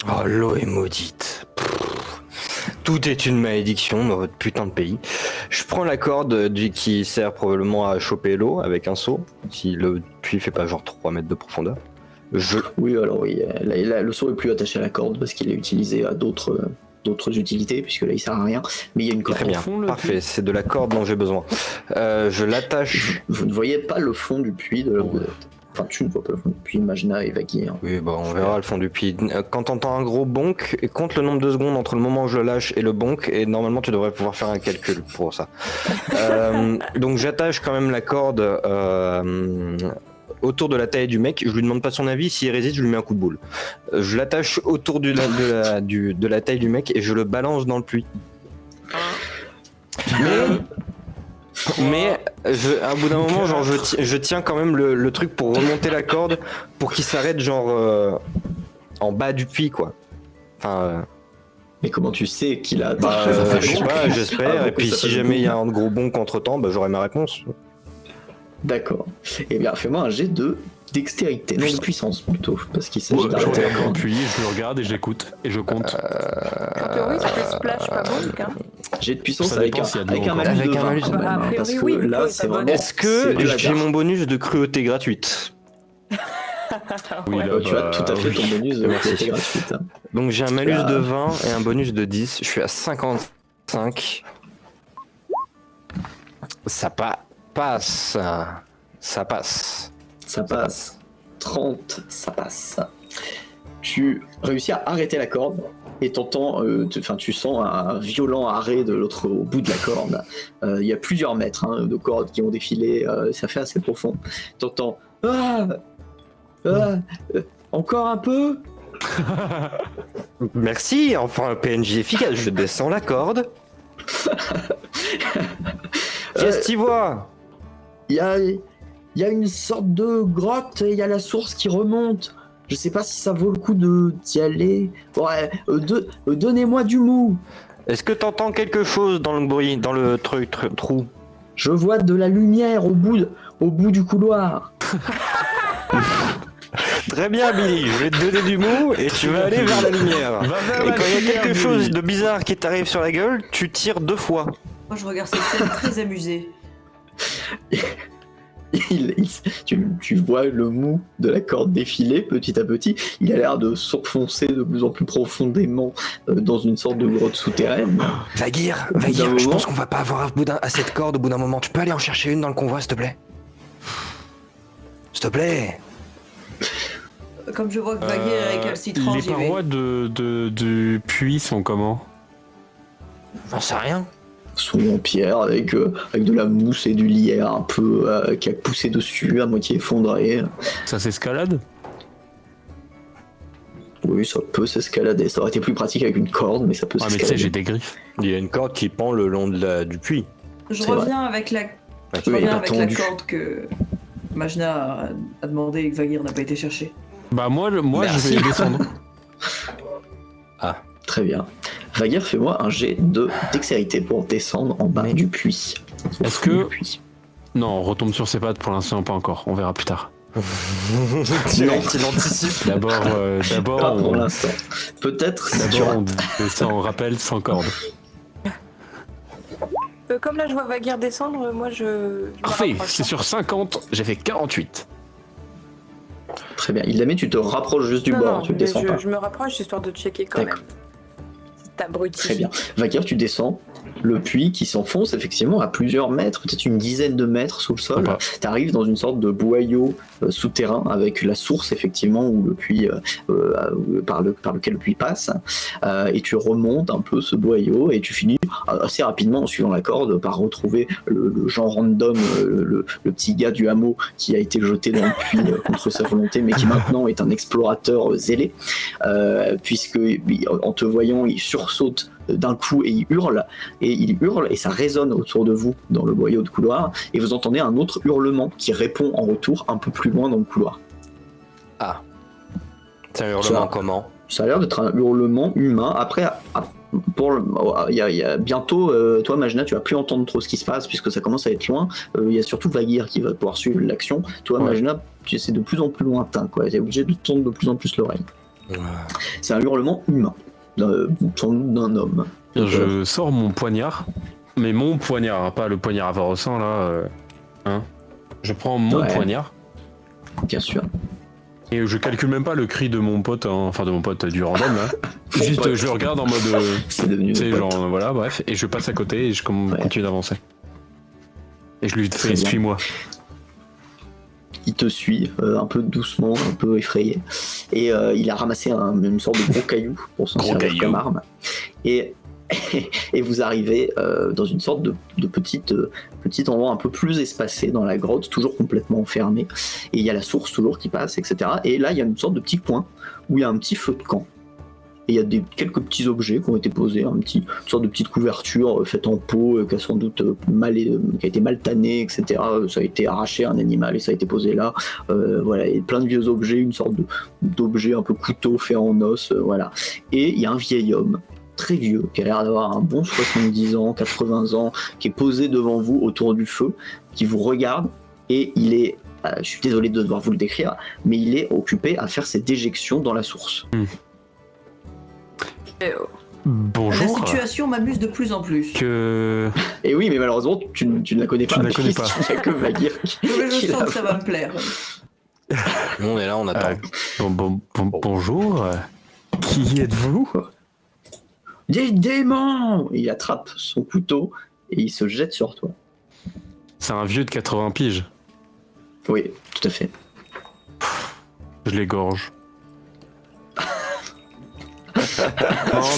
S4: Oh, l'eau est maudite. Tout est une malédiction dans votre putain de pays. Je prends la corde qui sert probablement à choper l'eau avec un seau, si le puits fait pas genre 3 mètres de profondeur.
S1: Oui, alors oui, là, le seau est plus attaché à la corde parce qu'il est utilisé à d'autres utilités, puisque là il sert à rien, mais il y a une corde.
S4: Très bien, parfait, c'est de la corde dont j'ai besoin. Je l'attache.
S1: Vous ne voyez pas le fond du puits de là où vous êtes. Enfin, tu ne vois pas le fond du puits, Majna et Vagir.
S4: Oui, bah on verra le fond du puits. Quand t'entends un gros bonk, compte le nombre de secondes entre le moment où je le lâche et le bonk, et normalement tu devrais pouvoir faire un calcul pour ça. Donc j'attache quand même la corde autour de la taille du mec. Je lui demande pas son avis, s'il résiste, je lui mets un coup de boule. Je l'attache autour de la taille du mec et je le balance dans le puits. Mais à bout d'un moment, genre, je tiens quand même le truc pour remonter la corde pour qu'il s'arrête genre en bas du puits, quoi. Enfin.
S1: Mais comment tu sais qu'il a...
S4: je sais pas, j'espère. Et puis si jamais il y a un gros bonk entre temps, bah, j'aurai ma réponse.
S1: D'accord. Eh bien, fais-moi un jet de dextérité, non de puissance plutôt, parce qu'il s'agit d'arrêter la corde.
S2: Puis je le regarde et j'écoute et je compte.
S5: A priori, c'était splash, pas bon, hein.
S1: Jet de puissance
S2: Ça
S1: avec
S2: dépend s'il y a de l'eau encore.
S1: malus de 20
S4: malus.
S1: quand même, hein, parce que
S5: Oui,
S1: là,
S5: oui,
S1: c'est
S5: pas
S1: vraiment...
S5: bon.
S4: Est-ce que j'ai mon bonus de cruauté gratuite?
S2: Oui, là,
S1: tu as tout à fait ton bonus de cruauté gratuite. Hein.
S4: Donc j'ai un malus de 20 et un bonus de 10. Je suis à 55. Ça passe. Ça passe.
S1: Ça passe. 30, ça passe. Tu réussis à arrêter la corde et t'entends, tu sens un violent arrêt de l'autre au bout de la corde. Il y a plusieurs mètres de cordes qui ont défilé, ça fait assez profond. T'entends encore un peu.
S4: Merci, enfin un PNJ efficace. Je descends la corde. Qu'est-ce que tu vois?
S1: Il y a une sorte de grotte et il y a la source qui remonte. Je sais pas si ça vaut le coup d'y aller. Ouais, donnez-moi du mou.
S4: Est-ce que t'entends quelque chose dans le bruit, dans le trou?
S1: Je vois de la lumière au bout du couloir.
S4: Très bien, Billy, je vais te donner du mou et tu vas aller vers la lumière. Et quand il y a quelque chose de bizarre qui t'arrive sur la gueule, tu tires 2 fois.
S3: Moi, je regarde cette scène très amusée.
S1: Tu vois le mou de la corde défiler petit à petit. Il a l'air de s'enfoncer de plus en plus profondément dans une sorte de grotte souterraine.
S4: Vagir, je pense qu'on va pas avoir assez de corde au bout d'un moment. Tu peux aller en chercher une dans le convoi, s'il te plaît? S'il te plaît.
S3: Comme je vois que Vagir est récalcitrant,
S2: Les
S3: j'y vais.
S2: parois du puits sont comment?
S4: J'en sais rien.
S1: Sont en pierre avec de la mousse et du lierre un peu qui a poussé dessus, à moitié effondré.
S2: Ça s'escalade?
S1: Oui, ça peut s'escalader. Ça aurait été plus pratique avec une corde, mais ça peut
S2: Ah mais
S1: s'escalader.
S2: tu sais, j'ai des griffes.
S4: Il y a une corde qui pend le long du puits.
S3: Je
S1: C'est
S3: reviens avec la
S1: tendu.
S3: corde que Majna a demandé et que Vagir n'a pas été chercher.
S2: Bah moi je
S1: Merci.
S2: vais descendre.
S1: Très bien. Vagir, fais-moi un jet de dextérité pour descendre en bas du puits.
S2: Est-ce
S1: Au fond
S2: que-
S1: du puits.
S2: Non, on retombe sur ses pattes pour l'instant, pas encore. On verra plus tard.
S4: Il anticipe.
S2: D'abord,
S1: Pas pour l'instant. Peut-être si tu
S2: d'abord on
S1: rates.
S2: descend en rappel sans corde.
S5: Comme là, je vois Vaguir descendre, moi, je me
S2: Parfait,
S5: rapproche,
S2: c'est
S5: hein.
S2: sur 50, j'ai fait 48.
S1: Très bien. Ildamé, tu te rapproches juste du
S5: Non,
S1: bord,
S5: non,
S1: tu
S5: mais
S1: descends pas.
S5: je me rapproche histoire de checker quand
S1: D'accord.
S5: même. C'est abruti.
S1: Très bien. Vakir, tu descends le puits qui s'enfonce effectivement à plusieurs mètres, peut-être une dizaine de mètres sous le sol.
S2: Sympa.
S1: Tu arrives dans une sorte de boyau souterrain avec la source effectivement où le puits par lequel le puits passe, et tu remontes un peu ce boyau et tu finis assez rapidement en suivant la corde par retrouver le genre random, le petit gars du hameau qui a été jeté dans le puits contre sa volonté mais qui maintenant est un explorateur zélé, puisque en te voyant il sursaute d'un coup et il hurle et ça résonne autour de vous dans le boyau de couloir et vous entendez un autre hurlement qui répond en retour un peu plus loin dans le couloir.
S4: Ah. C'est un hurlement
S1: Ça-
S4: comment?
S1: Ça a l'air d'être un hurlement humain. Après, il y a bientôt, toi Majna, tu vas plus entendre trop ce qui se passe puisque ça commence à être loin. Il y a surtout Vaguir qui va pouvoir suivre l'action. Toi
S2: Ouais.
S1: Majna, c'est de plus en plus lointain, quoi. T'es obligé de tendre de plus en plus l'oreille. C'est un hurlement humain, sans doute d'un homme.
S2: Je sors mon poignard, mais mon poignard, pas le poignard à Varossan là. Hein. Je prends mon
S1: Ouais.
S2: poignard
S1: Bien sûr.
S2: et je calcule même pas le cri de mon pote, hein, enfin de mon pote du random là.
S1: Mon
S2: Juste
S1: pote.
S2: je le regarde en mode.
S1: C'est devenu
S2: Tu sais,
S1: nos potes.
S2: genre voilà, bref, et je passe à côté et je
S1: Ouais.
S2: continue d'avancer. Et je lui
S1: Très
S2: fais
S1: bien.
S2: suis-moi.
S1: Il te suit un peu doucement, un peu effrayé. Et il a ramassé une sorte de gros caillou pour s'en
S2: Gros
S1: servir
S2: caillou.
S1: comme arme. Et, et vous arrivez dans une sorte de petit endroit un peu plus espacé dans la grotte, toujours complètement enfermé. Et il y a la source toujours qui passe, etc. Et là, il y a une sorte de petit coin où il y a un petit feu de camp. Et il y a quelques petits objets qui ont été posés, une sorte de petite couverture faite en peau, qui a sans doute qui a été mal tannée, etc. Ça a été arraché à un animal et ça a été posé là. Voilà, et plein de vieux objets, une sorte d'objet un peu couteau fait en os, voilà. Et il y a un vieil homme, très vieux, qui a l'air d'avoir un bon 70 ans, 80 ans, qui est posé devant vous autour du feu, qui vous regarde, et il est, je suis désolé de devoir vous le décrire, mais il est occupé à faire ses déjections dans la source.
S5: Oh.
S3: La
S2: Bonjour.
S3: situation m'amuse de plus en plus.
S2: Que.
S1: Et oui, mais malheureusement, tu ne la connais pas.
S2: Tu ne la connais pas.
S1: Il n'y a que Vaguir
S3: Mais je
S1: qui
S3: sens
S1: la
S3: que ça va me plaire.
S4: Nous on est là, on attend.
S2: Bonjour. Qui êtes-vous?
S1: Des démons! Il attrape son couteau et il se jette sur toi.
S2: C'est un vieux de 80 piges.
S1: Oui, tout à fait.
S2: Je l'égorge. Non,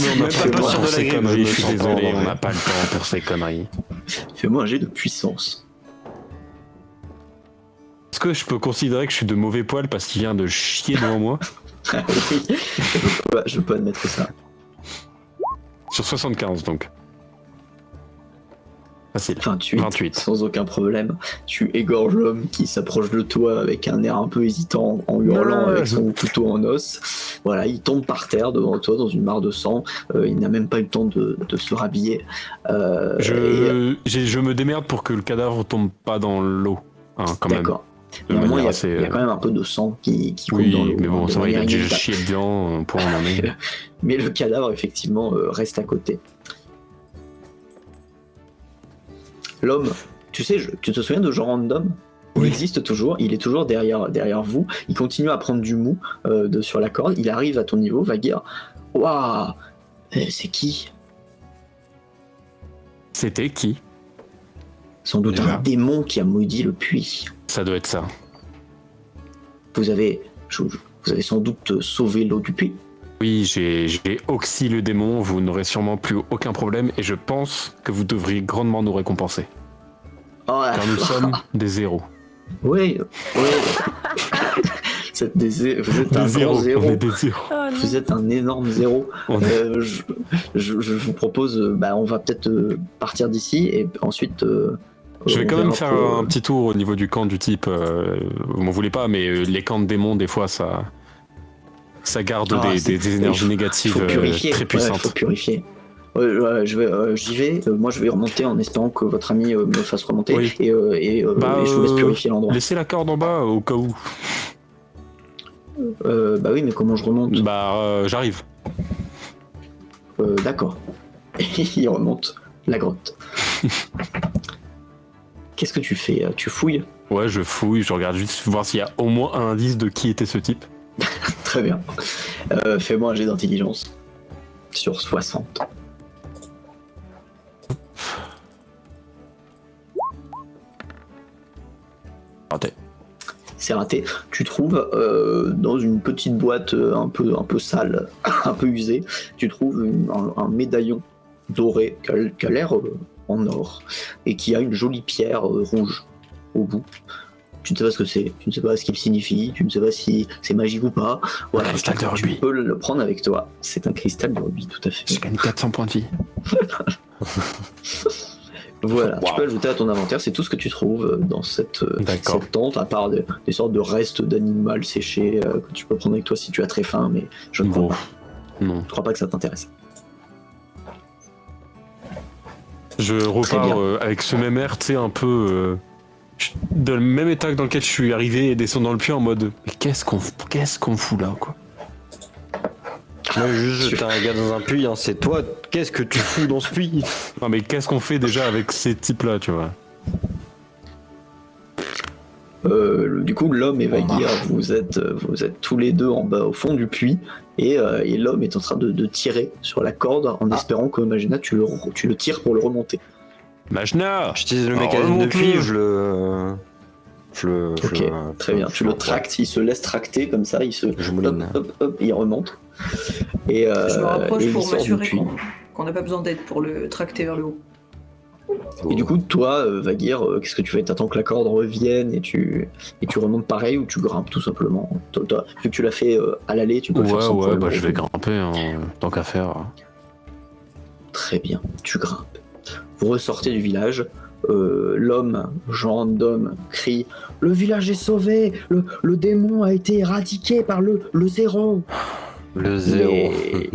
S2: mais on n'a
S4: Même
S2: pas le
S4: pas
S2: temps
S4: sûr
S2: pour
S4: de la
S2: ces
S4: grille,
S2: conneries,
S4: je me
S2: je suis
S4: sens pas,
S2: désolé,
S4: en
S2: on
S4: vrai.
S2: n'a pas le temps pour ces conneries.
S1: Fais-moi un jet de puissance.
S2: Est-ce que je peux considérer que je suis de mauvais poil parce qu'il vient de chier devant moi?
S1: Oui, je peux admettre ça.
S2: Sur 75 donc. Facile.
S1: 28. Sans aucun problème. Tu égorges l'homme qui s'approche de toi avec un air un peu hésitant en hurlant
S2: Ouais,
S1: avec son couteau en os. Voilà, il tombe par terre devant toi dans une mare de sang. Il n'a même pas eu le temps de se rhabiller.
S2: Je me démerde pour que le cadavre tombe pas dans l'eau. Hein, quand même.
S1: D'accord.
S2: De
S1: Néanmoins, il y,
S2: manière
S1: a,
S2: assez,
S1: il y a quand même un peu de sang qui coule dans
S2: Oui,
S1: l'eau.
S2: mais bon,
S1: de
S2: c'est vrai, il a
S1: manière
S2: déjà
S1: inévitable.
S2: chié dedans pour en emmener.
S1: Mais le cadavre, effectivement, reste à côté. L'homme, tu sais, tu te souviens de Jean Random? Il existe toujours, il est toujours derrière vous. Il continue à prendre du mou sur la corde. Il arrive à ton niveau, Vaguir. Waouh, c'est qui?
S2: C'était qui?
S1: Sans doute
S2: Déjà.
S1: un démon qui a maudit le puits.
S2: Ça doit être ça.
S1: Vous avez sans doute sauvé l'eau du puits.
S2: Oui, j'ai oxy le démon, vous n'aurez sûrement plus aucun problème et je pense que vous devriez grandement nous récompenser.
S1: Oh,
S2: Car nous sommes des héros.
S1: Oui. Vous êtes un grand zéro.
S2: On est des héros.
S5: Oh, non.
S1: Vous êtes un énorme zéro.
S2: On est-
S1: Je vous propose, on va peut-être partir d'ici et ensuite.
S2: Je vais
S1: on
S2: quand même
S1: verra
S2: faire
S1: pour,
S2: un petit tour au niveau du camp du type. Vous m'en voulez pas, mais les camps de démons, des fois, ça garde
S1: Ah,
S2: des énergies
S1: il
S2: négatives
S1: faut purifier.
S2: très
S1: Ouais,
S2: puissantes.
S1: faut purifier. J'y vais. Moi, je vais remonter en espérant que votre ami me fasse remonter
S2: Oui.
S1: et je vous laisse purifier l'endroit.
S2: Laissez la corde en bas au cas où.
S1: Bah oui, mais comment je remonte?
S2: J'arrive.
S1: D'accord. Il remonte la grotte. Qu'est-ce que tu fais? Tu fouilles?
S2: Ouais, je fouille, je regarde juste voir s'il y a au moins un indice de qui était ce type.
S1: Très bien. Fais-moi un jet d'intelligence. Sur 60.
S2: Raté.
S1: C'est raté. Tu trouves dans une petite boîte un peu sale, un peu usée, tu trouves un médaillon doré qui a l'air en or et qui a une jolie pierre rouge au bout. Tu ne sais pas ce que c'est, tu ne sais pas ce qu'il signifie, tu ne sais pas si c'est magique ou pas. Voilà,
S2: Cristal de
S1: tu
S2: rubis.
S1: peux le prendre avec toi. C'est un cristal de rubis, tout à fait.
S2: J'ai gagné 400 points de vie.
S1: Voilà,
S2: Wow.
S1: tu peux ajouter à ton inventaire, c'est tout ce que tu trouves dans cette tente, à part des sortes de restes d'animal séché que tu peux prendre avec toi si tu as très faim, mais je ne crois
S2: Bon.
S1: pas.
S2: Non.
S1: Je crois pas que ça t'intéresse.
S2: Je repars avec ce même air, tu sais, un peu dans le même état que dans lequel je suis arrivé et descends dans le puits en mode mais qu'est-ce qu'on fout là, quoi.
S4: Moi, juste jeter un gars dans un puits, hein, c'est toi, qu'est-ce que tu fous dans ce puits?
S2: Non mais qu'est-ce qu'on fait déjà avec ces types-là, tu vois?
S1: Du coup, l'homme et Vaguir, vous êtes tous les deux en bas au fond du puits, et l'homme est en train de tirer sur la corde en espérant que Magina, tu le tires pour le remonter.
S2: Majna!
S4: J'utilise le mécanisme de puits, je le...
S1: Ok, très bien. Tu le tractes, il se laisse tracter comme ça,
S4: Je mouline.
S1: hop, il remonte. Et,
S3: Je me rapproche
S1: et il
S3: pour
S1: sort du
S3: m'assurer
S1: puits.
S3: qu'on n'a pas besoin d'aide pour le tracter vers le haut.
S1: Et du coup, toi, Vaguir, qu'est-ce que tu fais? T'attends que la corde revienne et tu remontes pareil ou tu grimpes tout simplement? Vu que tu l'as fait à l'aller, tu peux le faire sans
S2: Ouais,
S1: problème.
S2: bah je vais grimper, hein, tant qu'à faire.
S1: Très bien, tu grimpes. Vous ressortez du village. L'homme, Jean d'homme, crie: le village est sauvé, le démon a été éradiqué par le zéro.
S4: Le zéro.
S1: Mais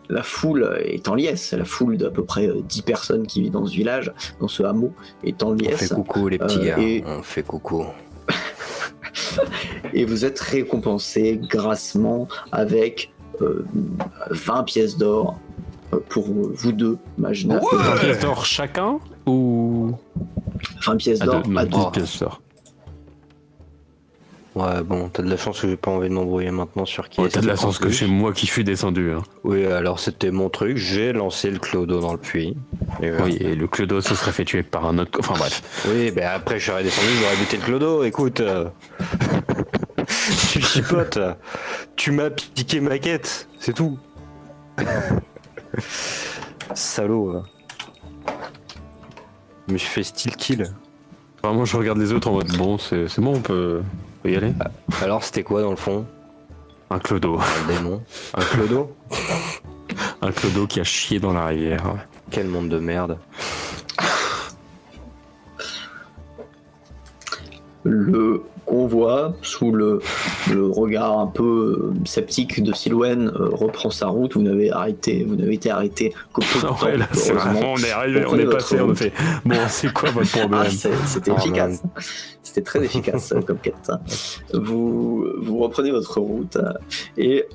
S1: la foule est en liesse, la foule d'à peu près 10 personnes qui vivent dans ce village, dans ce hameau, est en
S4: On
S1: liesse.
S4: fait coucou les petits gars,
S1: et-
S4: on fait coucou.
S1: Et vous êtes récompensé grassement avec 20 pièces d'or pour vous deux, Magina.
S2: 20 pièces d'or chacun ou
S1: 20 pièces d'or à deux.
S2: 10 pièces d'or.
S4: Ouais, bon, t'as de la chance que j'ai pas envie de m'embrouiller maintenant sur qui
S2: Ouais,
S4: est
S2: t'as de la chance que
S4: plus.
S2: c'est moi qui suis descendu. Hein.
S4: Oui, alors c'était mon truc, j'ai lancé le clodo dans le puits. Et voilà.
S2: Oui, et le clodo se serait fait tuer par un autre. Enfin bref.
S4: Oui, ben après je serais descendu, j'aurais buté le clodo, écoute. Tu chipotes, tu m'as piqué ma quête, c'est tout. Salaud. Je me suis fait style kill.
S2: Vraiment, je regarde les autres en mode bon, c'est bon, on peut y aller.
S4: Alors c'était quoi dans le fond?
S2: Un clodo.
S4: Un démon? Un clodo?
S2: Un clodo qui a chié dans la rivière.
S4: Quel monde de merde.
S1: Le convoi, sous le regard un peu sceptique de Silwen, reprend sa route. Vous n'avez été arrêté qu'au peu de temps,
S2: Ouais, là, c'est
S1: heureusement.
S2: vraiment, on est arrivé, on
S1: Prenez
S2: est passé,
S1: votre
S2: on a
S1: route.
S2: fait bon, c'est quoi votre problème?
S1: Ah, c'était
S4: Oh,
S1: efficace. C'était très efficace comme quête. Vous reprenez votre route et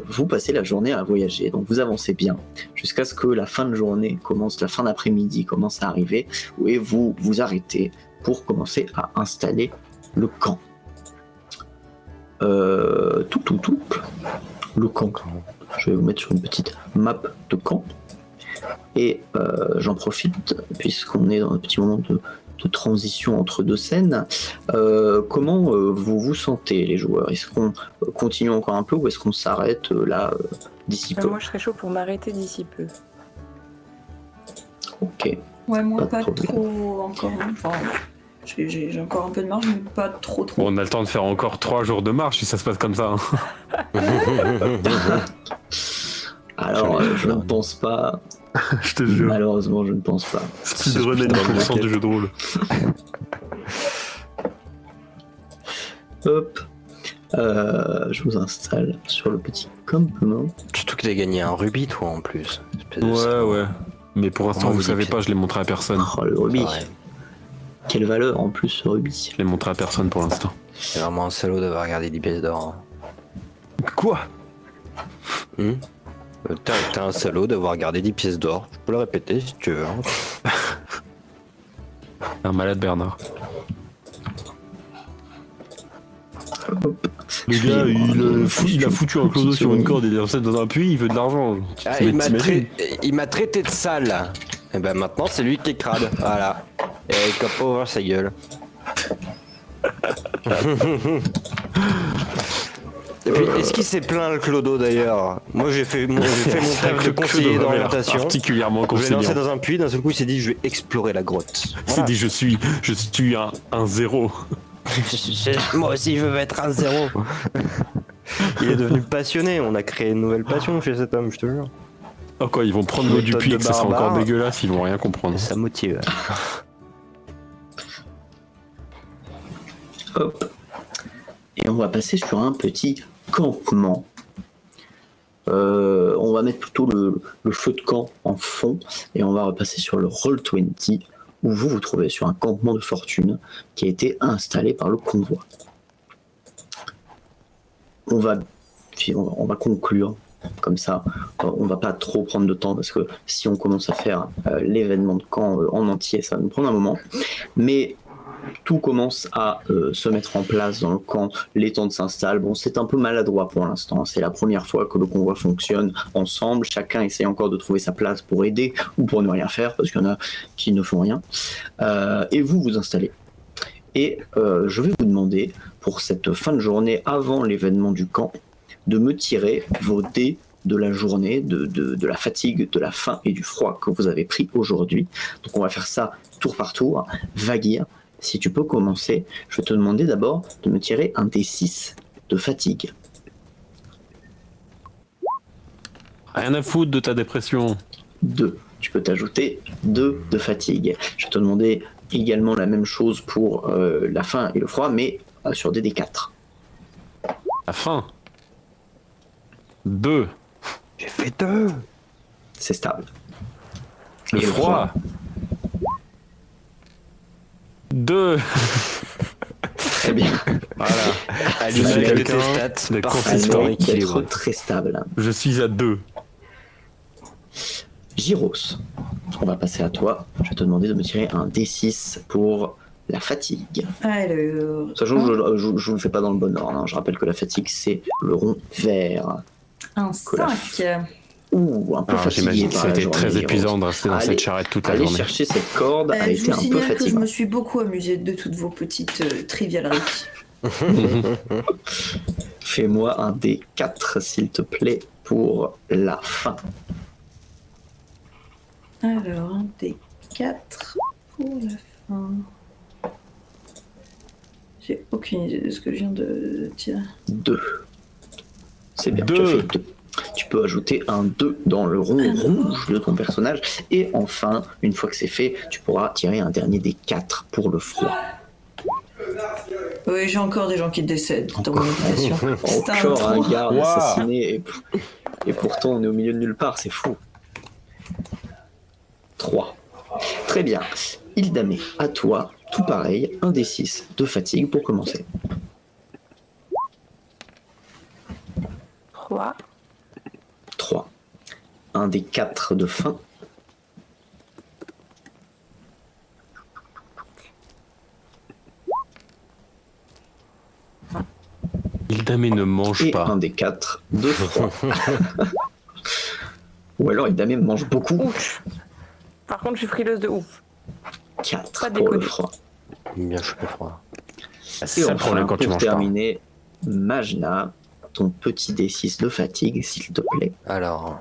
S1: vous passez la journée à voyager. Donc vous avancez bien jusqu'à ce que la fin de journée commence, la fin d'après-midi commence à arriver et vous vous arrêtez pour commencer à installer le camp. Le camp. Je vais vous mettre sur une petite map de camp. Et j'en profite, puisqu'on est dans un petit moment de transition entre deux scènes. Comment vous vous sentez, les joueurs? Est-ce qu'on continue encore un peu ou est-ce qu'on s'arrête là d'ici peu?
S5: Moi, je serais chaud pour m'arrêter d'ici peu.
S1: Ok.
S3: Ouais, moi
S1: Pas de
S3: pas
S1: problème.
S3: trop encore. Enfin, j'ai encore un peu de marge, mais pas trop.
S2: Bon, on a le temps de faire encore 3 jours de marche si ça se passe comme ça. Hein.
S1: Alors, je ne pense pas.
S2: Je te jure.
S1: Malheureusement, je ne pense pas.
S2: Speedrun à 10% du jeu de rôle.
S1: Hop. Je vous installe sur le petit campement.
S4: Surtout que t'as gagné un rubis, toi, en plus. Espèce de
S2: Ouais,
S4: salaud.
S2: ouais. Mais pour l'instant,
S4: Oh,
S2: vous
S4: oui,
S2: savez
S4: puis-
S2: pas, je l'ai montré à personne.
S1: Oh, le rubis.
S4: Ouais.
S1: Quelle valeur en plus, ce rubis.
S2: Je l'ai montré à personne pour l'instant.
S4: C'est vraiment un salaud d'avoir regardé 10 pièces d'or.
S2: Quoi?
S4: Hmm T'es un salaud d'avoir gardé 10 pièces d'or. Je peux le répéter si tu veux. Hein.
S2: Un malade Bernard. Le gars, il a foutu un clodo sur une corde, il est lancé dans un puits, il veut de l'argent.
S4: Ah,
S2: Mais
S4: il m'a traité de sale. Et ben maintenant c'est lui qui est crade. Voilà. Et il a pas ouvert sa gueule. Et puis, est-ce qu'il s'est plaint le clodo d'ailleurs? Moi j'ai fait mon taf de conseiller d'orientation.
S2: Particulièrement
S4: Je l'ai
S2: conseillant.
S4: lancé dans un puits, d'un seul coup il s'est dit je vais explorer la grotte.
S2: Il s'est dit je suis un zéro.
S4: Moi aussi je veux être un zéro. Il est devenu passionné, on a créé une nouvelle passion chez cet homme, je te jure.
S2: Oh quoi, ils vont prendre l'eau du
S4: Méthode
S2: puits,
S4: de
S2: que ça sera
S4: barbare.
S2: encore dégueulasse, ils vont rien comprendre.
S4: Ça motive.
S1: Hop. Et on va passer sur un petit campement. On va mettre plutôt le feu de camp en fond et on va repasser sur le Roll20 où vous vous trouvez sur un campement de fortune qui a été installé par le convoi. On va conclure comme ça. On va pas trop prendre de temps parce que si on commence à faire l'événement de camp en entier, ça va nous prendre un moment. Mais tout commence à se mettre en place dans le camp, les tentes s'installent. Bon, c'est un peu maladroit pour l'instant, c'est la première fois que le convoi fonctionne ensemble, chacun essaie encore de trouver sa place pour aider ou pour ne rien faire, parce qu'il y en a qui ne font rien. Et vous vous installez. Et je vais vous demander, pour cette fin de journée, avant l'événement du camp, de me tirer vos dés de la journée, de la fatigue, de la faim et du froid que vous avez pris aujourd'hui. Donc on va faire ça tour par tour. Vaguir, si tu peux commencer, je vais te demander d'abord de me tirer un D6 de fatigue.
S2: Rien à foutre de ta dépression.
S1: 2. Tu peux t'ajouter 2 de fatigue. Je vais te demander également la même chose pour la faim et le froid, mais sur des D4.
S2: La faim. 2.
S4: J'ai fait 2.
S1: C'est stable.
S2: Le
S1: Et
S2: froid. 2.
S1: Très bien.
S2: Voilà.
S4: Aligne
S2: suis
S4: de tes
S2: quelqu'un
S4: stats
S2: de
S4: parfaitement
S2: consistant.
S1: D'être
S4: équilibré.
S1: très stable.
S2: Je suis à 2.
S1: Gyros, on va passer à toi. Je vais te demander de me tirer un D6 pour la fatigue.
S3: Alors.
S1: Sachant que je vous le fais pas dans le bon ordre. Hein. Je rappelle que la fatigue, c'est le rond vert.
S3: Un
S1: Que la
S3: 5.
S1: Ouh, un peu fatigué
S2: J'imagine que
S1: par la
S2: c'était
S1: journée,
S2: très
S1: Gyros.
S2: épuisant de rester dans
S1: Allez,
S2: cette charrette toute la
S1: Allez
S2: journée.
S1: chercher cette corde a
S3: Je
S1: été
S3: vous
S1: un peu
S3: signale que je
S1: fatigante.
S3: me suis beaucoup amusée de toutes vos petites trivialeries.
S1: Fais-moi un D4, s'il te plaît, pour la fin.
S3: Alors, un des 4 pour la fin. J'ai aucune idée de ce que je viens de tirer.
S1: 2. C'est bien,
S2: Deux.
S1: tu as fait 2. Tu peux ajouter un 2 dans le rond rouge de ton personnage. Et enfin, une fois que c'est fait, tu pourras tirer un dernier des 4 pour le froid.
S3: Oui, j'ai encore des gens qui décèdent dans mon éducation. C'est un
S1: Encore un
S3: trou.
S1: garde
S2: Wow.
S1: assassiné. Et pourtant, on est au milieu de nulle part, c'est fou. 3. Très bien. Ildamé, à toi, tout pareil, un des 6 de fatigue pour commencer.
S5: 3.
S1: 3. Un des 4 de faim.
S2: Ildamé ne mange
S1: Et
S2: pas.
S1: un des 4 de froid. Ou alors Ildamé mange beaucoup.
S5: Ouf. Par contre, je suis frileuse de ouf.
S1: 4
S5: Pas
S1: pour le
S5: déconner.
S1: froid.
S4: Bien chopé froid.
S2: C'est
S1: Et
S2: ça le
S1: enfin,
S2: problème quand tu
S1: pour
S2: manges pas.
S1: terminer, Majna, ton petit D6 de fatigue, s'il te plaît.
S4: Alors.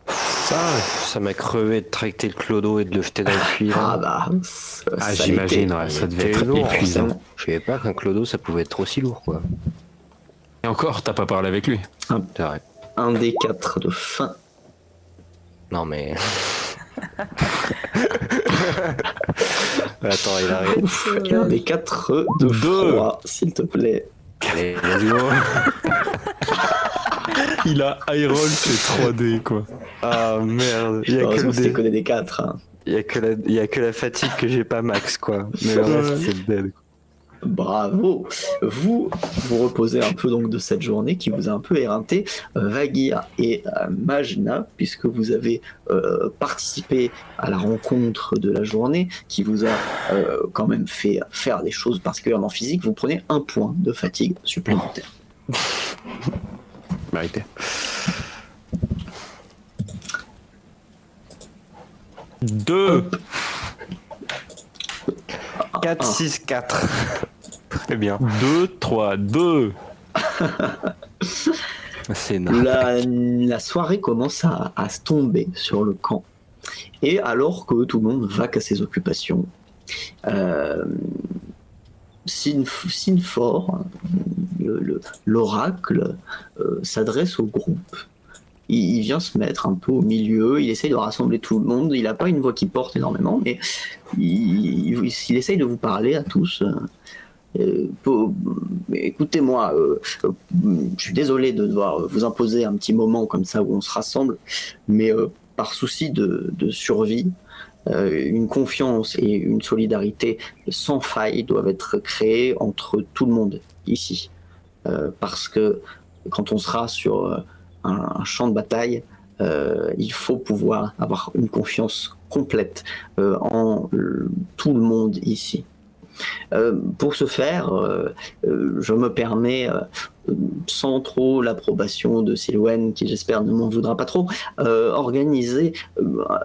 S4: Ça m'a crevé de tracter le clodo et de le jeter dans le puits.
S1: Ah
S4: là.
S1: bah,
S2: Ah,
S1: ça
S2: j'imagine,
S1: l'était.
S2: ouais, ça devait
S4: C'était
S2: être
S4: lourd,
S2: épuisant.
S1: forcément.
S4: Je savais pas qu'un clodo ça pouvait être aussi lourd quoi.
S2: Et encore, t'as pas parlé avec lui.
S4: C'est vrai.
S1: Un des 4 de faim.
S4: Non mais. Attends, il arrive.
S1: Et un des 4 de
S2: Deux.
S1: froid, s'il te plaît.
S4: Allez, let's go.
S2: Il a high roll, c'est 3D quoi.
S4: Ah merde. Il y a que
S1: Heureusement,
S4: le
S1: c'était
S4: dé-
S1: que des 4. Hein.
S4: il y a que la fatigue que j'ai pas max quoi. Mais le reste c'est dead.
S1: Bravo. Vous reposez un peu donc de cette journée qui vous a un peu éreinté, Vagir et Majna, puisque vous avez participé à la rencontre de la journée qui vous a quand même fait faire des choses particulièrement physiques. Vous prenez 1 point de fatigue supplémentaire.
S2: Mérité. 2.
S4: 4, 6, 4. Très bien.
S2: 2, 3, 2.
S4: C'est énorme.
S1: La soirée commence à se tomber sur le camp. Et alors que tout le monde va qu'à ses occupations, Sinfor, l'oracle, s'adresse au groupe. Il vient se mettre un peu au milieu, il essaye de rassembler tout le monde. Il n'a pas une voix qui porte énormément, mais il essaye de vous parler à tous. Écoutez-moi, je suis désolé de devoir vous imposer un petit moment comme ça où on se rassemble, mais par souci de survie, une confiance et une solidarité sans faille doivent être créées entre tout le monde ici. Parce que quand on sera sur un champ de bataille, il faut pouvoir avoir une confiance complète en tout le monde ici. Pour ce faire, je me permets, sans trop l'approbation de Silwen, qui j'espère ne m'en voudra pas trop, organiser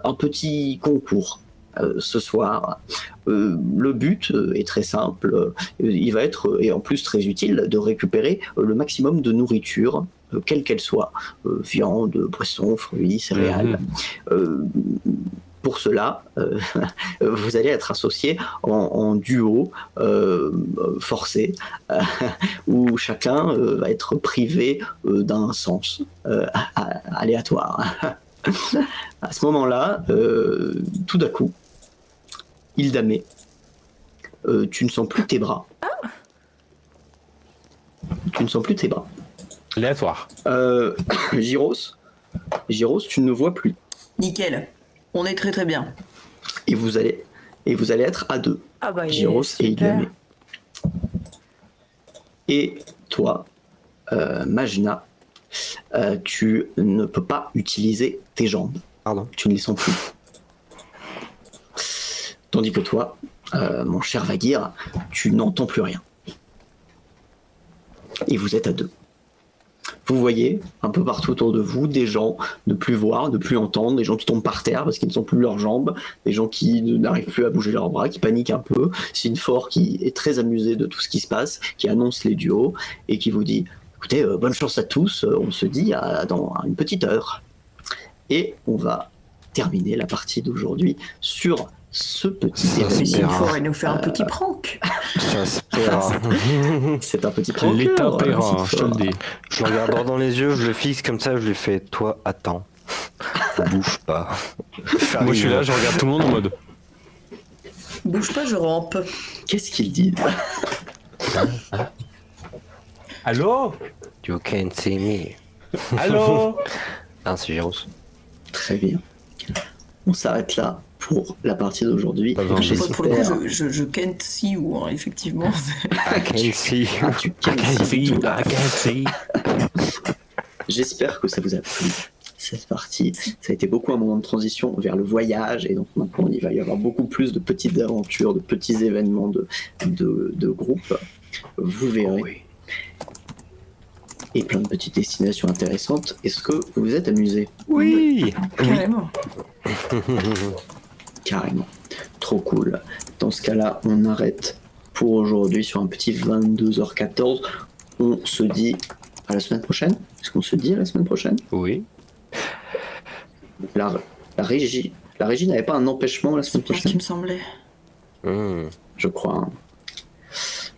S1: un petit concours ce soir. Le but est très simple, il va être, et en plus très utile, de récupérer le maximum de nourriture, quelle qu'elle soit, viande, poisson, fruits, céréales. Pour cela, vous allez être associés en duo forcé, où chacun va être privé d'un sens aléatoire. À ce moment-là, tout d'un coup, Hildamé, tu ne sens plus tes bras. Tu ne sens plus tes bras.
S2: Aléatoire.
S1: Gyros, tu ne me vois plus.
S3: Nickel. On est très très bien.
S1: Et vous allez être à 2.
S5: Ah bah,
S1: Gyros et Hildamé.
S5: super.
S1: Et toi, Majna, tu ne peux pas utiliser tes jambes.
S4: Pardon.
S1: Tu ne les sens plus. Tandis que toi, mon cher Vagir, tu n'entends plus rien. Et vous êtes à 2. Vous voyez un peu partout autour de vous des gens ne plus voir, ne plus entendre, des gens qui tombent par terre parce qu'ils ne sont plus leurs jambes, des gens qui n'arrivent plus à bouger leurs bras, qui paniquent un peu. Sinfor qui est très amusé de tout ce qui se passe, qui annonce les duos et qui vous dit écoutez, bonne chance à tous, on se dit dans une petite heure. Et on va terminer la partie d'aujourd'hui sur ce petit événement.
S3: Il faudrait nous faire un petit prank.
S1: C'est un petit prank.
S2: L'état paiera, je te le dis.
S4: Je le regarde droit dans les yeux, je le fixe comme ça, je lui fais toi, attends. Bouge pas.
S2: Moi je suis là, je regarde tout le monde en mode.
S3: Bouge pas, je rampe.
S1: Qu'est-ce qu'il dit?
S2: Allô?
S4: You can't see me.
S2: Allô?
S4: Ah, c'est Gyros.
S1: Très bien. On s'arrête là pour la partie d'aujourd'hui.
S2: Pas besoin de-
S1: J'espère-
S3: Pour le coup, je can't see you, hein, effectivement.
S4: I can see.
S1: Ah, tu
S2: I can't see, I can't see.
S1: J'espère que ça vous a plu. Cette partie, ça a été beaucoup un moment de transition vers le voyage, et donc maintenant il va y avoir beaucoup plus de petites aventures, de petits événements de groupe. Vous verrez.
S4: Oui.
S1: Et plein de petites destinations intéressantes. Est-ce que vous vous êtes amusé?
S4: Oui.
S3: Carrément.
S1: Carrément. Trop cool. Dans ce cas-là, on arrête pour aujourd'hui sur un petit 22h14. On se dit à la semaine prochaine. Est-ce qu'on se dit à la semaine prochaine?
S4: Oui.
S1: La régie n'avait pas un empêchement la semaine
S3: C'est ce qui
S1: prochaine?
S3: me semblait.
S1: Je crois. Hein.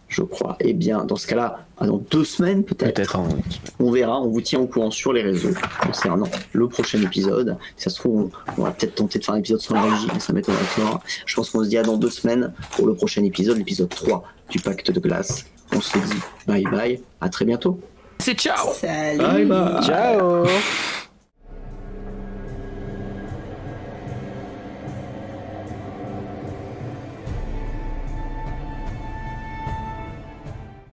S1: Je crois. Eh bien, dans ce cas-là, dans 2 semaines peut-être.
S2: Peut-être en...
S1: On verra, on vous tient au courant sur les réseaux concernant le prochain épisode. Si ça se trouve, on va peut-être tenter de faire un épisode sans la régie, mais ça m'étonnerait fort. Je pense qu'on se dit à dans 2 semaines pour le prochain épisode, l'épisode 3 du Pacte de Glace. On se dit bye bye, à très bientôt.
S2: C'est ciao!
S3: Salut.
S1: Bye bye.
S4: Ciao.